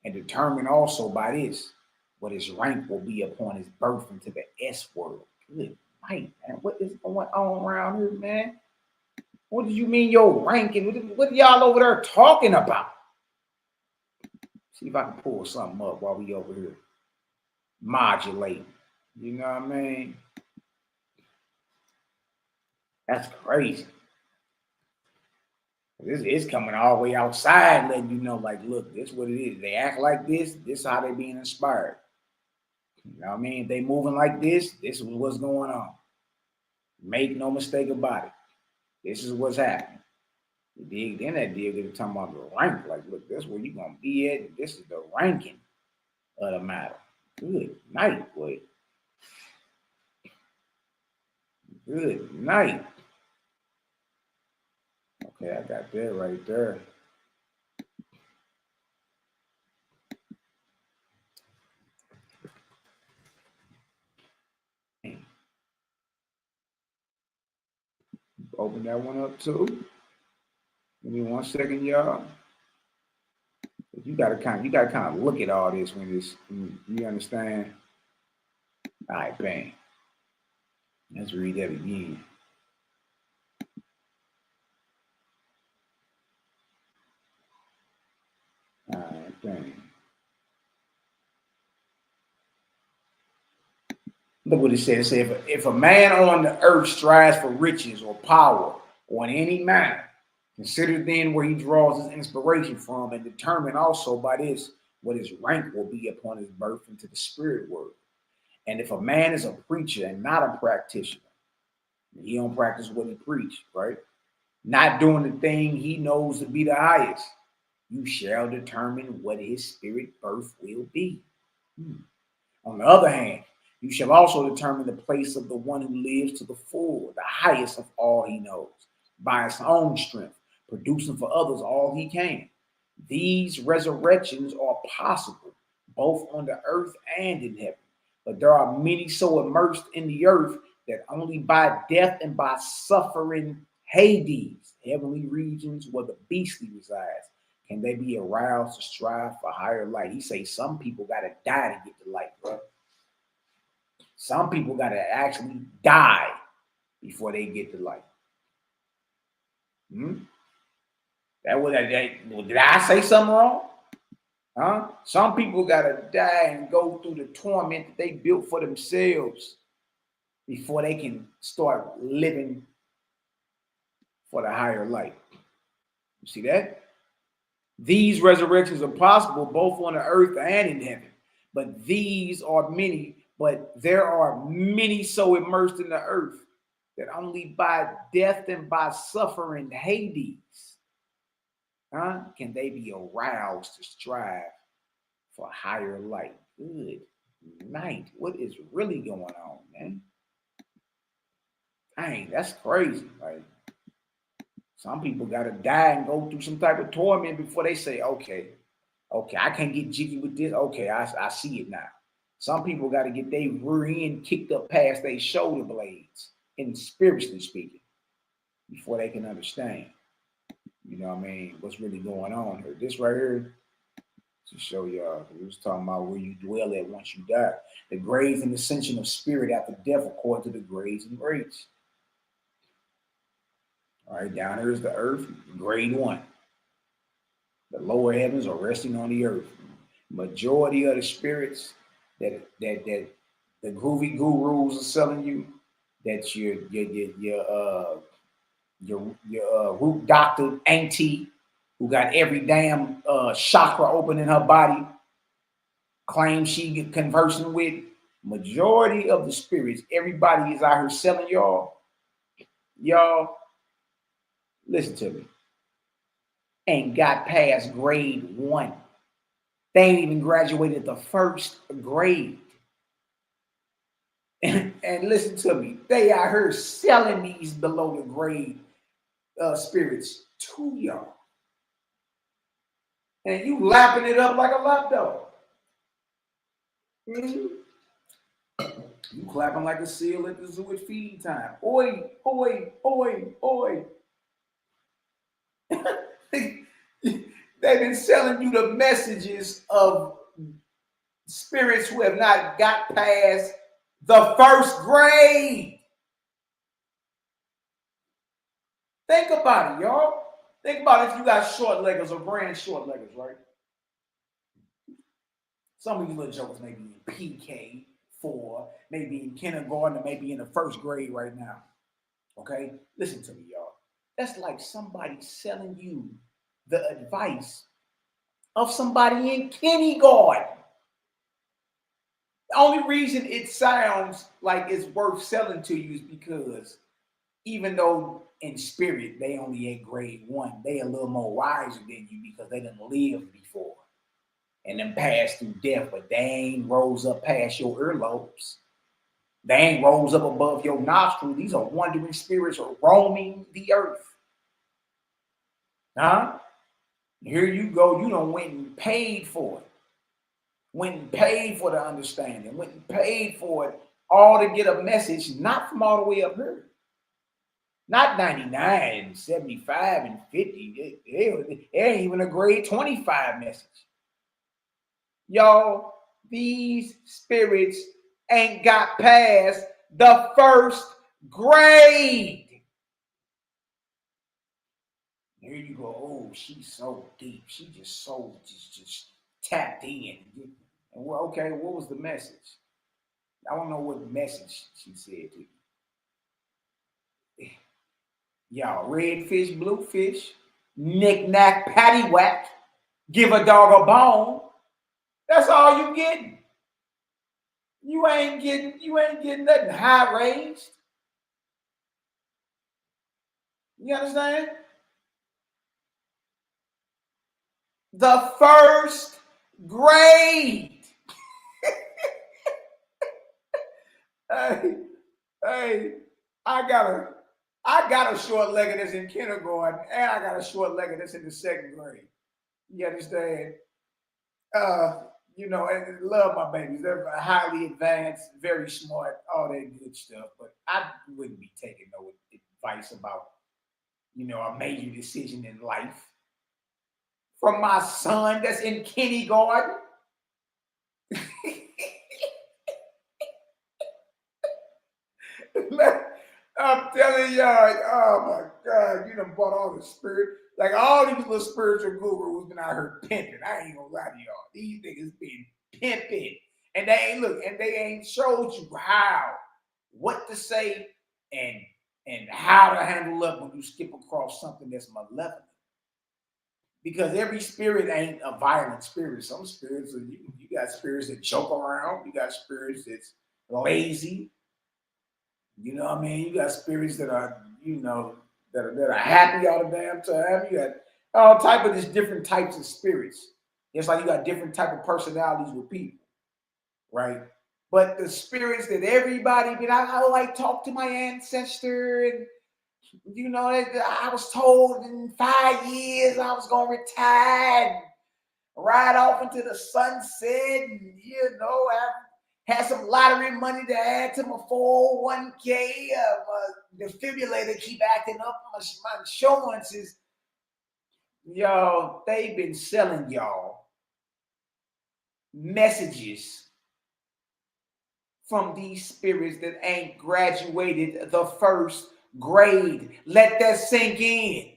and determine also by this what his rank will be upon his birth into the S world. Good night, man. What is going on around here, man? What do you mean your ranking? What are y'all over there talking about? See if I can pull something up while we over here modulating. You know what I mean? That's crazy. It's coming all the way outside, letting you know, like, look, this is what it is. They act like this. This is how they being inspired. You know what I mean? They moving like this. This is what's going on. Make no mistake about it. This is what's happening. Then that deal get to talking about the rank. Like, look, this is where you're gonna be at. This is the ranking of the matter. Good night, boy. Good night. Okay, I got that right there. open that one up too. Give me 1 second, y'all. You gotta kind of look at all this when you understand. All right, bang. Let's read that again. All right, bang. Look what it says. It says, if a man on the earth strives for riches or power or in any manner, consider then where he draws his inspiration from, and determine also by this what his rank will be upon his birth into the spirit world. And if a man is a preacher and not a practitioner, he don't practice what he preached, right? Not doing the thing he knows to be the highest, you shall determine what his spirit birth will be. On the other hand, you shall also determine the place of the one who lives to the full, the highest of all he knows, by his own strength, producing for others all he can. These resurrections are possible both on the earth and in heaven, but there are many so immersed in the earth that only by death and by suffering Hades, heavenly regions where the beastly resides, can they be aroused to strive for higher light. He say some people got to die to get the light, bro. Some people got to actually die before they get the light. Did I say something wrong? Huh? Some people got to die and go through the torment that they built for themselves before they can start living for the higher light. You see that? These resurrections are possible both on the earth and in heaven, but there are many so immersed in the earth that only by death and by suffering Hades, can they be aroused to strive for higher light. Good night. What is really going on, man? Dang, that's crazy. Like, some people got to die and go through some type of torment before they say, okay, I can't get jiggy with this. Okay, I see it now. Some people got to get their rear end kicked up past their shoulder blades, and spiritually speaking, before they can understand. You know what I mean? What's really going on here? This right here, to show y'all, we was talking about where you dwell at once you die. The grades and ascension of spirit after death according to the grades and grades. All right, down here is the earth, grade 1. The lower heavens are resting on the earth. Majority of the spirits that the groovy gurus are selling you, that your root doctor auntie who got every damn chakra open in her body, claims she conversing with, majority of the spirits, everybody is out here selling y'all, listen to me, ain't got past grade 1. They ain't even graduated the first grade. And listen to me, they out here selling these below the grade spirits to y'all. And you lapping it up like a lap dog. You clapping like a seal at the zoo at feed time. Oi, oi, oi, oi. They've been selling you the messages of spirits who have not got past the first grade. Think about it, y'all. Think about if you got short leggers or grand short leggers, right? Some of you little jokers may be in PK4, maybe in kindergarten, or maybe in the first grade right now. Okay? Listen to me, y'all. That's like somebody selling you the advice of somebody in kindergarten. The only reason it sounds like it's worth selling to you is because even though in spirit they only at grade 1, they a little more wiser than you because they done lived before and then passed through death, but they ain't rose up past your earlobes. They ain't rose up above your nostril. These are wandering spirits are roaming the earth. Here you go. You done went and paid for it. Went and paid for the understanding. Went and paid for it all to get a message, not from all the way up here. Not 99, 75, and 50. It ain't even a grade 25 message. Y'all, these spirits ain't got past the first grade. Here you go. Oh, she's so deep. She just tapped in. And well, okay, what was the message? I don't know what message she said to you. Y'all, red fish, blue fish, knick-knack, paddywhack, give a dog a bone. That's all you getting. You ain't getting nothing high raised. You understand? The first grade. hey, I got a short legger that's in kindergarten, and I got a short legger that's in the second grade. You understand? And love my babies. They're highly advanced, very smart, all that good stuff. But I wouldn't be taking no advice about, a major decision in life from my son that's in kindergarten. I'm telling y'all, oh my God, you done bought all the spirit. Like all these little spiritual gurus been out here pimping. I ain't gonna lie to y'all. These niggas been pimping. And they ain't showed you what to say and how to handle up when you skip across something that's malevolent. Because every spirit ain't a violent spirit. Some spirits, you got spirits that joke around. You got spirits that's lazy. You know what I mean? You got spirits that are, that are happy all the damn time. You got all type of these different types of spirits. It's like you got different type of personalities with people, right? But the spirits that everybody, I like talk to my ancestor, and I was told in 5 years I was gonna retire and ride off into the sunset, and had some lottery money to add to my 401k. My defibrillator keep acting up. My insurances. Y'all, they've been selling y'all messages from these spirits that ain't graduated the first grade. Let that sink in.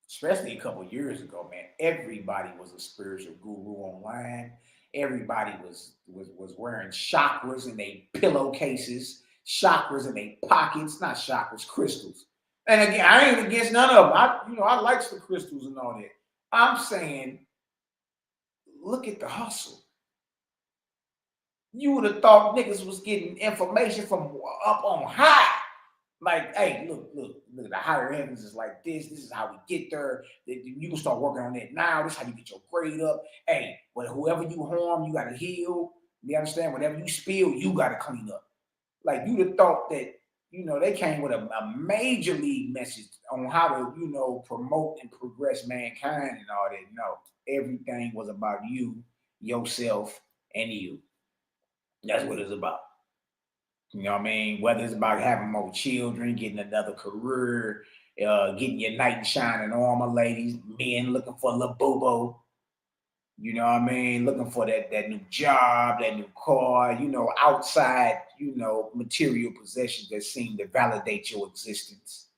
Especially a couple years ago, man, everybody was a spiritual guru online. Everybody was wearing chakras in their pillowcases, chakras in their pockets, not chakras, crystals. And again, I ain't against none of them. I like the crystals and all that. I'm saying, look at the hustle. You would have thought niggas was getting information from up on high. Like, hey, look, the higher heavens is like this. This is how we get there. You can start working on that now. This is how you get your grade up. Hey, whoever you harm, you got to heal. You understand? Whatever you spill, you got to clean up. Like, you'd have thought that, they came with a major league message on how to, promote and progress mankind and all that. No, everything was about you, yourself, and you. That's what it's about. You know what I mean? Whether it's about having more children, getting another career, getting your knight in shining armor, ladies, men looking for a boo-boo. You know what I mean? Looking for that new job, that new car, outside, material possessions that seem to validate your existence.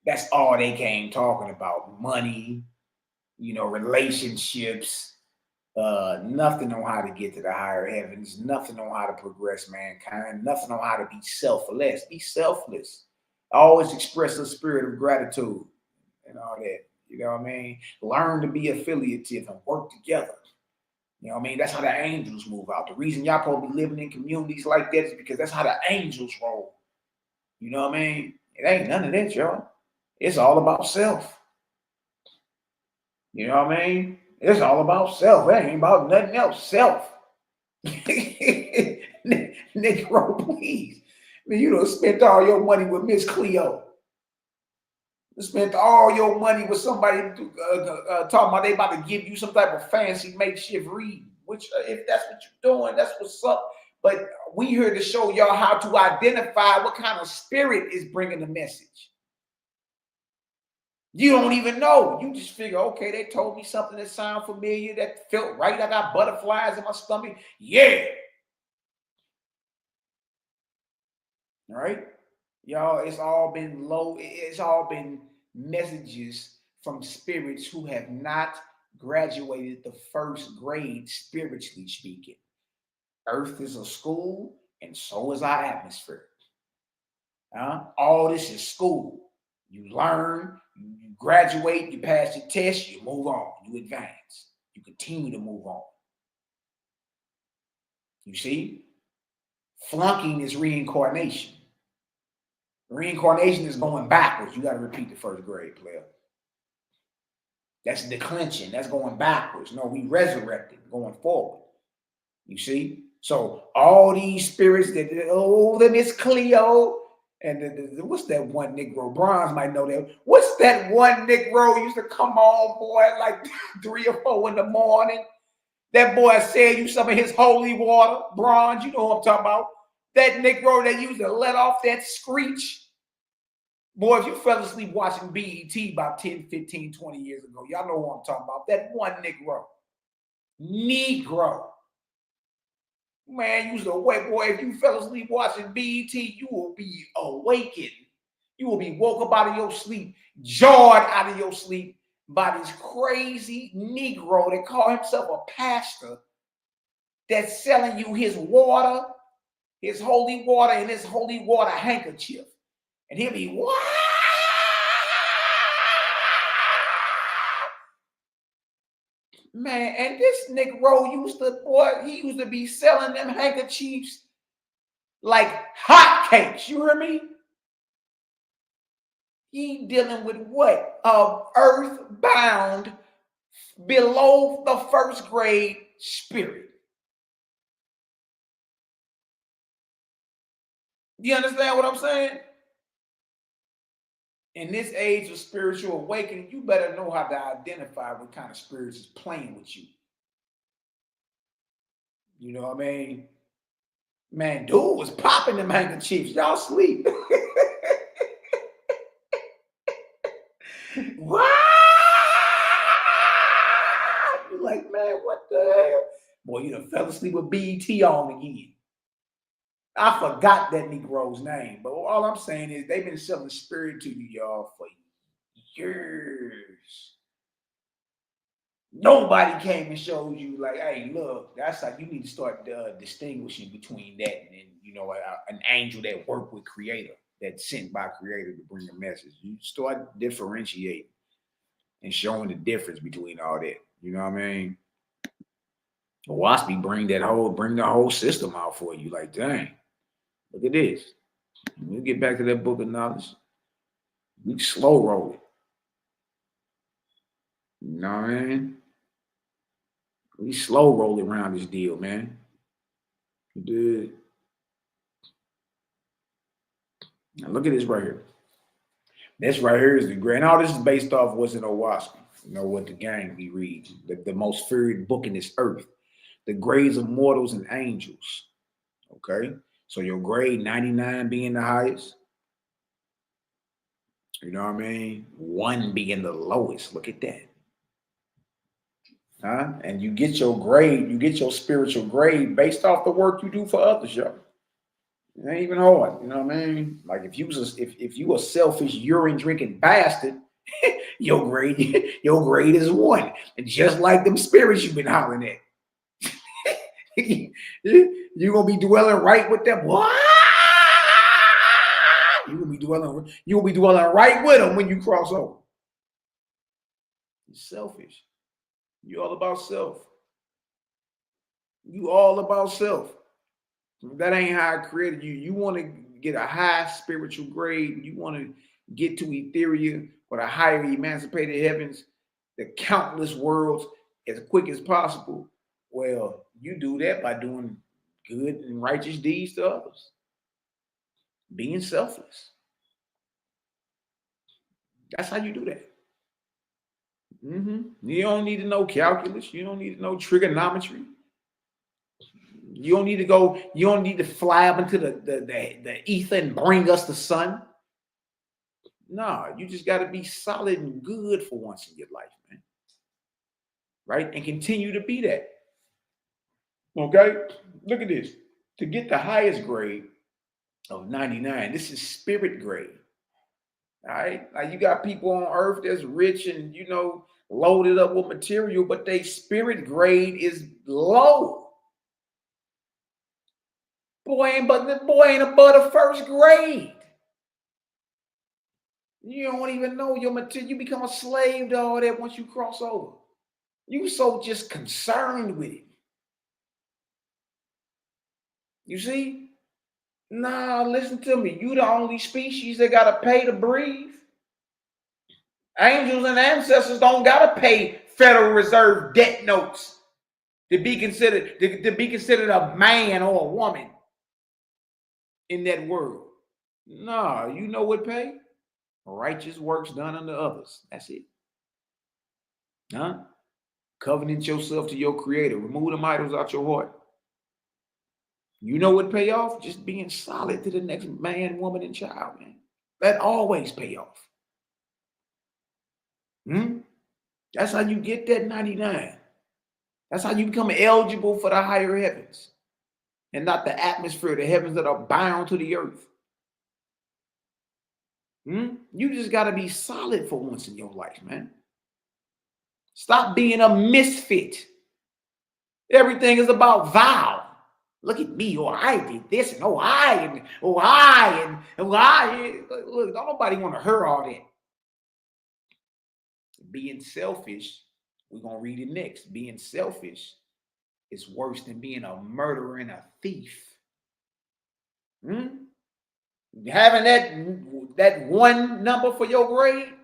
That's all they came talking about. Money, relationships. Nothing on how to get to the higher heavens, nothing on how to progress mankind, nothing on how to be selfless. Be selfless. Always express a spirit of gratitude and all that. You know what I mean? Learn to be affiliative and work together. You know what I mean? That's how the angels move out. The reason y'all probably be living in communities like that is because that's how the angels roll. You know what I mean? It ain't none of that, y'all. It's all about self. You know what I mean? It's all about self. It ain't about nothing else. Self. Negro, please. I mean, you done spent all your money with Miss Cleo. You spent all your money with somebody talking about they about to give you some type of fancy makeshift read. Which, if that's what you're doing, that's what's up. But we here to show y'all how to identify what kind of spirit is bringing the message. You don't even know. You just figure, okay, they told me something that sounded familiar, that felt right. I got butterflies in my stomach. Yeah. All right. Y'all, it's all been low. It's all been messages from spirits who have not graduated the first grade, spiritually speaking. Earth is a school, and so is our atmosphere. All this is school. You learn, you graduate, you pass your test, you move on, you advance, you continue to move on. You see? Flunking is reincarnation. Reincarnation is going backwards. You got to repeat the first grade, player. That's declension. That's going backwards. No, we resurrected, going forward. You see? So all these spirits that, oh, the Miss Cleo, and what's that one Negro? Bronze might know that. What's that one Negro used to come on, boy, like 3 or 4 in the morning? That boy said you some of his holy water. Bronze, you know what I'm talking about. That Negro that used to let off that screech. Boy, if you fell asleep watching BET about 10, 15, 20 years ago, y'all know what I'm talking about. That one Negro. Negro. Man, you was awake, boy. If you fell asleep watching BET, you will be awakened. You will be woke up out of your sleep, jarred out of your sleep by this crazy Negro that call himself a pastor that's selling you his water, his holy water, and his holy water handkerchief. And he'll be, what? Man, and this Negro used to be selling them handkerchiefs like hotcakes. You hear me? He dealing with what? Earthbound, below the first grade spirit. You understand what I'm saying? In this age of spiritual awakening, you better know how to identify what kind of spirits is playing with you. You know what I mean? Man, dude was popping them handkerchiefs. Y'all sleep. What? You're like, man, what the hell? Boy, you done fell asleep with BET on again. I forgot that Negro's name, but all I'm saying is they've been selling spirit to you, y'all, for years. Nobody came and showed you, like, hey, look, that's how you need to start distinguishing between that and, you know, an angel that worked with Creator, that's sent by Creator to bring a message. You start differentiating and showing the difference between all that. You know what I mean? Waspy bring the whole system out for you. Like, dang, look at this. We'll get back to that book of knowledge. We slow roll it. You know what I mean? We slow roll around this deal, man. Dude. Now look at this right here. This right here is the great. And all this is based off what's in Owaski. You know what the gang we read. The most feared book in this earth. The grades of mortals and angels. Okay? So your grade 99 being the highest. You know what I mean? 1 being the lowest. Look at that. And you get your grade, you get your spiritual grade based off the work you do for others, y'all. It ain't even hard, you know what I mean? Like if you a selfish urine drinking bastard, your grade is 1. And just like them spirits you've been hollering at. You're gonna be dwelling right with them. What? You're gonna be dwelling right with them when you cross over. You're selfish. You all about self. You all about self. That ain't how I created you. You want to get a high spiritual grade. You want to get to Etheria or the higher emancipated heavens, the countless worlds as quick as possible. Well, you do that by doing good and righteous deeds to others. Being selfless. That's how you do that. You don't need to know calculus. You don't need to know trigonometry. You don't need to go, you don't need to fly up into the ether and bring us the sun. No, you just got to be solid and good for once in your life, man. Right? And continue to be that. Okay? Look at this. To get the highest grade of 99, this is spirit grade. All right? Now you got people on earth that's rich and, you know, loaded up with material, but their spirit grade is low. Boy ain't above the first grade. You don't even know your material. You become a slave to all that once you cross over. You so just concerned with it. You see? Nah, listen to me. You the only species that gotta pay to breathe. Angels and ancestors don't gotta pay Federal Reserve debt notes to be considered a man or a woman in that world. Nah, you know what pay? Righteous works done unto others. That's it. Huh? Covenant yourself to your creator. Remove them idols out your heart. You know what pay off? Just being solid to the next man, woman, and child, man. That always pay off. That's how you get that 99. That's how you become eligible for the higher heavens and not the atmosphere, the heavens that are bound to the earth. You just got to be solid for once in your life, man. Stop being a misfit. Everything is about vow. Look at me, or I did this, and I. Look, don't nobody want to hear all that. Being selfish, we're going to read it next. Being selfish is worse than being a murderer and a thief. Having that one number for your grade,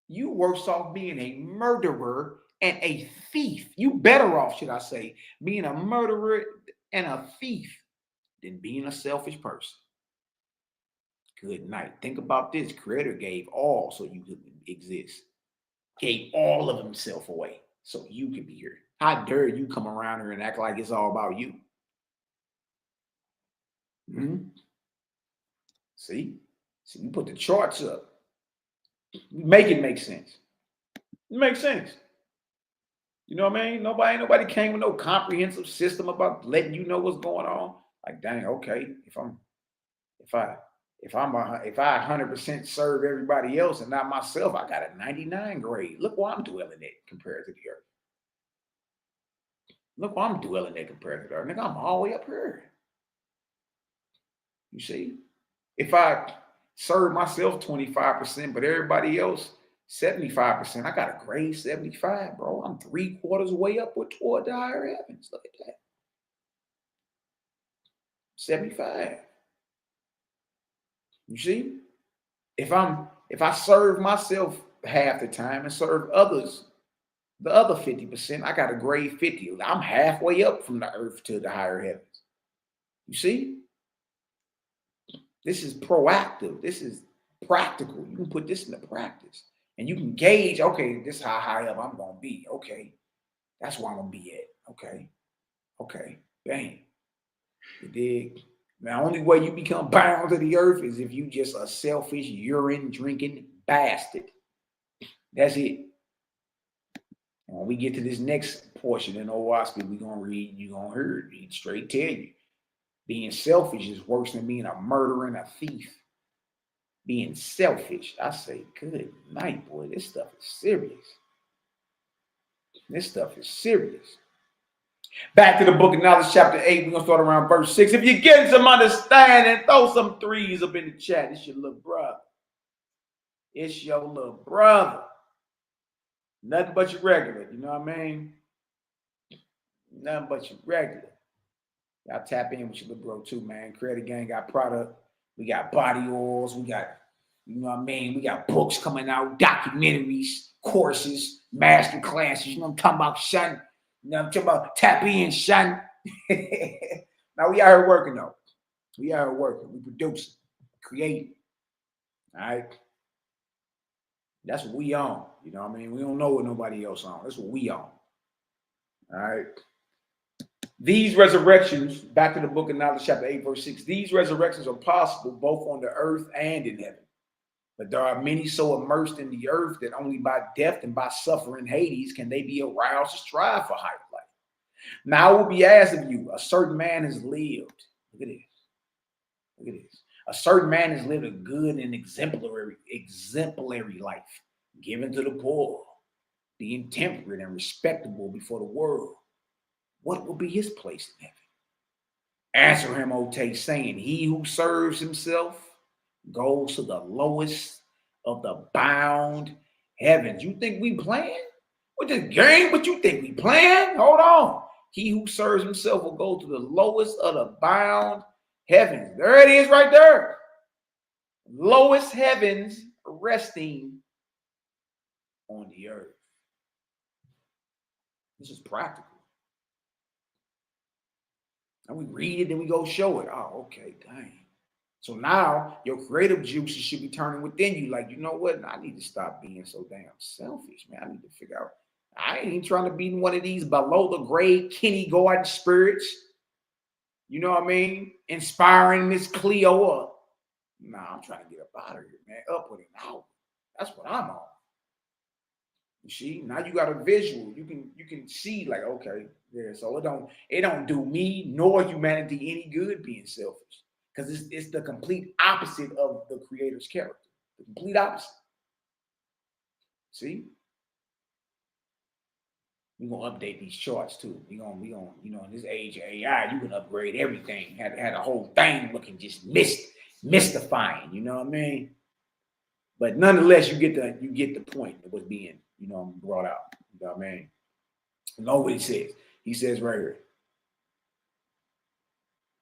you worse off being a murderer and a thief. You better off, should I say, being a murderer and a thief than being a selfish person. Good night. Think about this. Creator gave all so you could exist. Gave all of himself away so you can be here. How dare you come around here and act like it's all about you? See, you put the charts up. Make it make sense. It makes sense. You know what I mean? Nobody came with no comprehensive system about letting you know what's going on. Like, dang, okay, if I 100% serve everybody else and not myself, I got a 99 grade. Look where I'm dwelling at compared to the earth. Look where I'm dwelling at compared to the earth. Nigga, I'm all the way up here. You see? If I serve myself 25%, but everybody else 75%, I got a grade 75, bro. I'm 3/4 way upward toward the higher heavens. Look at that. 75. You see? If I serve myself half the time and serve others the other 50%, I got a grade 50. I'm halfway up from the earth to the higher heavens. You see? This is proactive. This is practical. You can put this into practice. And you can gauge, okay, this is how high up I'm going to be. Okay. That's where I'm going to be at. Okay. Bang. You dig? The only way you become bound to the earth is if you just a selfish, urine drinking bastard. That's it. And when we get to this next portion in OWASP, we're going to read, you're going to hear it. Straight tell you. Being selfish is worse than being a murderer and a thief. Being selfish. I say, good night, boy. This stuff is serious. This stuff is serious. Back to the book of knowledge, chapter 8. We're going to start around verse 6. If you're getting some understanding, throw some threes up in the chat. It's your little brother. It's your little brother. Nothing but your regular. You know what I mean? Nothing but your regular. Y'all tap in with your little bro too, man. Creator Gang got product. We got body oils. We got, you know what I mean? We got books coming out, documentaries, courses, master classes. You know what I'm talking about, son? You know what I'm talking about? Tap in, son. Now we out here working, though. We out here working. We producing, creating. All right? That's what we on. You know what I mean? We don't know what nobody else on. That's what we on. All right? These resurrections, back to the book of Knowledge, chapter 8, verse 6, these resurrections are possible both on the earth and in heaven. But there are many so immersed in the earth that only by death and by suffering Hades can they be aroused to strive for higher life. Now it will be asked of you, a certain man has lived. Look at this. Look at this. A certain man has lived a good and exemplary life, given to the poor, being temperate and respectable before the world. What will be his place in heaven? Answer him, O Tay, saying, he who serves himself goes to the lowest of the bound heavens. You think we playing with this game? What you think we playing? Hold on. He who serves himself will go to the lowest of the bound heavens. There it is right there. Lowest heavens resting on the earth. This is practical. And we read it and we go show it. Oh, okay, dang. So now your creative juices should be turning within you. Like, you know what? I need to stop being so damn selfish, man. I need to figure out. I ain't trying to be one of these below the grade Kenny Gordon spirits. You know what I mean? Inspiring Miss Cleo up. Nah, I'm trying to get up out of here, man. Upward and out. That's what I'm on. You see, now you got a visual. You can see, like, okay, yeah. So it don't do me nor humanity any good being selfish. Because it's the complete opposite of the creator's character. The complete opposite. See? We're gonna update these charts too. We gonna, you know, in this age of AI, you can upgrade everything. Had a whole thing looking just mystifying, you know what I mean? But nonetheless, you get the point of what's being, you know, brought out. You know what I mean? Know what he says. He says right here.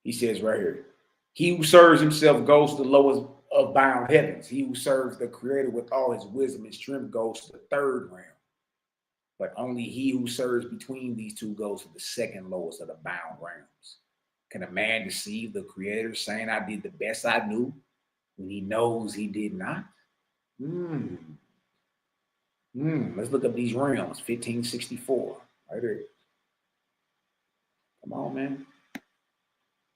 He says right here. He who serves himself goes to the lowest of bound heavens. He who serves the creator with all his wisdom and strength goes to the third realm. But only he who serves between these two goes to the second lowest of the bound realms. Can a man deceive the creator saying I did the best I knew when he knows he did not? Let's look up these realms. 1564. Right there. Come on, man.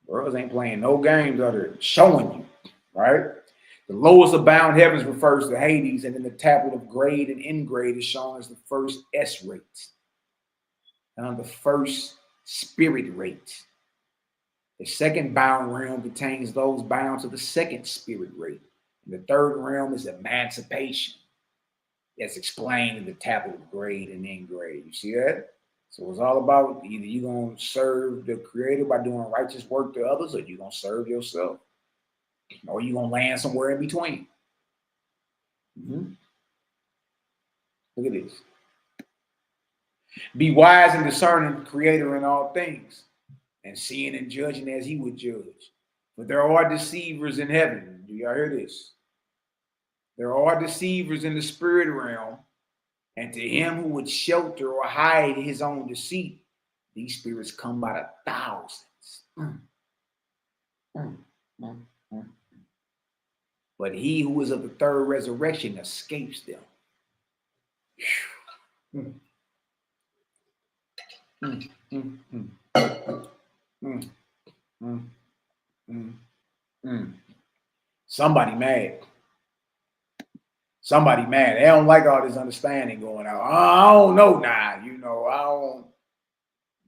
Girls ain't playing no games other than showing you, right? The lowest of bound heavens refers to Hades, and in the tablet of grade and ingrade is shown as the first S rate. And the first spirit rate. The second bound realm contains those bound to the second spirit rate. And the third realm is emancipation. That's explained in the tablet of grade and ingrade. You see that? So it's all about either you're going to serve the creator by doing righteous work to others, or you're going to serve yourself. Or you're going to land somewhere in between. Look at this. Be wise and discerning, creator in all things, and seeing and judging as he would judge. But there are deceivers in heaven. Do y'all hear this? There are deceivers in the spirit realm, and to him who would shelter or hide his own deceit, these spirits come by the thousands. But he who is of the third resurrection escapes them. Somebody mad. Somebody mad. They don't like all this understanding going out. I don't know now. You know, I don't.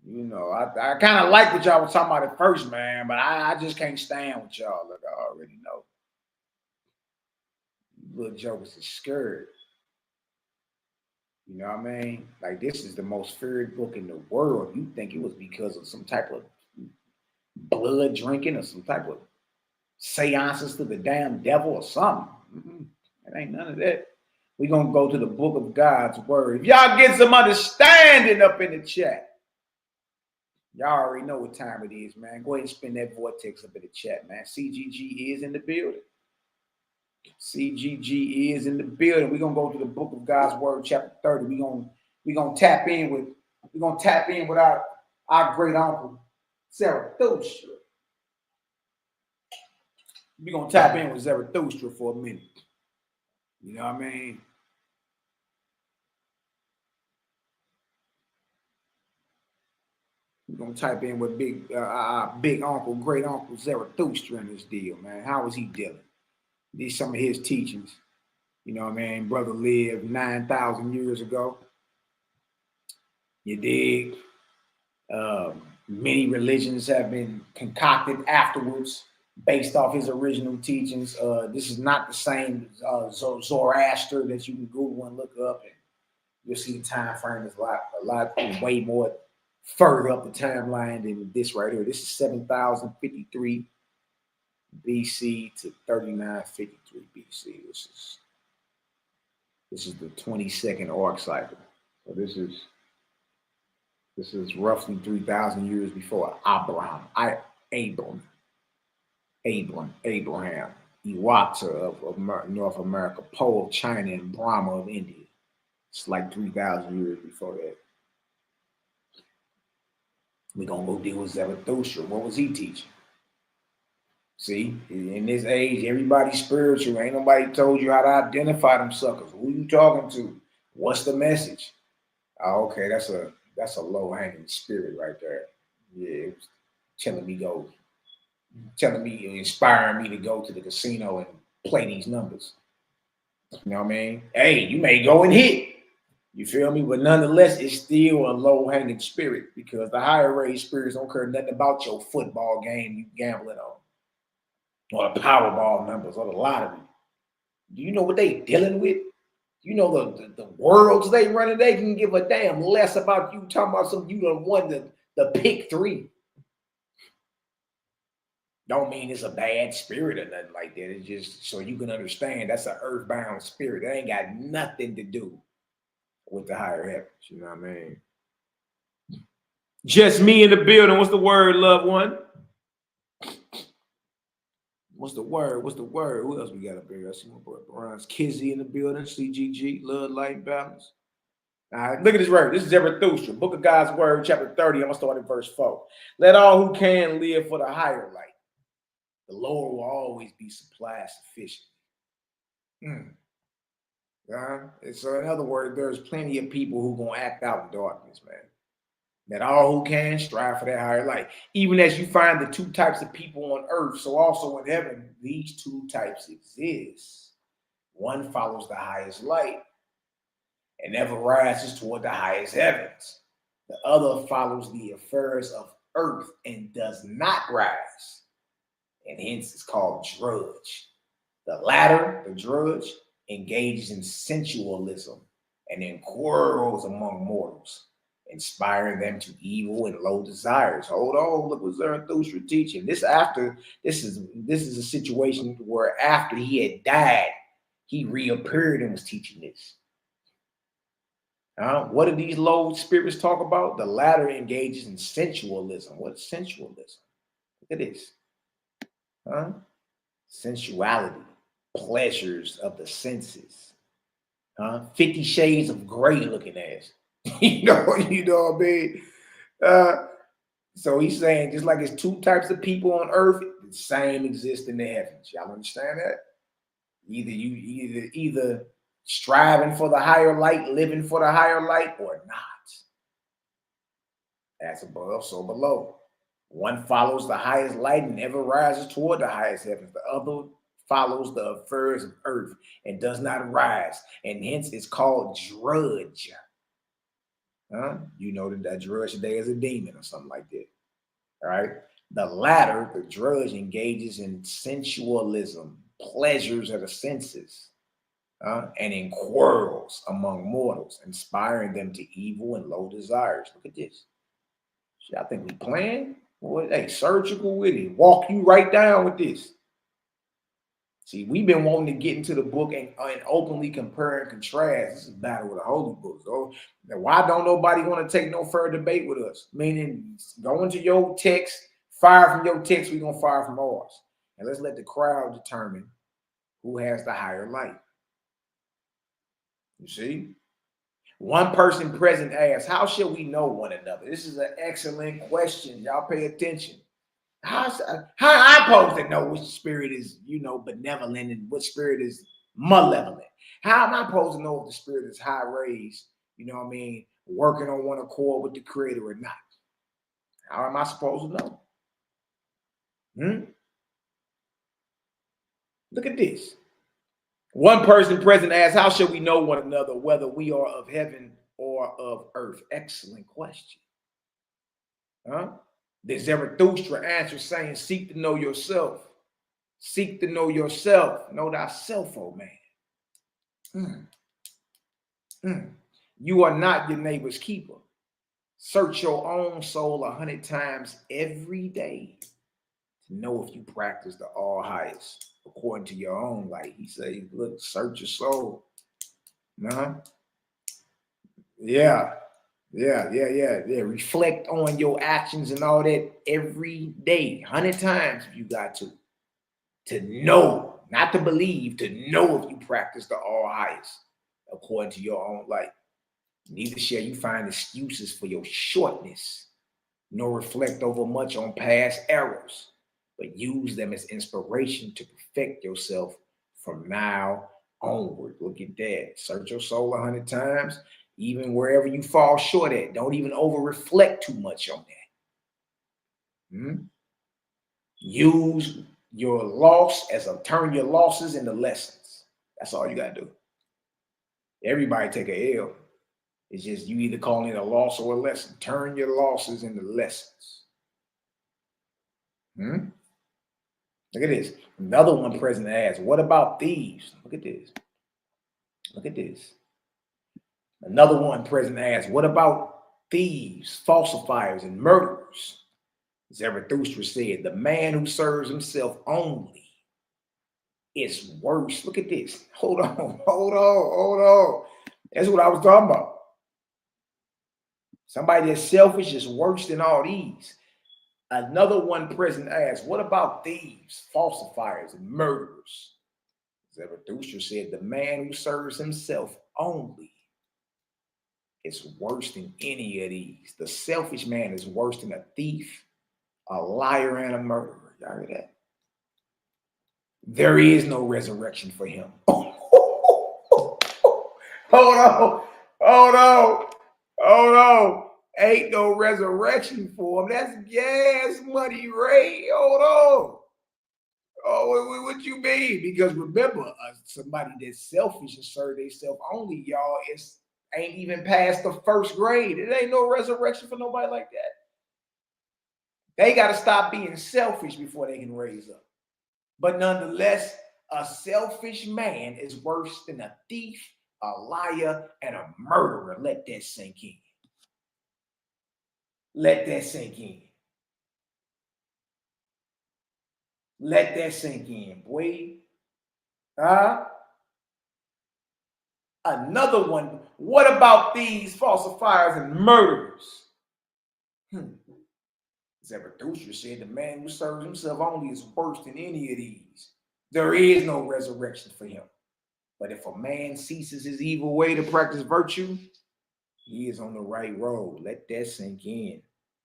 You know, I kind of like what y'all was talking about at first, man, but I just can't stand with y'all. Like I already know. Little jokers are scared. You know what I mean? Like, this is the most feared book in the world. You think it was because of some type of blood drinking or some type of seances to the damn devil or something. It ain't none of that. We're going to go to the book of God's word. If y'all get some understanding up in the chat, y'all already know what time it is, man. Go ahead and spin that vortex up in the chat, man. CGG is in the building. CGG is in the building. We're gonna go to the book of God's word, chapter 30. We're gonna tap in with our great uncle Zarathustra. We're gonna tap in with Zarathustra for a minute. You know what I mean? We're gonna type in what big uncle, great uncle Zarathustra in this deal, man. How was he dealing? These some of his teachings. You know what I mean? Brother lived 9,000 years ago. You dig? Many religions have been concocted afterwards based off his original teachings. This is not the same Zoroaster that you can Google and look up, and you'll see the time frame is a lot way more further up the timeline than this right here. This is 7,053 BC to 3953 BC. This is the 22nd arc cycle. So this is roughly 3,000 years before Abraham, Iwata of North America, Po of China, and Brahma of India. It's like 3,000 years before that. We're going to go deal with Zarathustra. What was he teaching? See, in this age, everybody's spiritual. Ain't nobody told you how to identify them suckers. Who you talking to? What's the message? Oh, okay, that's a low-hanging spirit right there. Yeah, it was inspiring me to go to the casino and play these numbers. You know what I mean? Hey, you may go and hit. You feel me? But nonetheless, it's still a low-hanging spirit because the higher raised spirits don't care nothing about your football game you gambling on, or the Powerball numbers, or the lottery. Do you know what they dealing with? You know the worlds they running. They can give a damn less about you talking about something you done won the pick 3. Don't mean it's a bad spirit or nothing like that. It's just so you can understand that's an earthbound spirit. That ain't got nothing to do with the higher heavens. You know what I mean? Just me in the building. What's the word, loved one? What's the word? Who else we got up here? I see my boy Brian's Kizzy in the building. CGG, love, light, balance. All right, look at this word. This is Zarathustra, Book of God's Word, chapter 30. I'm going to start at verse 4. Let all who can live for the higher light. The lower will always be supplied sufficiently. So in other words, there's plenty of people who going to act out in darkness, man. That all who can strive for that higher light. Even as you find the 2 types of people on earth, so also in heaven, these 2 types exist. One follows the highest light and ever rises toward the highest heavens. The other follows the affairs of earth and does not rise, and hence is called drudge. The latter, the drudge, engages in sensualism and in quarrels among mortals, inspiring them to evil and low desires. Hold on, look what Zarathustra teaching. This is a situation where after he had died, he reappeared and was teaching this. What do these low spirits talk about? The latter engages in sensualism. What's sensualism? Look at this. Sensuality, pleasures of the senses. 50 Shades of Grey looking ass. you know what I mean? So he's saying just like it's 2 types of people on earth, the same exists in the heavens. Y'all understand that? Either striving for the higher light, living for the higher light, or not. As above, so below. One follows the highest light and ever rises toward the highest heavens. The other follows the affairs of earth and does not rise, and hence it's called drudge. You know that drudge today is a demon or something like that. All right. The latter, the drudge, engages in sensualism, pleasures of the senses, and in quarrels among mortals, inspiring them to evil and low desires. Look at this. See, I think we playing. Boy, hey, surgical with it. Walk you right down with this. See, we've been wanting to get into the book and openly compare and contrast. This is a battle with the holy books. So why don't nobody want to take no further debate with us? Meaning, go into your text, fire from your text, we're going to fire from ours. And let's let the crowd determine who has the higher light. You see? One person present asks, how shall we know one another? This is an excellent question. Y'all pay attention. How I supposed to know which spirit is, benevolent and which spirit is malevolent? How am I supposed to know if the spirit is high raised, working on one accord with the creator or not? How am I supposed to know? Look at this. One person present asks, how shall we know one another, whether we are of heaven or of earth? Excellent question. Then Zarathustra answers saying, seek to know yourself. Seek to know yourself. Know thyself, oh man. You are not your neighbor's keeper. Search your own soul 100 times every day to know if you practice the all highest according to your own light. He says, look, search your soul. Yeah. Reflect on your actions and all that every day, 100 times if you got to know, not to believe, to know if you practice the all highest according to your own light. Neither shall you find excuses for your shortness, nor reflect over much on past errors, but use them as inspiration to perfect yourself from now onward. Look at that. Search your soul 100 times, even wherever you fall short at. Don't even over-reflect too much on that. Use your loss as turn your losses into lessons. That's all you got to do. Everybody take a L. It's just you either calling it a loss or a lesson. Turn your losses into lessons. Look at this. Another one present asks, what about thieves? Look at this. Look at this. Another one present asks, what about thieves, falsifiers, and murderers? Zarathustra said, the man who serves himself only is worse. Look at this. Hold on. That's what I was talking about. Somebody that's selfish is worse than all these. Another one present asks, what about thieves, falsifiers, and murderers? Zarathustra said, the man who serves himself only is worse than any of these. The selfish man is worse than a thief, a liar, and a murderer. Y'all hear that? There is no resurrection for him. Hold on. Ain't no resurrection for him. That's gas money, Ray. Hold on. Oh, what you mean? Because remember, somebody that's selfish and serve themselves only, y'all, ain't even past the first grade. It ain't no resurrection for nobody like that. They got to stop being selfish before they can raise up. But nonetheless, a selfish man is worse than a thief, a liar, and a murderer. Let that sink in. Let that sink in. Let that sink in, boy. Another one. What about these falsifiers and murderers? Zarathustra said the man who serves himself only is worse than any of these. There is no resurrection for him. But if a man ceases his evil way to practice virtue, he is on the right road. Let that sink in.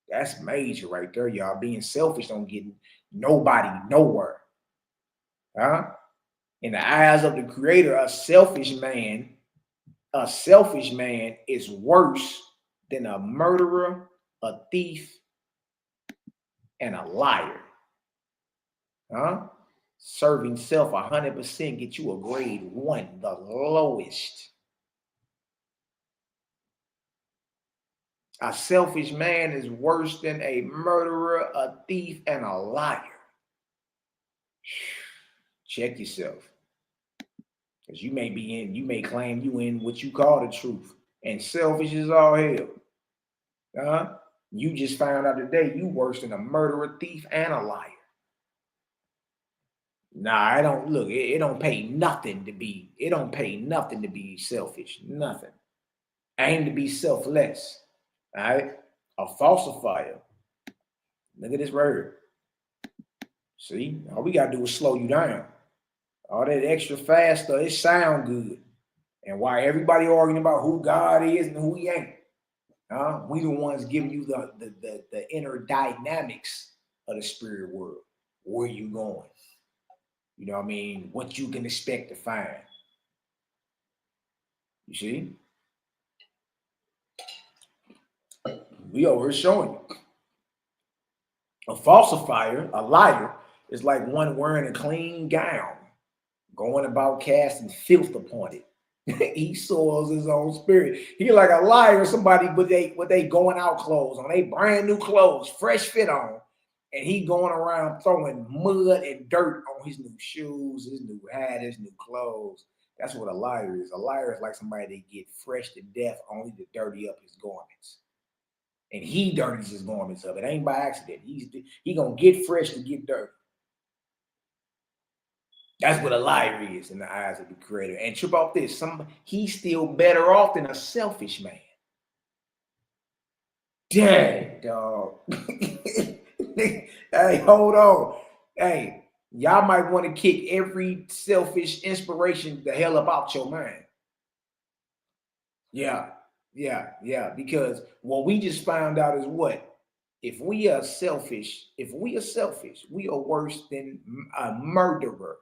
That's major right there, y'all. Being selfish don't get nobody nowhere. In the eyes of the Creator, a selfish man is worse than a murderer, a thief, and a liar. Serving self 100% get you a grade 1, the lowest. A selfish man is worse than a murderer, a thief, and a liar. Check yourself. Because you may claim you in what you call the truth. And selfish as all hell. You just found out today you worse than a murderer, thief, and a liar. Nah, it don't pay nothing to be selfish. Nothing. Aim to be selfless. All right? A falsifier. Look at this word. See, all we gotta do is slow you down. All that extra fast stuff, it sound good. And why everybody arguing about who God is and who he ain't. We the ones giving you the inner dynamics of the spirit world. Where you going? You know what I mean? What you can expect to find. You see? We over here showing you. A falsifier, a liar, is like one wearing a clean gown, going about casting filth upon it. He soils his own spirit. He like a liar, somebody with they going out clothes on, they brand new clothes, fresh fit on, and he going around throwing mud and dirt on his new shoes, his new hat, his new clothes. That's what a liar is. A liar is like somebody that get fresh to death only to dirty up his garments. And he dirties his garments up. It ain't by accident. He gonna get fresh to get dirty. That's what a liar is in the eyes of the creator. And trip off this, he's still better off than a selfish man. Dang, dog. Hey, hold on. Hey, y'all might want to kick every selfish inspiration the hell about your mind. Yeah. Because what we just found out is what? If we are selfish, we are worse than a murderer,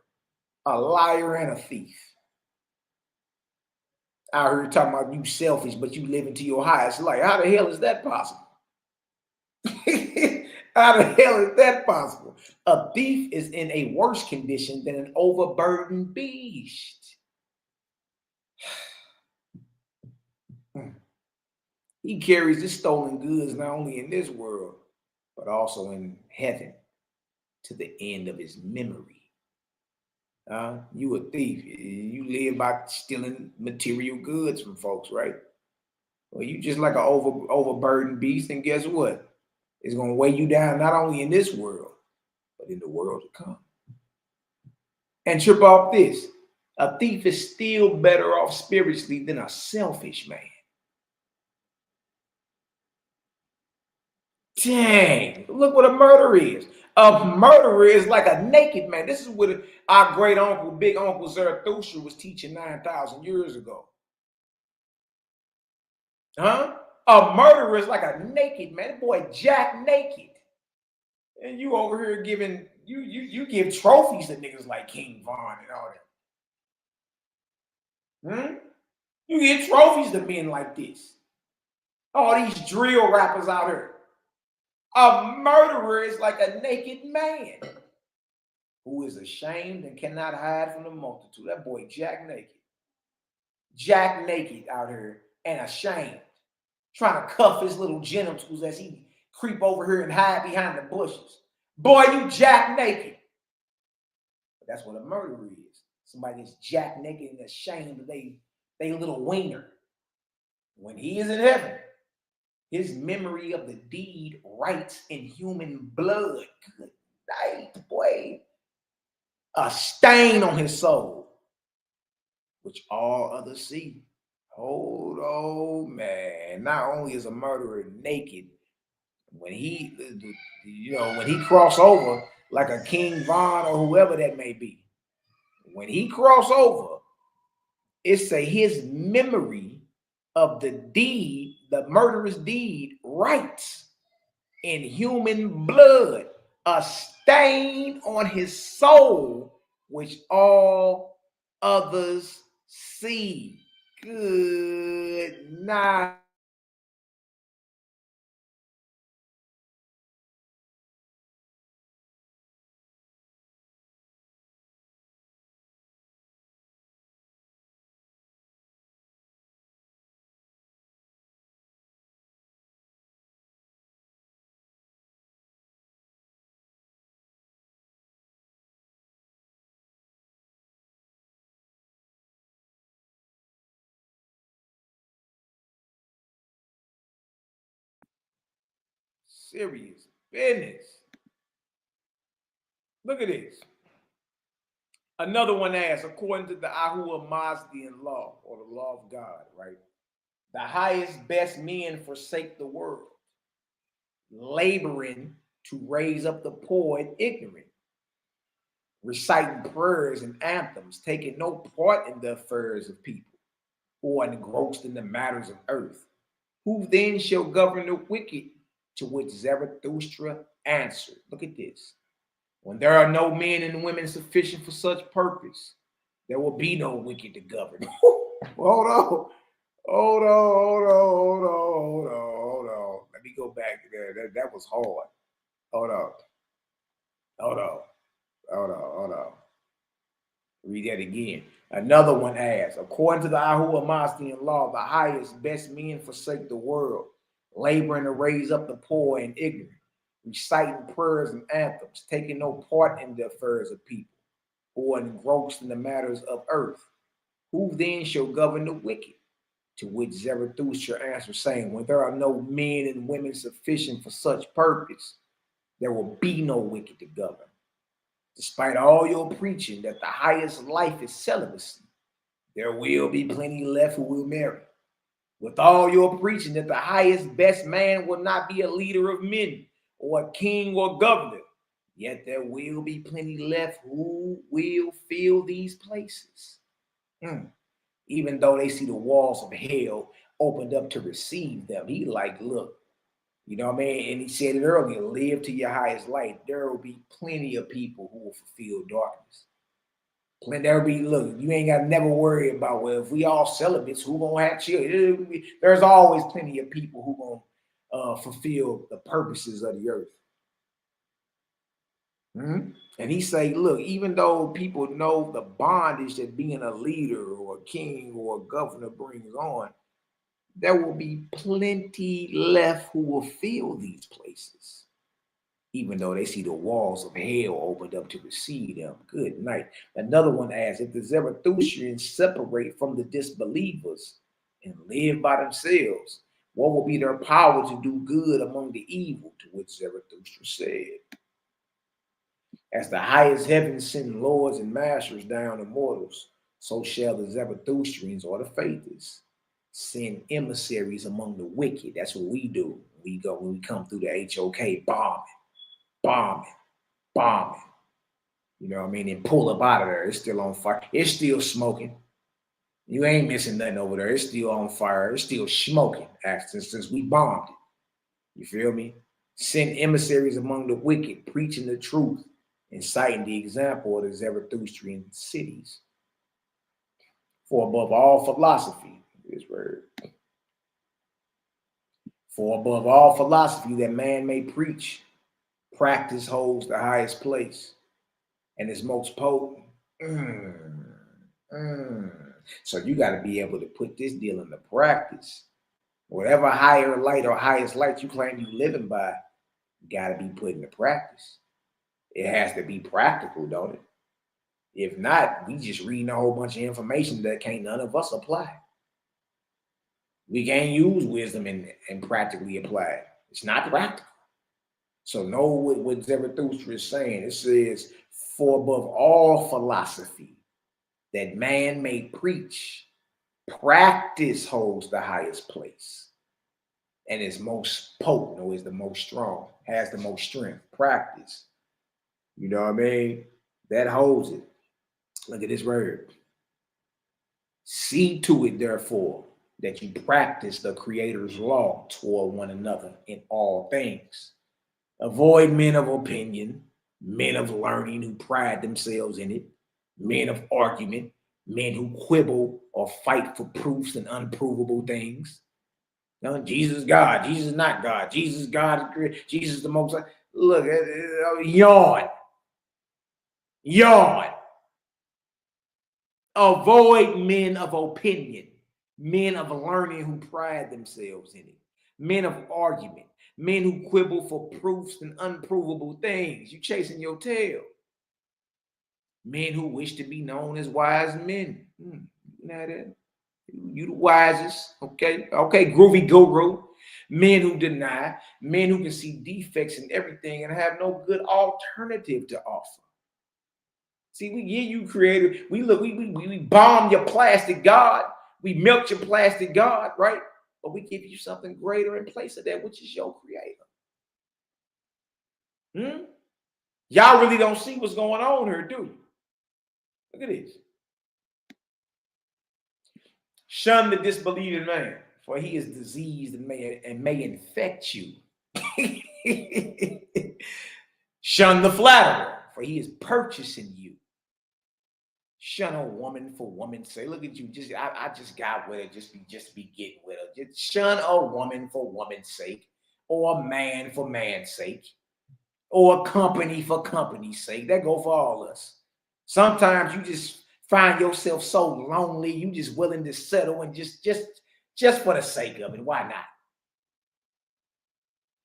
a liar, and a thief. I heard talking about you selfish, but you live into your highest life. How the hell is that possible? How the hell is that possible? A thief is in a worse condition than an overburdened beast. He carries his stolen goods not only in this world, but also in heaven to the end of his memory. You a thief. You live by stealing material goods from folks, right? Well, you just like an overburdened beast, and guess what? It's going to weigh you down not only in this world, but in the world to come. And trip off this. A thief is still better off spiritually than a selfish man. Dang, look what a murderer is. A murderer is like a naked man. This is what our great uncle, big uncle Zarathustra was teaching 9,000 years ago. Huh? A murderer is like a naked man. That boy jack naked. And you over here giving, you give trophies to niggas like King Von and all that. You give trophies to men like this. All these drill rappers out here. A murderer is like a naked man who is ashamed and cannot hide from the multitude. That boy jack naked. Jack naked out here and ashamed. Trying to cuff his little genitals as he creep over here and hide behind the bushes. Boy, you jack naked. But that's what a murderer is. Somebody that's jack naked and ashamed of they little wiener. When he is in heaven, his memory of the deed writes in human blood. Good night, boy. A stain on his soul, which all others see. Hold on, man. Not only is a murderer naked, when he cross over, like a King Von or whoever that may be, when he cross over, it's his memory of the deed, the murderous deed, writes in human blood, a stain on his soul, which all others see. Good night. Serious business. Look at this. Another one asks, according to the Ahura Mazdian law, or the law of God, right? The highest, best men forsake the world, laboring to raise up the poor and ignorant, reciting prayers and anthems, taking no part in the affairs of people, who are engrossed in the matters of earth. Who then shall govern the wicked? To which Zarathustra answered. Look at this. When there are no men and women sufficient for such purpose, there will be no wicked to govern. Hold on. Let me go back there. That was hard. Hold on. Read that again. Another one asks, according to the Ahura Mazdayan law, the highest, best men forsake the world, laboring to raise up the poor and ignorant, reciting prayers and anthems, taking no part in the affairs of people, who are engrossed in the matters of earth. Who then shall govern the wicked? To which Zarathustra answered, saying, when there are no men and women sufficient for such purpose, there will be no wicked to govern. Despite all your preaching that the highest life is celibacy, there will be plenty left who will marry. With all your preaching that the highest, best man will not be a leader of men or a king or governor, yet there will be plenty left who will fill these places. Even though they see the walls of hell opened up to receive them, he like, look, you know what I mean? And he said it earlier, live to your highest light. There will be plenty of people who will fulfill darkness. There will be, look, you ain't got to never worry about, well, if we all celibates, who gonna have children? There's always plenty of people who gonna fulfill the purposes of the earth. And he say, look, even though people know the bondage that being a leader or a king or a governor brings on, there will be plenty left who will fill these places, even though they see the walls of hell opened up to receive them. Good night. Another one asks, if the Zarathustrians separate from the disbelievers and live by themselves, what will be their power to do good among the evil? To which Zarathustra said, as the highest heavens send lords and masters down to mortals, so shall the Zarathustrians or the faithists send emissaries among the wicked. That's what we do. We go when we come through the HOK, bombing. You know what I mean? And pull up out of there. It's still on fire. It's still smoking. You ain't missing nothing over there. It's still on fire. It's still smoking. Since we bombed it. You feel me? Send emissaries among the wicked, preaching the truth and citing the example of the Zarathustrian cities. For above all philosophy, this word. For above all philosophy that man may preach, practice holds the highest place and is most potent. So you got to be able to put this deal into practice. Whatever higher light or highest light you claim you living by, you got to be put into practice. It has to be practical, don't it? If not, we just reading a whole bunch of information that can't none of us apply. We can't use wisdom and practically apply it. It's not practical. So know what Zarathustra is saying. It says, for above all philosophy that man may preach, practice holds the highest place and is most potent, or is the most strong, has the most strength. Practice. You know what I mean? That holds it. Look at this word. See to it, therefore, that you practice the Creator's law toward one another in all things. Avoid men of opinion, men of learning who pride themselves in it, men of argument, men who quibble or fight for proofs and unprovable things. No, Jesus is God. Jesus is not God. Jesus is God. Jesus is the most. Look, yawn. Avoid men of opinion, men of learning who pride themselves in it, men of argument, men who quibble for proofs and unprovable things. You chasing your tail. Men who wish to be known as wise men. You know that? You the wisest. Okay, groovy guru. Men who deny, men who can see defects in everything and have no good alternative to offer. See, we give you creative. We bomb your plastic God. We melt your plastic God, right? But we give you something greater in place of that, which is your creator. Y'all really don't see what's going on here, do you? Look at this. Shun the disbelieving man, for he is diseased and may infect you. Shun the flatterer, for he is purchasing you. Shun a woman for woman's sake. Look at you. I just got with her. Just be getting with her. Just shun a woman for woman's sake, or a man for man's sake. or company for company's sake. That go for all of us. Sometimes you just find yourself so lonely, you just willing to settle and just for the sake of it. Why not?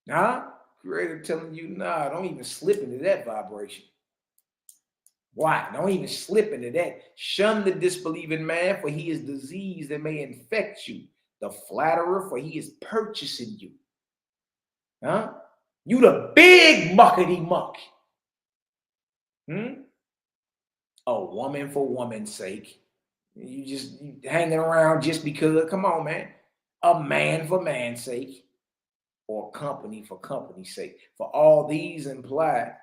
Huh? Creator telling you, nah, don't even slip into that vibration. Why? Don't even slip into that. Shun the disbelieving man, for he is disease that may infect you. The flatterer, for he is purchasing you. Huh? You the big muckety muck. A woman for woman's sake. You hanging around just because. Come on, man. A man for man's sake. Or company for company's sake. For all these imply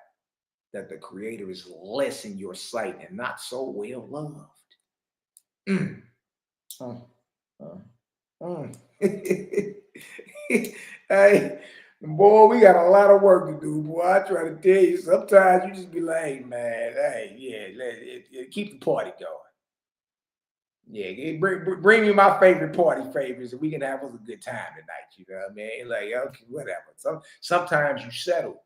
that the creator is less in your sight and not so well loved. Hey, boy, we got a lot of work to do, boy. I try to tell you, sometimes you just be like, hey, man, hey, yeah, keep the party going. Yeah, bring me my favorite party favorites and we can have us a good time tonight, you know what I mean? Like, okay, whatever. Sometimes you settle.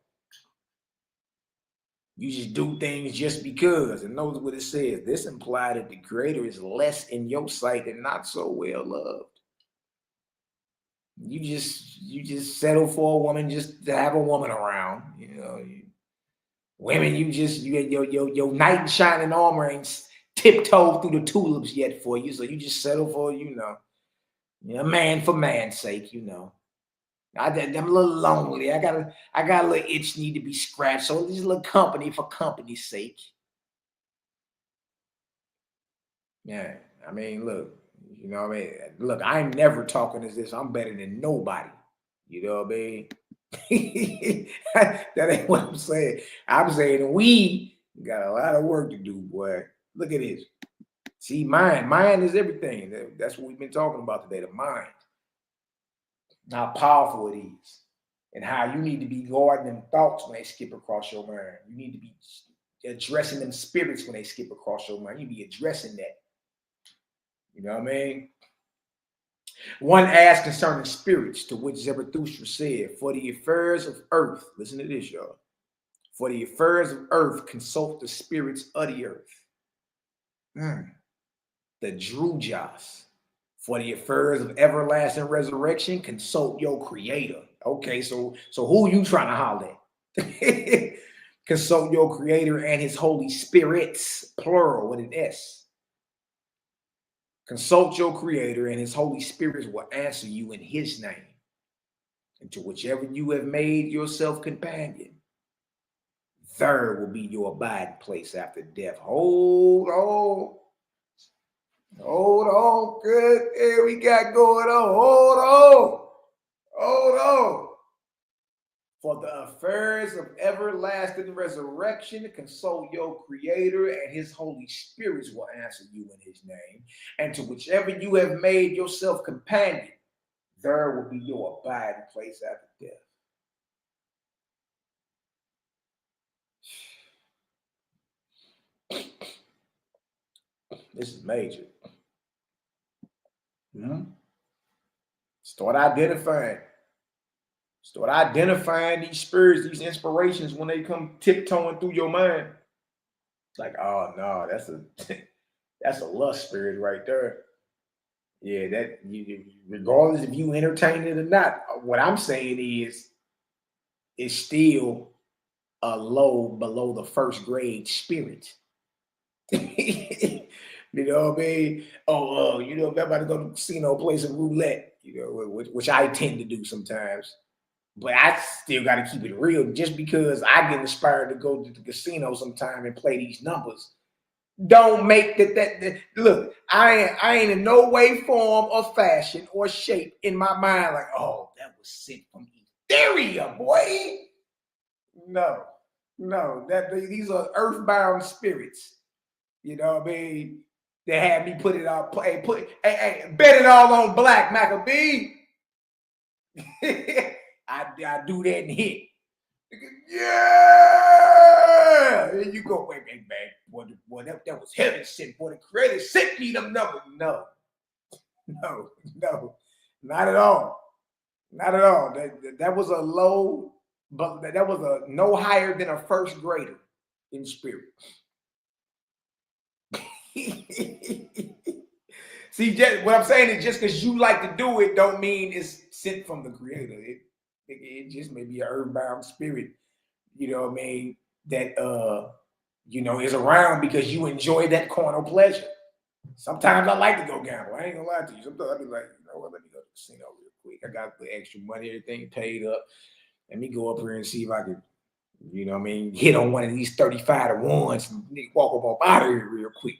You just do things just because. And notice what it says. This implies that the creator is less in your sight and not so well loved. You just settle for a woman just to have a woman around. You know, women, your knight in shining armor ain't tiptoed through the tulips yet for you. So you just settle for, a man for man's sake, I'm a little lonely. I got a little itch need to be scratched. So just a little company for company's sake. Yeah, I mean, look, look, I'm never talking as this. I'm better than nobody. You know what I mean? That ain't what I'm saying. I'm saying we got a lot of work to do, boy. Look at this. See, mind is everything. That's what we've been talking about today, the mind. How powerful it is. And how you need to be guarding them thoughts when they skip across your mind. You need to be addressing them spirits when they skip across your mind. You be addressing that. You know what I mean? One asked concerning spirits, to which Zarathustra said, for the affairs of earth, listen to this, y'all. For the affairs of earth, consult the spirits of the earth. The Drujas. For the affairs of everlasting resurrection, consult your creator. Okay, so who you trying to holler at? Consult your creator and his holy spirits, plural with an S. Consult your creator and his holy spirits will answer you in his name. And to whichever you have made yourself companion, there will be your abiding place after death. Hold on. Good. Here we got going on. Hold on. For the affairs of everlasting resurrection, consult your creator and his holy spirits will answer you in his name. And to whichever you have made yourself companion, there will be your abiding place after death. This is major. Start identifying these spirits, these inspirations when they come tiptoeing through your mind. It's like, oh no, that's a lust spirit right there. Yeah, that regardless if you entertain it or not, what I'm saying is it's still a low below the first grade spirit. You know what I mean? I'm about to go to the casino, play some roulette, which I tend to do sometimes. But I still got to keep it real. Just because I get inspired to go to the casino sometime and play these numbers, don't make that. Look, I ain't in no way, form, or fashion or shape in my mind like, oh, that was sent from Ethereum, boy. No, these are earthbound spirits. You know what I mean? They had me put it out. Hey, bet it all on Black Maccabee. I do that and hit. Yeah! There you go. Wait, man. Boy, that was heaven sent. Boy, the creator sent me them numbers. No. Not at all. Not at all. That was a low but that was a no higher than a first grader in spirit. See, what I'm saying is just because you like to do it don't mean it's sent from the creator. It just may be an earthbound spirit, you know what I mean, that you know, is around because you enjoy that carnal pleasure. Sometimes I like to go gamble. I ain't gonna lie to you. Sometimes I'll be like, you know what, let me go to the casino real quick. I got the extra money, everything paid up. Let me go up here and see if I can, you know what I mean, hit on one of these 35 to ones and walk up out of here real quick.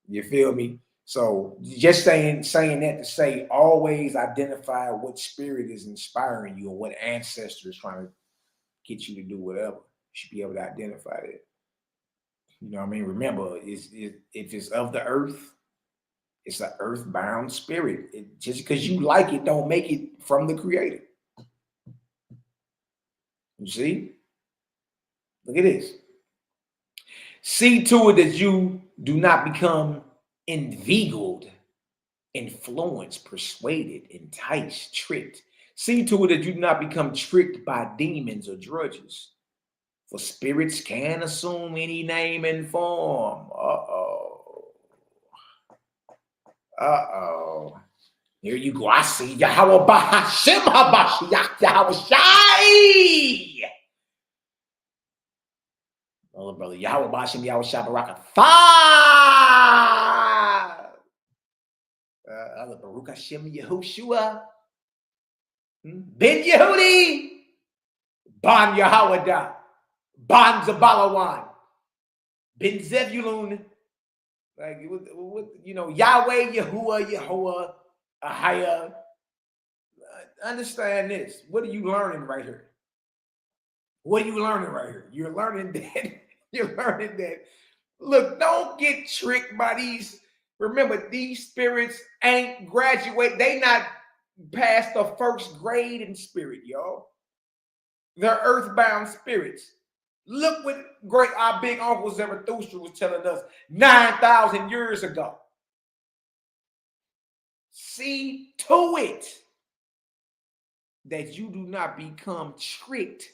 You feel me? So just saying that to say, always identify what spirit is inspiring you or what ancestor is trying to get you to do whatever. You should be able to identify that. You know what I mean? Remember, if it's of the earth, it's an earthbound spirit. Just because you like it, don't make it from the creator. You see? Look at this. See to it that you do not become inveigled, influenced, persuaded, enticed, tricked. See to it that you do not become tricked by demons or drudges. For spirits can assume any name and form. Here you go. I see Yahweh Bahashim Habashiach Yahweh Shai. Oh, brother, Yahweh Bahashim Yahweh Shai Baraka. Other Baruch Hashem Yehoshua. Ben Yehudi. Ban Yahweh. Ban Zabalawan. Ben Zebulun. Like, what, you know, Yahweh, Yahuwah, Ahaya. Understand this. What are you learning right here? What are you learning right here? You're learning that, look, don't get tricked by these. Remember, these spirits ain't graduate. They not past the first grade in spirit, y'all. They're earthbound spirits. Look what our big uncle Zarathustra was telling us 9,000 years ago. See to it that you do not become tricked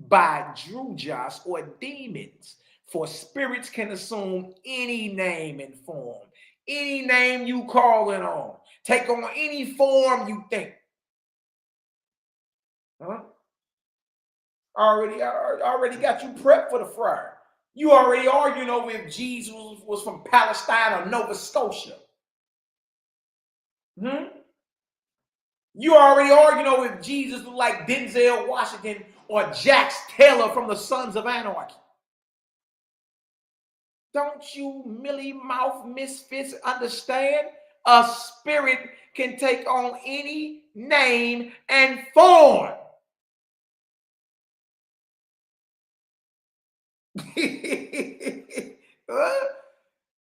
by drujas or demons, for spirits can assume any name and form, any name you call it on, take on any form you think. Huh? Already got you prepped for the fire. You already arguing over if Jesus was from Palestine or Nova Scotia. You already arguing over if Jesus was like Denzel Washington or Jax Taylor from the Sons of Anarchy. Don't you mealy mouth misfits understand? A spirit can take on any name and form.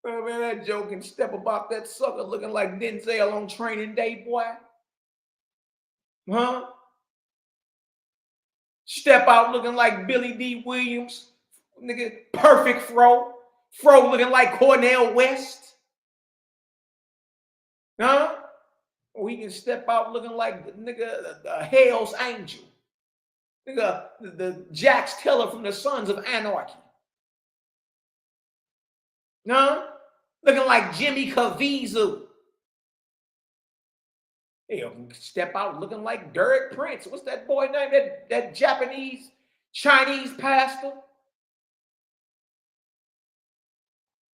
Oh man, that joke can step about that sucker looking like Denzel on Training Day, boy. Huh? Step out looking like Billy D. Williams. Nigga, perfect fro. Fro looking like Cornel West. Huh? Or he can step out looking like the nigga, the Hell's Angel. Nigga, the Jax Taylor from the Sons of Anarchy. Huh? Looking like Jimmy Caviezel. Hell, step out looking like Derek Prince. What's that boy name? That Japanese, Chinese pastor?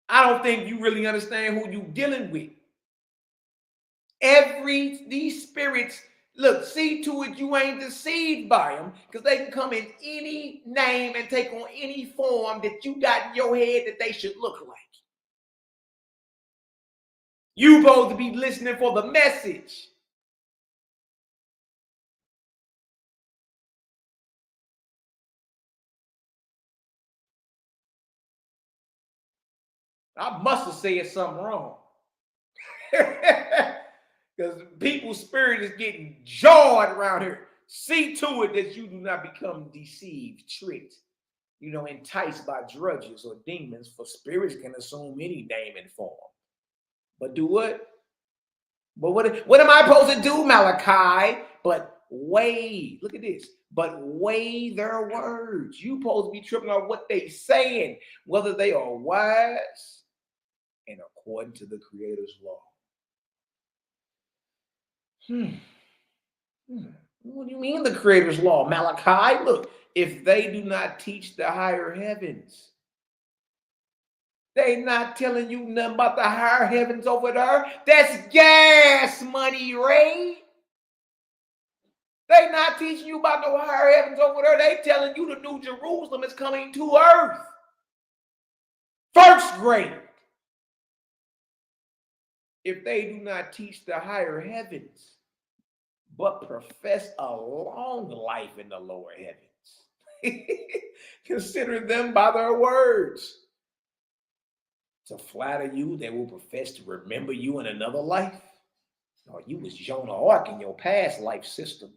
I don't think you really understand who you dealing with. These spirits, look, see to it you ain't deceived by them, because they can come in any name and take on any form that you got in your head that they should look like. You supposed to be listening for the message. I must have said something wrong. Because people's spirit is getting jarred around here. See to it that you do not become deceived, tricked, enticed by drudges or demons, for spirits can assume any name and form. But do what? But what am I supposed to do, Malachi? But weigh. Look at this. But weigh their words. You supposed to be tripping on what they saying, whether they are wise and according to the Creator's law. What do you mean the Creator's law, Malachi? Look, if they do not teach the higher heavens, they not telling you nothing about the higher heavens over there. That's gas money, Ray. They not teaching you about no higher heavens over there. They telling you the New Jerusalem is coming to earth. First grade. If they do not teach the higher heavens, but profess a long life in the lower heavens, consider them by their words. To flatter you, they will profess to remember you in another life. Or you was Joan of Arc in your past life system.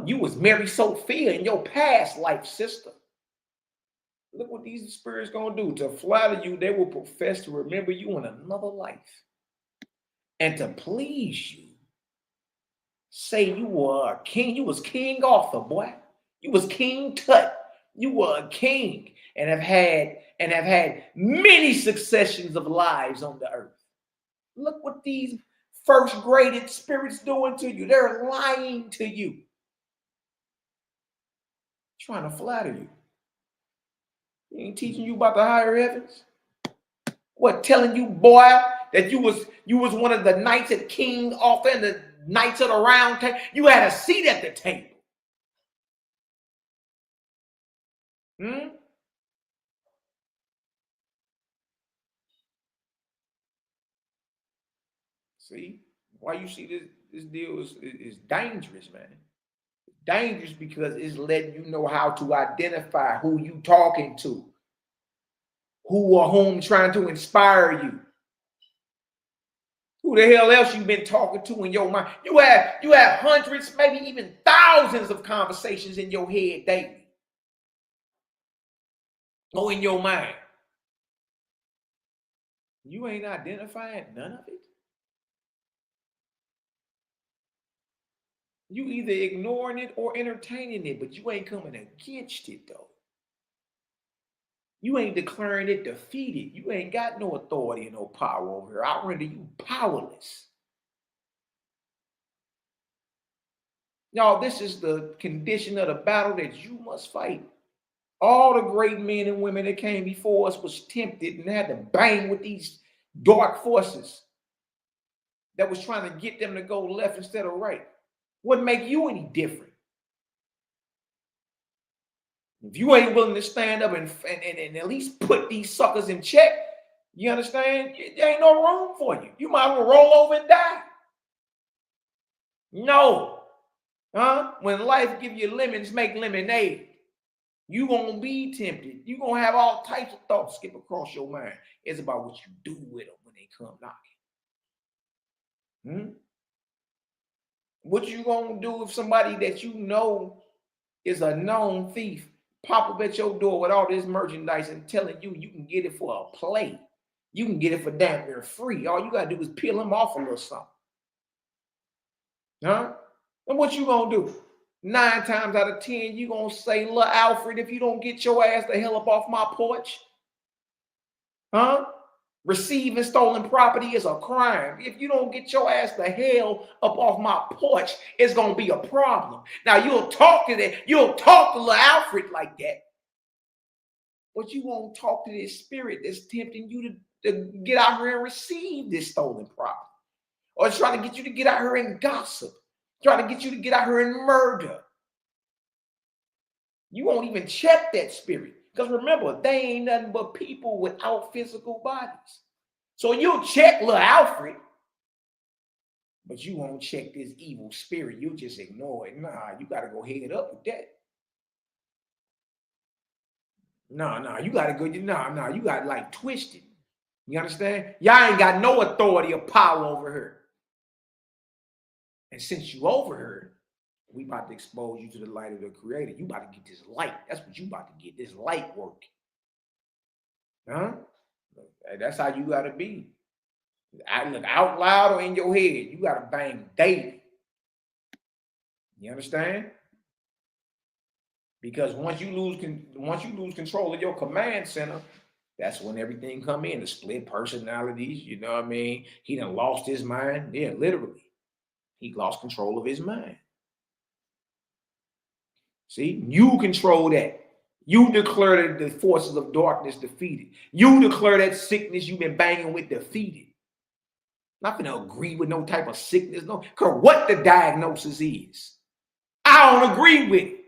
You was Mary Sophia in your past life system. Look what these spirits gonna do. To flatter you, they will profess to remember you in another life. And to please you, say you were a king. You was King Arthur, boy. You was King Tut. You were a king and have had many successions of lives on the earth. Look what these first graded spirits doing to you. They're lying to you. Trying to flatter you. He ain't teaching you about the higher heavens. What, telling you, boy, that you was one of the knights at King Arthur and the knights of the round table. You had a seat at the table. See, why you see this deal is dangerous, man. Dangerous because it's letting you know how to identify who you talking to, who or whom trying to inspire you. Who the hell else you been talking to in your mind? You have hundreds, maybe even thousands of conversations in your head daily. Or in your mind. You ain't identifying none of it. You either ignoring it or entertaining it, but you ain't coming against it though. You ain't declaring it defeated. You ain't got no authority and no power over here. I render you powerless. Y'all, this is the condition of the battle that you must fight. All the great men and women that came before us was tempted and had to bang with these dark forces that was trying to get them to go left instead of right. Wouldn't make you any different. If you ain't willing to stand up and at least put these suckers in check, you understand? There ain't no room for you. You might as well roll over and die. No. When life give you lemons, make lemonade. You gonna be tempted. You gonna have all types of thoughts skip across your mind. It's about what you do with them when they come knocking. What you gonna do if somebody that you know is a known thief pop up at your door with all this merchandise and telling you can get it for a play? You can get it for damn near free. All you gotta do is peel them off a little something. And what you gonna do? 9 times out of 10, you gonna say, "Look, Alfred, if you don't get your ass the hell up off my porch." Receiving stolen property is a crime. If you don't get your ass the hell up off my porch, it's gonna be a problem. Now you'll talk to little Alfred like that, but you won't talk to this spirit that's tempting you to get out here and receive this stolen property, or it's trying to get you to get out here and gossip, trying to get you to get out here and murder. You won't even check that spirit. Because remember, they ain't nothing but people without physical bodies. So you'll check little Alfred, but you won't check this evil spirit. You'll just ignore it. Nah, you got to go head up with that. Nah, you got to go. Nah, you got like twisted. You understand? Y'all ain't got no authority or power over her. And since you over her, we about to expose you to the light of the Creator. You about to get this light. That's what you about to get, this light work. That's how you got to be. Look, out loud or in your head, you got to bang daily. You understand? Because once you lose control of your command center, that's when everything come in. The split personalities, you know what I mean? He done lost his mind. Yeah, literally. He lost control of his mind. See, you control that. You declare that the forces of darkness defeated. You declare that sickness you've been banging with defeated. Not gonna agree with no type of sickness, no, because what the diagnosis is. I don't agree with it.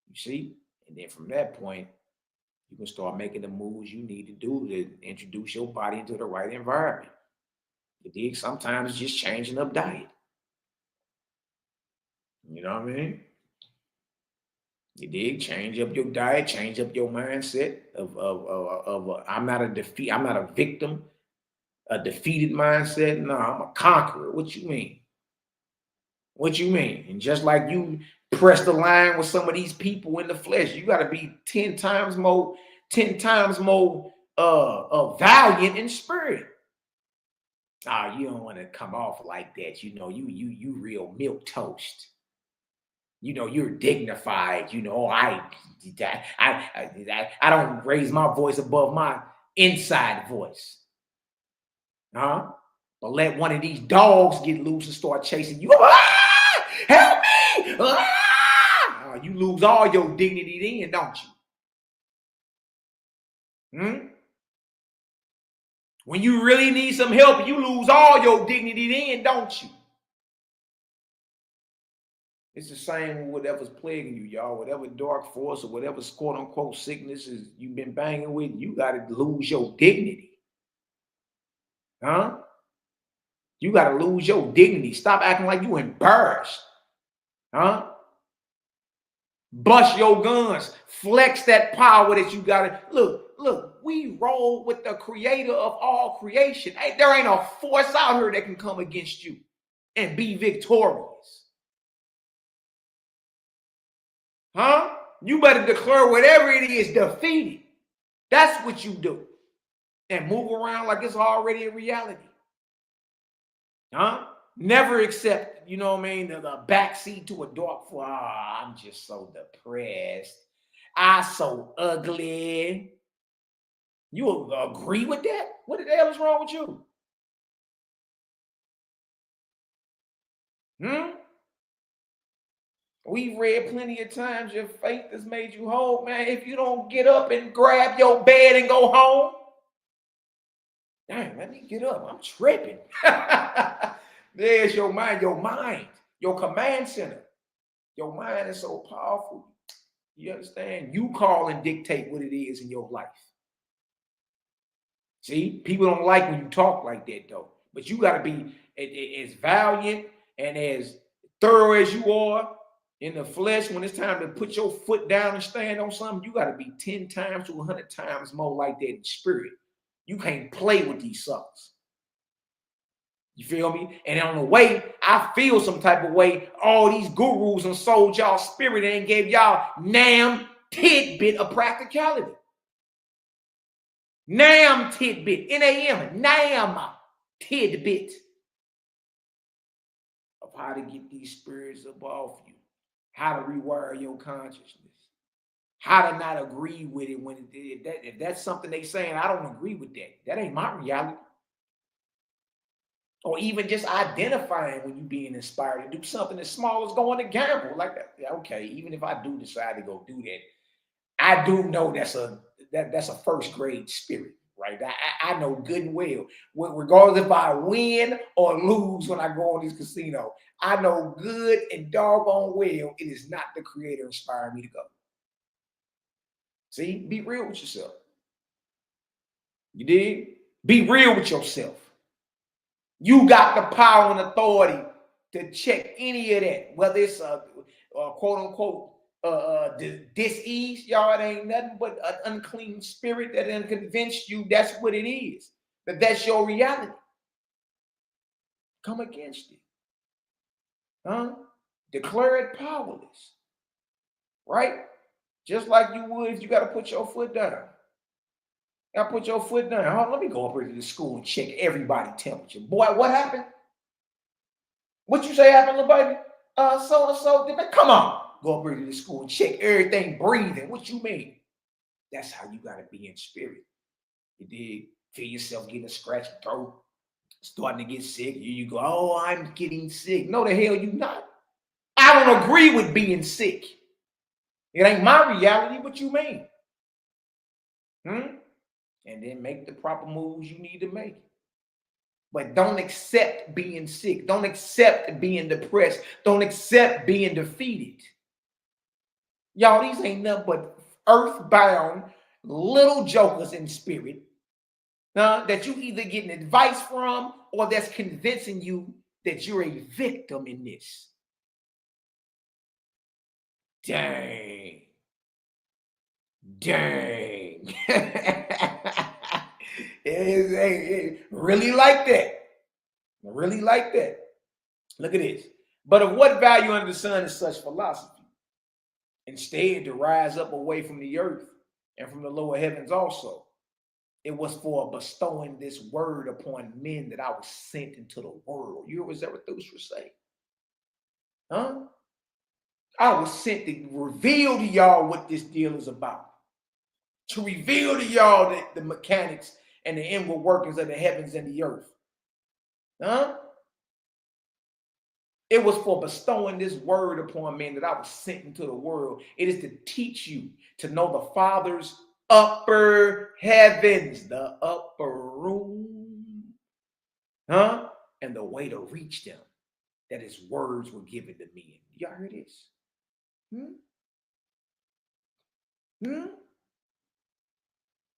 You see? And then from that point, you can start making the moves you need to do to introduce your body into the right environment. You dig? Sometimes it's just changing up diet. You know what I mean? You dig? Change up your diet, change up your mindset of I'm not a victim, a defeated mindset. No, I'm a conqueror. What you mean? What you mean? And just like you press the line with some of these people in the flesh, you got to be 10 times more valiant in spirit. You don't want to come off like that. You know, you real milk toast. You know, you're dignified. You know, I don't raise my voice above my inside voice. Huh? But let one of these dogs get loose and start chasing you. Ah! Help me! Ah! You lose all your dignity then, don't you? When you really need some help, you lose all your dignity then, don't you? It's the same with whatever's plaguing you, y'all. Whatever dark force or whatever quote-unquote sickness is you've been banging with, you got to lose your dignity. Huh? You got to lose your dignity. Stop acting like you embarrassed. Huh? Bust your guns. Flex that power that you got to. Look, we roll with the creator of all creation. Hey, there ain't a force out here that can come against you and be victorious. Huh? You better declare whatever it is defeated. That's what you do. And move around like it's already a reality. Huh? Never accept, you know what I mean, the backseat to a dark force. I'm just so depressed. I'm so ugly. You agree with that? What the hell is wrong with you? We've read plenty of times your faith has made you whole, man. If you don't get up and grab your bed and go home, dang, let me get up. I'm tripping. There's your mind, your command center. Your mind is so powerful. You understand? You call and dictate what it is in your life. See, people don't like when you talk like that, though. But you got to be as valiant and as thorough as you are in the flesh. When it's time to put your foot down and stand on something, you got to be 10 times to 100 times more like that in spirit. You can't play with these suckers. You feel me? And on the way, I feel some type of way. All these gurus and sold y'all spirit and gave y'all nam tidbit of practicality. Nam tidbit, N-A-M, nam tidbit of how to get these spirits up off you, how to rewire your consciousness, how to not agree with it when if that's something they saying, I don't agree with that. That ain't my reality. Or even just identifying when you being inspired to do something as small as going to gamble like that. Yeah, okay, even if I do decide to go do that, I do know that's a first grade spirit, right? I know good and well, regardless if I win or lose when I go on this casino, I know good and doggone well it is not the creator inspiring me to go. See, be real with yourself. You dig? Be real with yourself. You got the power and authority to check any of that, whether it's a quote unquote dis-ease, y'all. It ain't nothing but an unclean spirit that done convinced you that's what it is, that's your reality. Come against it. Huh? Declare it powerless. Right? Just like you would if you got to put your foot down. You got to put your foot down. Let me go up here to the school and check everybody's temperature. Boy, what happened? What you say happened, little baby? so come on, go up to the school and check everything breathing. What you mean? That's how you gotta be in spirit. You did feel yourself getting a scratchy throat, starting to get sick. You go, oh, I'm getting sick. No, the hell you not. I don't agree with being sick. It ain't my reality. What you mean? And then make the proper moves you need to make. But don't accept being sick. Don't accept being depressed. Don't accept being defeated. Y'all, these ain't nothing but earthbound little jokers in spirit that you either getting advice from or that's convincing you that you're a victim in this. Dang. It really like that. Really like that. Look at this. But of what value under the sun is such philosophy? Instead, to rise up away from the earth and from the lower heavens also. It was for bestowing this word upon men that I was sent into the world. You hear what Zarathustra say? Huh? I was sent to reveal to y'all what this deal is about. To reveal to y'all the mechanics and the inward workings of the heavens and the earth. Huh? It was for bestowing this word upon men that I was sent into the world. It is to teach you to know the Father's upper heavens, the upper room, and the way to reach them, that his words were given to me. Y'all hear this?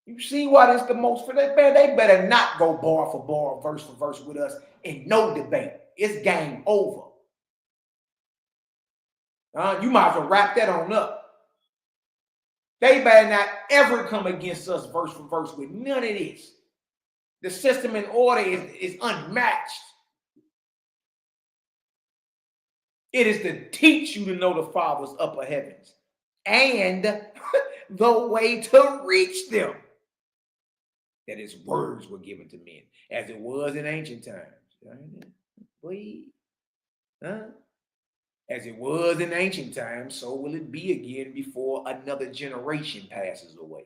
You see why this the most for that man? They better not go bar for bar, verse for verse with us in no debate. It's game over. You might as well wrap that on up. They better not ever come against us verse for verse with none of this. The system and order is unmatched. It is to teach you to know the Father's upper heavens and the way to reach them. That his words were given to men, as it was in ancient times. As it was in ancient times, so will it be again before another generation passes away.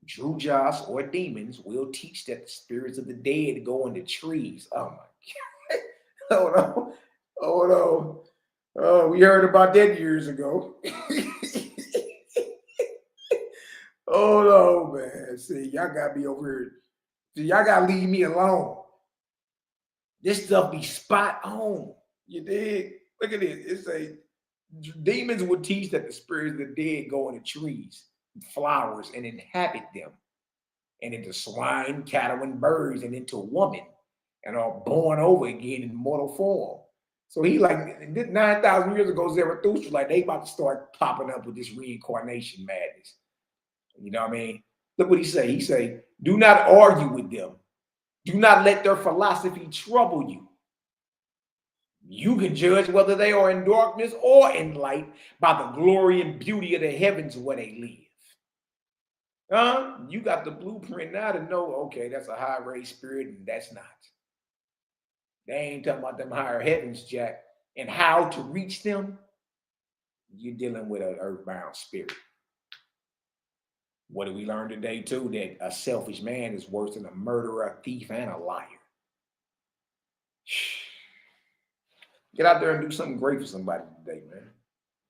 Drujas or demons will teach that the spirits of the dead go into trees. Oh my God. Hold on. Oh, we heard about that years ago. Hold on, man. See, y'all got me over here. See, y'all got to leave me alone. This stuff be spot on. You dig? Look at this. It say demons will teach that the spirits of the dead go into trees, flowers, and inhabit them, and into swine, cattle, and birds, and into women, and are born over again in mortal form. So he like 9,000 years ago, Zarathustra, like they about to start popping up with this reincarnation madness. You know what I mean? Look what he say. He say, do not argue with them. Do not let their philosophy trouble you. You can judge whether they are in darkness or in light by the glory and beauty of the heavens where they live. You got the blueprint now to know, okay, that's a high raised spirit and that's not. They ain't talking about them higher heavens, Jack. And how to reach them, you're dealing with an earthbound spirit. What did we learn today, too? That a selfish man is worse than a murderer, a thief, and a liar. Get out there and do something great for somebody today, man.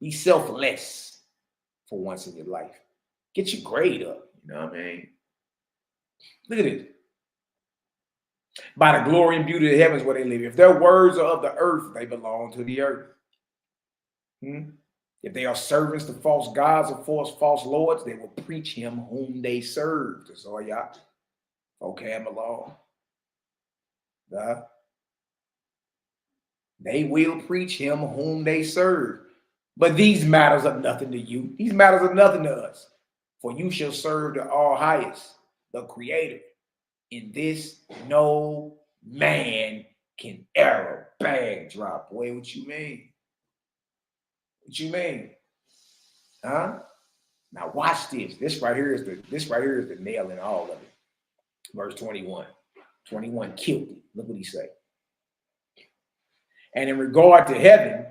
Be selfless for once in your life. Get your grade up. You know what I mean? Look at it. By the glory and beauty of the heavens where they live. If their words are of the earth, they belong to the earth. If they are servants to false gods or false lords, they will preach him whom they serve. That's all y'all. Okay, I'm along. They will preach him whom they serve. But these matters are nothing to you. These matters are nothing to us. For you shall serve the all highest, the creator. In this, no man can ever bag drop. Boy, what you mean? What you mean? Now watch this. This right here is the nail in all of it. Verse 21. 21 killed it. Look what he say. And in regard to heaven,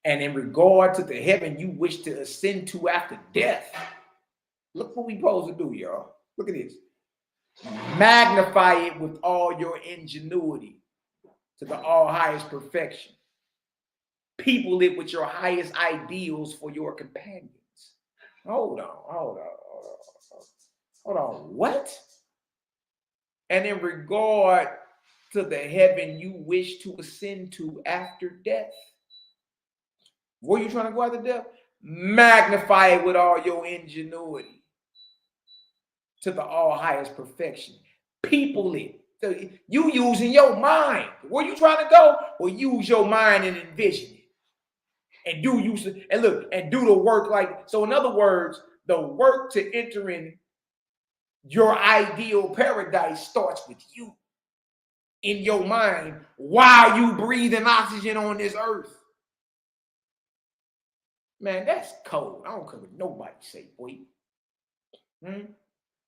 and in regard to the heaven you wish to ascend to after death, look what we supposed to do, y'all. Look at this. Magnify it with all your ingenuity to the all highest perfection. People it with your highest ideals for your companions. Hold on. What? And in regard to the heaven you wish to ascend to after death. Where you trying to go after death? Magnify it with all your ingenuity to the all highest perfection. People it. So you using your mind. Where you trying to go? Well, use your mind and envision it. And do the work like, so in other words, the work to enter in your ideal paradise starts with you in your mind while you breathing oxygen on this earth. Man, that's cold. I don't care what nobody say, boy.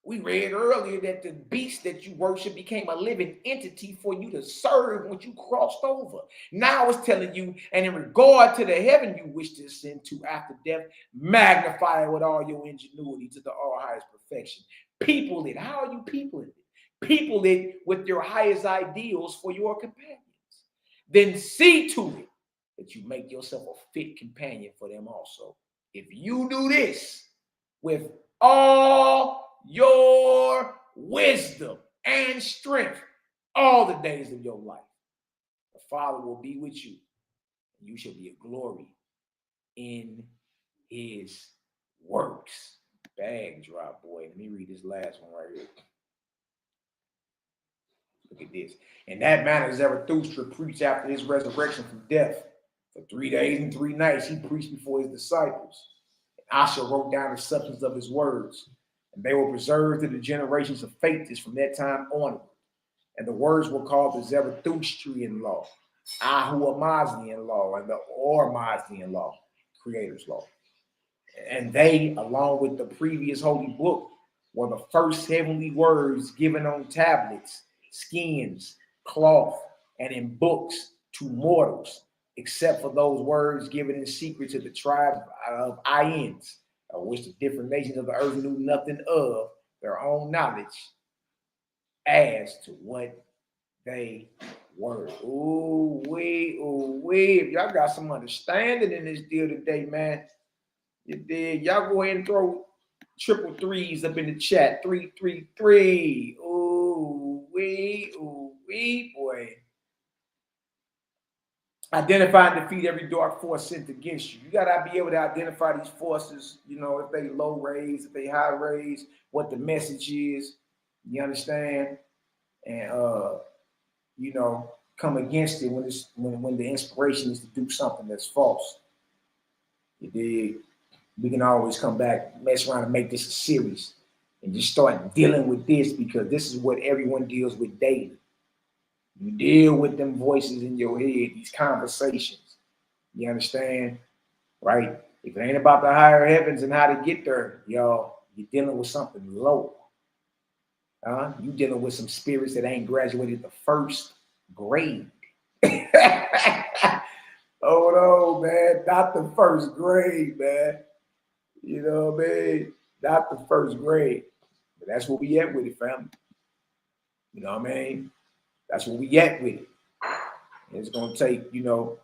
We read earlier that the beast that you worship became a living entity for you to serve when you crossed over. Now it's telling you, and in regard to the heaven you wish to ascend to after death, magnify it with all your ingenuity to the all highest perfection. People it. How are you people it? People it with your highest ideals for your companions. Then see to it that you make yourself a fit companion for them also. If you do this with all your wisdom and strength all the days of your life, the Father will be with you, and you shall be a glory in his works. Bag drop, boy. Let me read this last one right here. Look at this. In that manner, Zarathustra preached after his resurrection from death. For 3 days and 3 nights, he preached before his disciples. And Asha wrote down the substance of his words, and they were preserved to the generations of faiths from that time onward. And the words were called the Zarathustrian law, Ahura-Mazdian law, and the Or-Mazdian law, Creator's law. And they, along with the previous holy book, were the first heavenly words given on tablets, skins, cloth, and in books to mortals, except for those words given in secret to the tribe of Ayans, of which the different nations of the earth knew nothing of their own knowledge as to what they were. Ooh, wee. If y'all got some understanding in this deal today, man, you did. Y'all go ahead and throw triple threes up in the chat. 333. Ooh, wee, boy. Identify and defeat every dark force sent against you. You gotta be able to identify these forces, if they low rays, if they high rays, what the message is. You understand? And come against it when the inspiration is to do something that's false. You dig? We can always come back, mess around and make this a series and just start dealing with this, because this is what everyone deals with daily. You deal with them voices in your head, these conversations. You understand? Right? If it ain't about the higher heavens and how to get there, y'all, you're dealing with something low. You dealing with some spirits that ain't graduated the first grade. Oh no, man, not the first grade, man. You know what I mean? Not the first grade. But that's what we at with it, family. You know what I mean? That's what we at with it. It's gonna take, it's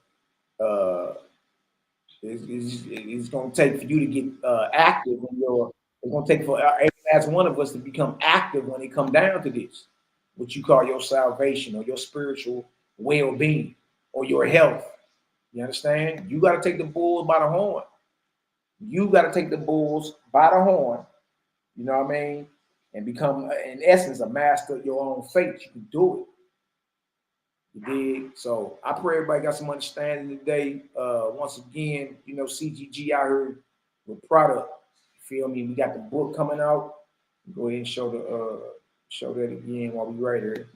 gonna take for you to get active in your. It's gonna take for every last one of us to become active when it come down to this, what you call your salvation or your spiritual well-being or your health. You understand? You got to take the bulls by the horn. You got to take the bulls by the horn. You know what I mean? And become, in essence, a master of your own fate. You can do it. You dig? So I pray everybody got some understanding today. Once again, CGG out here with product. You feel me? We got the book coming out. Go ahead and show that again while we right here.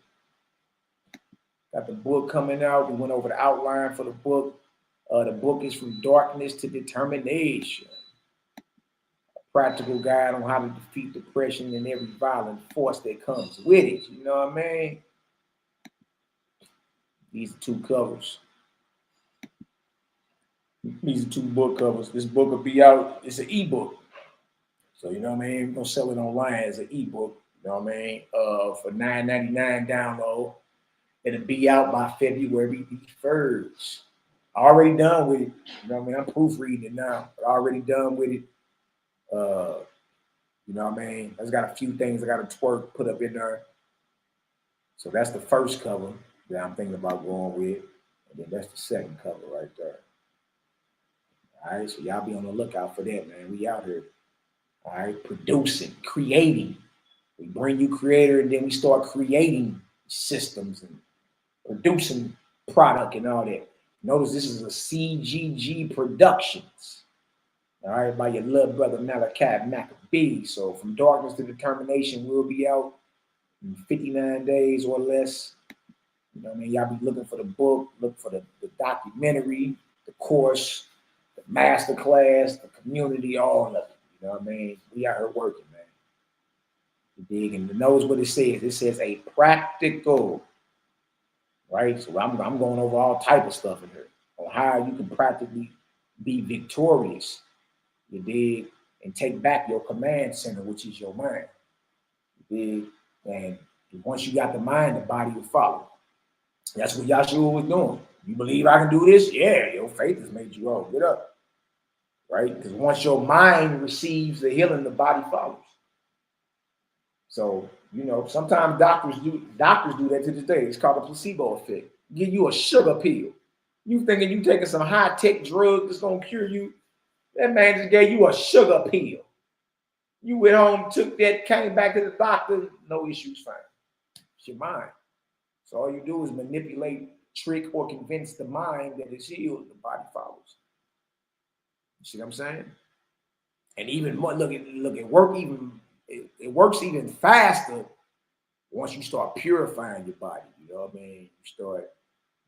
Got the book coming out. We went over the outline for the book. The book is From Darkness to Determination. A practical guide on how to defeat depression and every violent force that comes with it. You know what I mean? These are 2 covers. These are 2 book covers. This book will be out. It's an ebook. So, you know what I mean? We're going to sell it online as an ebook, you know what I mean? For $9.99 download. It'll be out by February the 1st. Already done with it. You know what I mean? I'm proofreading it now, but already done with it. You know what I mean? I just got a few things I got to put up in there. So that's the first cover that I'm thinking about going with. And then that's the second cover right there. All right, so y'all be on the lookout for that, man. We out here. All right, producing, creating. We bring you creator, and then we start creating systems and producing product and all that. Notice this is a CGG Productions. All right, by your little brother Malachi Maccabee. So From Darkness to Determination will be out in 59 days or less. You know what I mean? Y'all be looking for the book, look for the documentary, the course, the master class, the community, all of it. You know what I mean? We out here working, man. You dig? And knows what it says. It says a practical, right? So I'm going over all type of stuff in here on how you can practically be victorious. You dig? And take back your command center, which is your mind. You dig? And once you got the mind, the body will follow. That's what Yahshua was doing. You believe I can do this? Yeah, your faith has made you all. Get up. Right? Because once your mind receives the healing, the body follows. So, you know, sometimes doctors do that to this day. It's called a placebo effect. Give you a sugar pill. You thinking you taking some high-tech drug that's gonna cure you. That man just gave you a sugar pill. You went home, took that, came back to the doctor, no issues found. It's your mind. So all you do is manipulate, trick, or convince the mind that it's healed, the body follows. You see what I'm saying? And even more, it works even faster once you start purifying your body. You know what I mean? You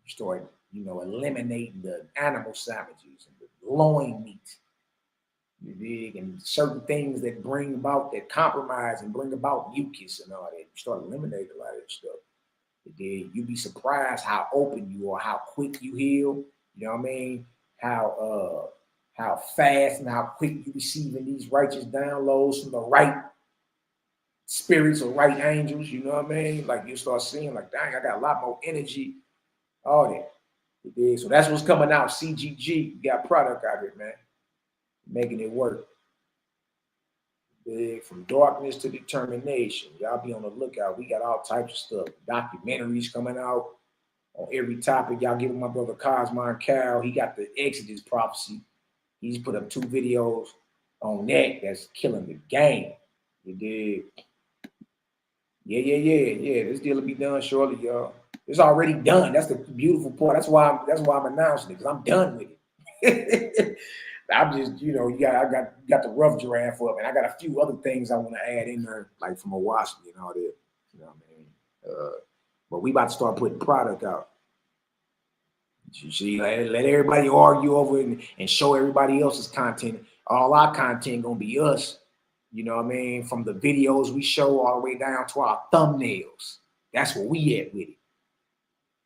start, you know, eliminating the animal savages and the loin meat. You dig? And certain things that bring about, that compromise and bring about mucus and all that. You start eliminating a lot of that stuff. You'd be surprised how open you are, how quick you heal. You know what I mean? How fast and how quick you receiving these righteous downloads from the right spirits or right angels. You know what I mean? Like you start seeing, like, dang, I got a lot more energy. All that. So that's what's coming out. CGG, we got product out here, man, making it work. From darkness to determination. Y'all be on the lookout. We got all types of stuff. Documentaries coming out on every topic. Y'all give my brother Cosmon Cal. He got the Exodus prophecy. He's put up 2 videos on that that's killing the game. You dig? Yeah. This deal will be done shortly, y'all. It's already done. That's the beautiful part. That's why I'm announcing it, because I'm done with it. I'm just, you know, I got the rough giraffe up, and I got a few other things I want to add in there, like from Owaski and all that. You know what I mean? But we about to start putting product out. You see, let everybody argue over it and show everybody else's content. All our content gonna be us. You know what I mean? From the videos we show all the way down to our thumbnails. That's where we at with it.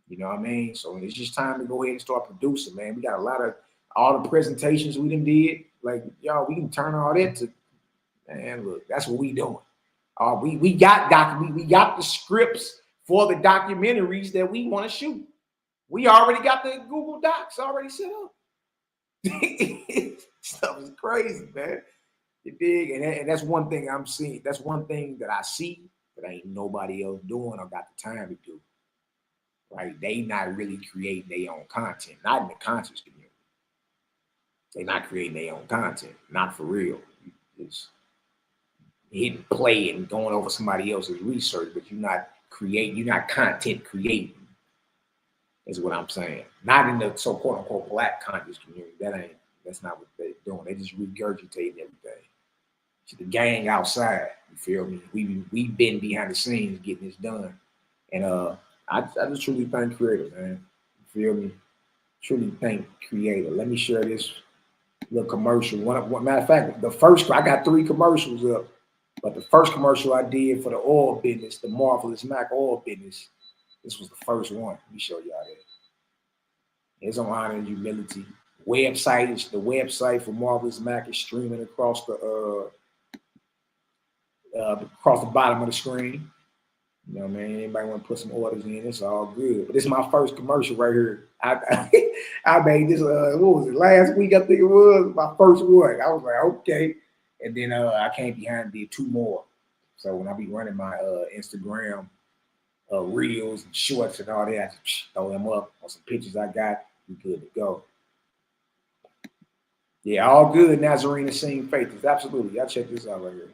You know what I mean? So it's just time to go ahead and start producing, man. We got a lot of all the presentations we done did. Like, y'all, we can turn all that to, man, look, that's what we doing. We got the scripts for the documentaries that we want to shoot. We already got the Google Docs already set up. Stuff is crazy, man. You dig? And that's one thing I'm seeing. That's one thing that I see that ain't nobody else doing or got the time to do. Right? They not really creating their own content, not in the conscious community. They not creating their own content, not for real. It's hitting play and going over somebody else's research, but you're not content creating. Is what I'm saying. Not in the so quote unquote black conscious community. That's not what they're doing. They just regurgitating everything. To the gang outside, you feel me? We've been behind the scenes getting this done. And I just truly thank Creator, man. You feel me? Truly thank Creator. Let me share this little commercial. One matter of fact, I got 3 commercials up, but the first commercial I did for the oil business, the Marvelous Mac oil business, this was the first one. Let me show y'all that. It's on honor and humility. website for Marvelous Mac is streaming across the bottom of the screen. You know what I mean? Anybody want to put some orders in, it's all good. But this is my first commercial right here. I made this, what was it, last week, I think it was, my first one. I was like, okay. And then I came behind and did 2 more. So when I be running my Instagram reels and shorts and all that, I just throw them up on some pictures I got. We good to go. Yeah, all good. Nazarene is seeing faith. Absolutely. Y'all check this out right here.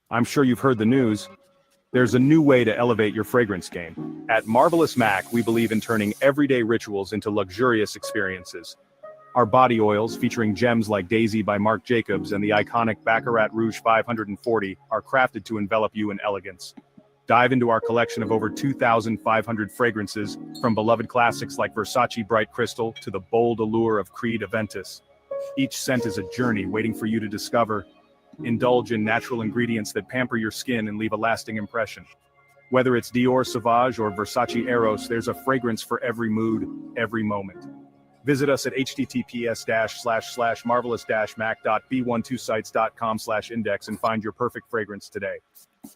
I'm sure you've heard the news. There's a new way to elevate your fragrance game. At Marvelous Mac, we believe in turning everyday rituals into luxurious experiences. Our body oils, featuring gems like Daisy by Marc Jacobs and the iconic Baccarat Rouge 540, are crafted to envelop you in elegance. Dive into our collection of over 2,500 fragrances, from beloved classics like Versace Bright Crystal to the bold allure of Creed Aventus. Each scent is a journey waiting for you to discover. Indulge in natural ingredients that pamper your skin and leave a lasting impression. Whether it's Dior Sauvage or Versace Eros, there's a fragrance for every mood, every moment. Visit us at https://marvelous-mac.b12sites.com/index and find your perfect fragrance today.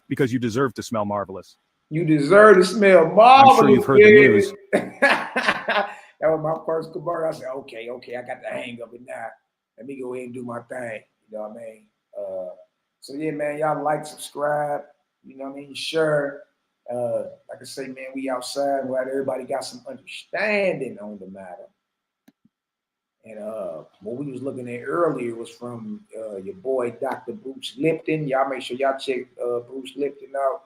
Because you deserve to smell marvelous. You deserve to smell marvelous. I'm sure you've heard the news. That was my first commercial. I said, okay, I got the hang of it now. Let me go ahead and do my thing. You know what I mean? So yeah, man, y'all like, subscribe. You know what I mean? Sure. Like I say, man, we outside where everybody got some understanding on the matter. And what we was looking at earlier was from your boy, Dr. Bruce Lipton. Y'all make sure y'all check Bruce Lipton out.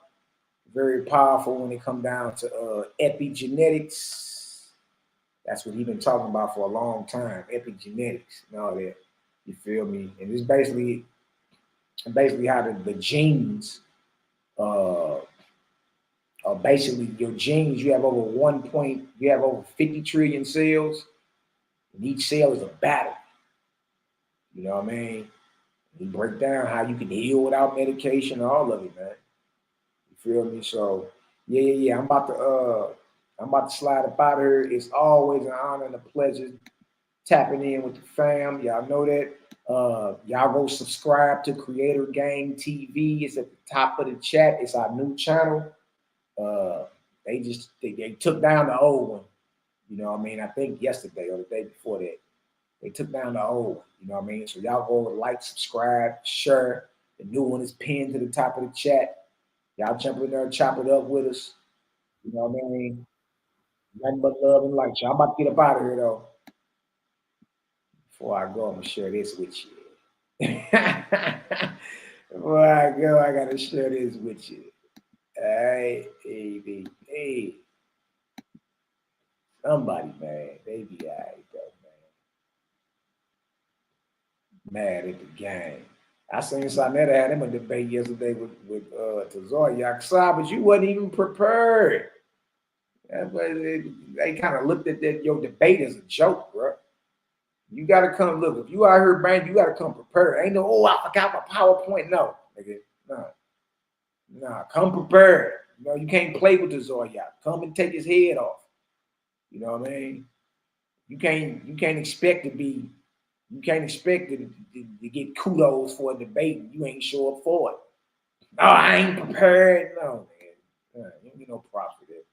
Very powerful when it come down to epigenetics. That's what he's been talking about for a long time, epigenetics and all that. You feel me? And it's basically how the genes basically your genes. You have over 50 trillion cells, and each cell is a battery. You know what I mean? You break down how you can heal without medication, all of it, man. You feel me? So yeah. I'm about to slide up out of here. It's always an honor and a pleasure tapping in with the fam. Y'all know that. Y'all go subscribe to Creator Gang TV. It's at the top of the chat. It's our new channel. They took down the old one. You know what I mean? I think yesterday or the day before that. They took down the old one. You know what I mean? So y'all go like, subscribe, share. The new one is pinned to the top of the chat. Y'all jump in there and chop it up with us. You know what I mean? Nothing but love and light. Y'all about to get up out of here though. Before I go, I'm gonna share this with you. Before I go, I gotta share this with you. Hey. Somebody, man, they be all right though, man. Mad at the game. I seen Sonetta had him a debate yesterday with Tazoya, but you wasn't even prepared. They kind of looked at your debate as a joke, bro. You gotta come look. If you out here, man, you gotta come prepared. Ain't no, I forgot my PowerPoint. No, nigga, no, come prepared. You know, you can't play with the Zoya. Come and take his head off. You know what I mean? You can't expect to get kudos for a debate and you ain't show up for it. No, I ain't prepared. No, man. You don't get no props for that.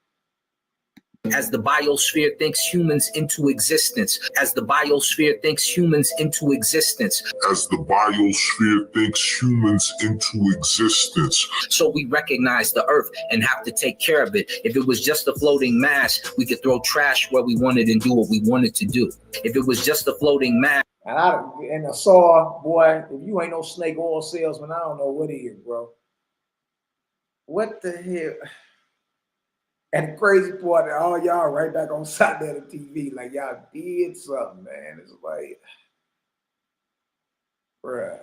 As the biosphere thinks humans into existence. As the biosphere thinks humans into existence. As the biosphere thinks humans into existence. So we recognize the earth and have to take care of it. If it was just a floating mass, we could throw trash where we wanted and do what we wanted to do. If it was just a floating mass. And I saw, boy, if you ain't no snake oil salesman, I don't know what it is, bro. What the hell? And the crazy part, all y'all right back on side of the TV, like y'all did something, man. It's like, bruh.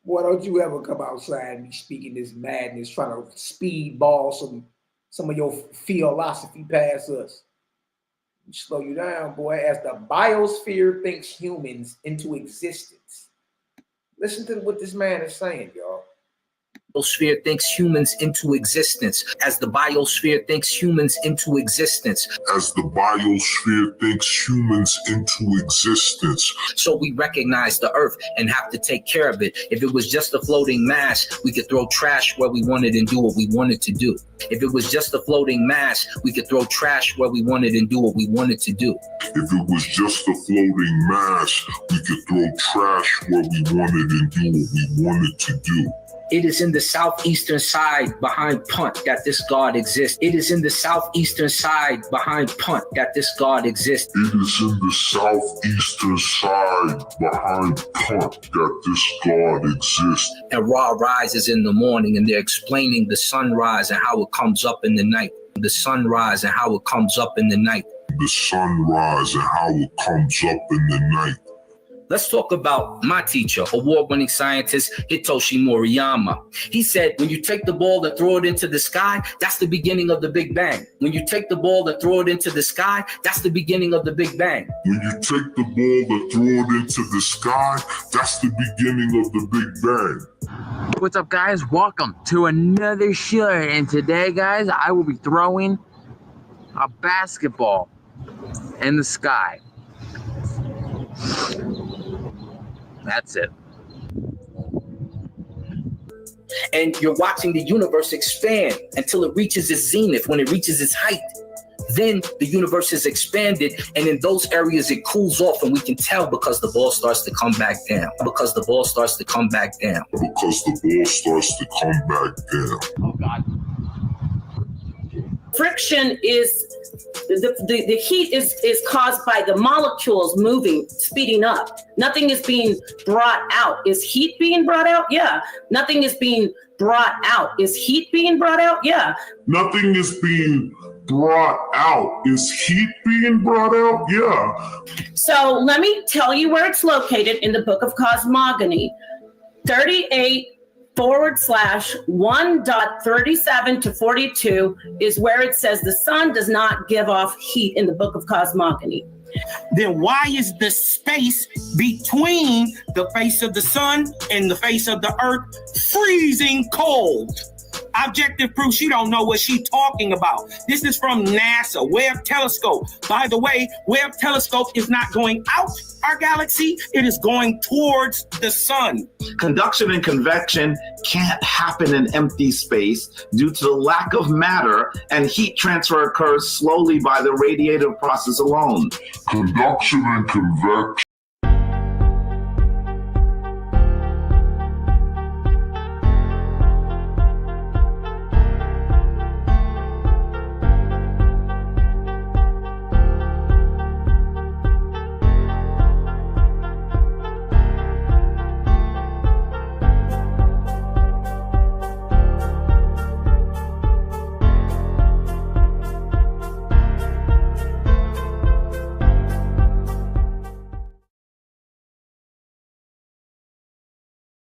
Boy, don't you ever come outside and be speaking this madness, trying to speedball some of your philosophy past us. You slow you down, boy. As the biosphere thinks humans into existence. Listen to what this man is saying, y'all. biosphere thinks humans into existence, as the biosphere thinks humans into existence, as the biosphere thinks humans into existence. So we recognize the earth and have to take care of it. If it was just a floating mass, we could throw trash where we wanted and do what we wanted to do. If it was just a floating mass, we could throw trash where we wanted and do what we wanted to do. If it was just a floating mass, we could throw trash where we wanted and do what we wanted to do. It is in the southeastern side behind Punt that this God exists. It is in the southeastern side behind Punt that this God exists. It is in the southeastern side behind Punt that this God exists. And Ra rises in the morning and they're explaining the sunrise and how it comes up in the night. The sunrise and how it comes up in the night. The sunrise and how it comes up in the night. Let's talk about my teacher, award-winning scientist Hitoshi Moriyama. He said, when you take the ball and throw it into the sky, that's the beginning of the Big Bang. When you take the ball and throw it into the sky, that's the beginning of the Big Bang. When you take the ball and throw it into the sky, that's the beginning of the Big Bang. What's up, guys? Welcome to another show. And today, guys, I will be throwing a basketball in the sky. That's it. And you're watching the universe expand until it reaches its zenith. When it reaches its height, then the universe is expanded, and in those areas it cools off, and we can tell because the ball starts to come back down. Because the ball starts to come back down. Because the ball starts to come back down. Oh, God. Friction is the heat is caused by the molecules moving, speeding up. Nothing is being brought out. Is heat being brought out? Yeah. Nothing is being brought out. Is heat being brought out? Yeah. Nothing is being brought out. Is heat being brought out? Yeah. So let me tell you where it's located in the Book of Cosmogony. 38/1.37 to 42 is where it says the sun does not give off heat in the Book of Cosmogony. Then why is the space between the face of the sun and the face of the earth freezing cold? Objective proof, she don't know what she's talking about. This is from NASA, Webb Telescope. By the way, Webb Telescope is not going out our galaxy, it is going towards the sun. Conduction and convection can't happen in empty space due to the lack of matter, and heat transfer occurs slowly by the radiative process alone. Conduction and convection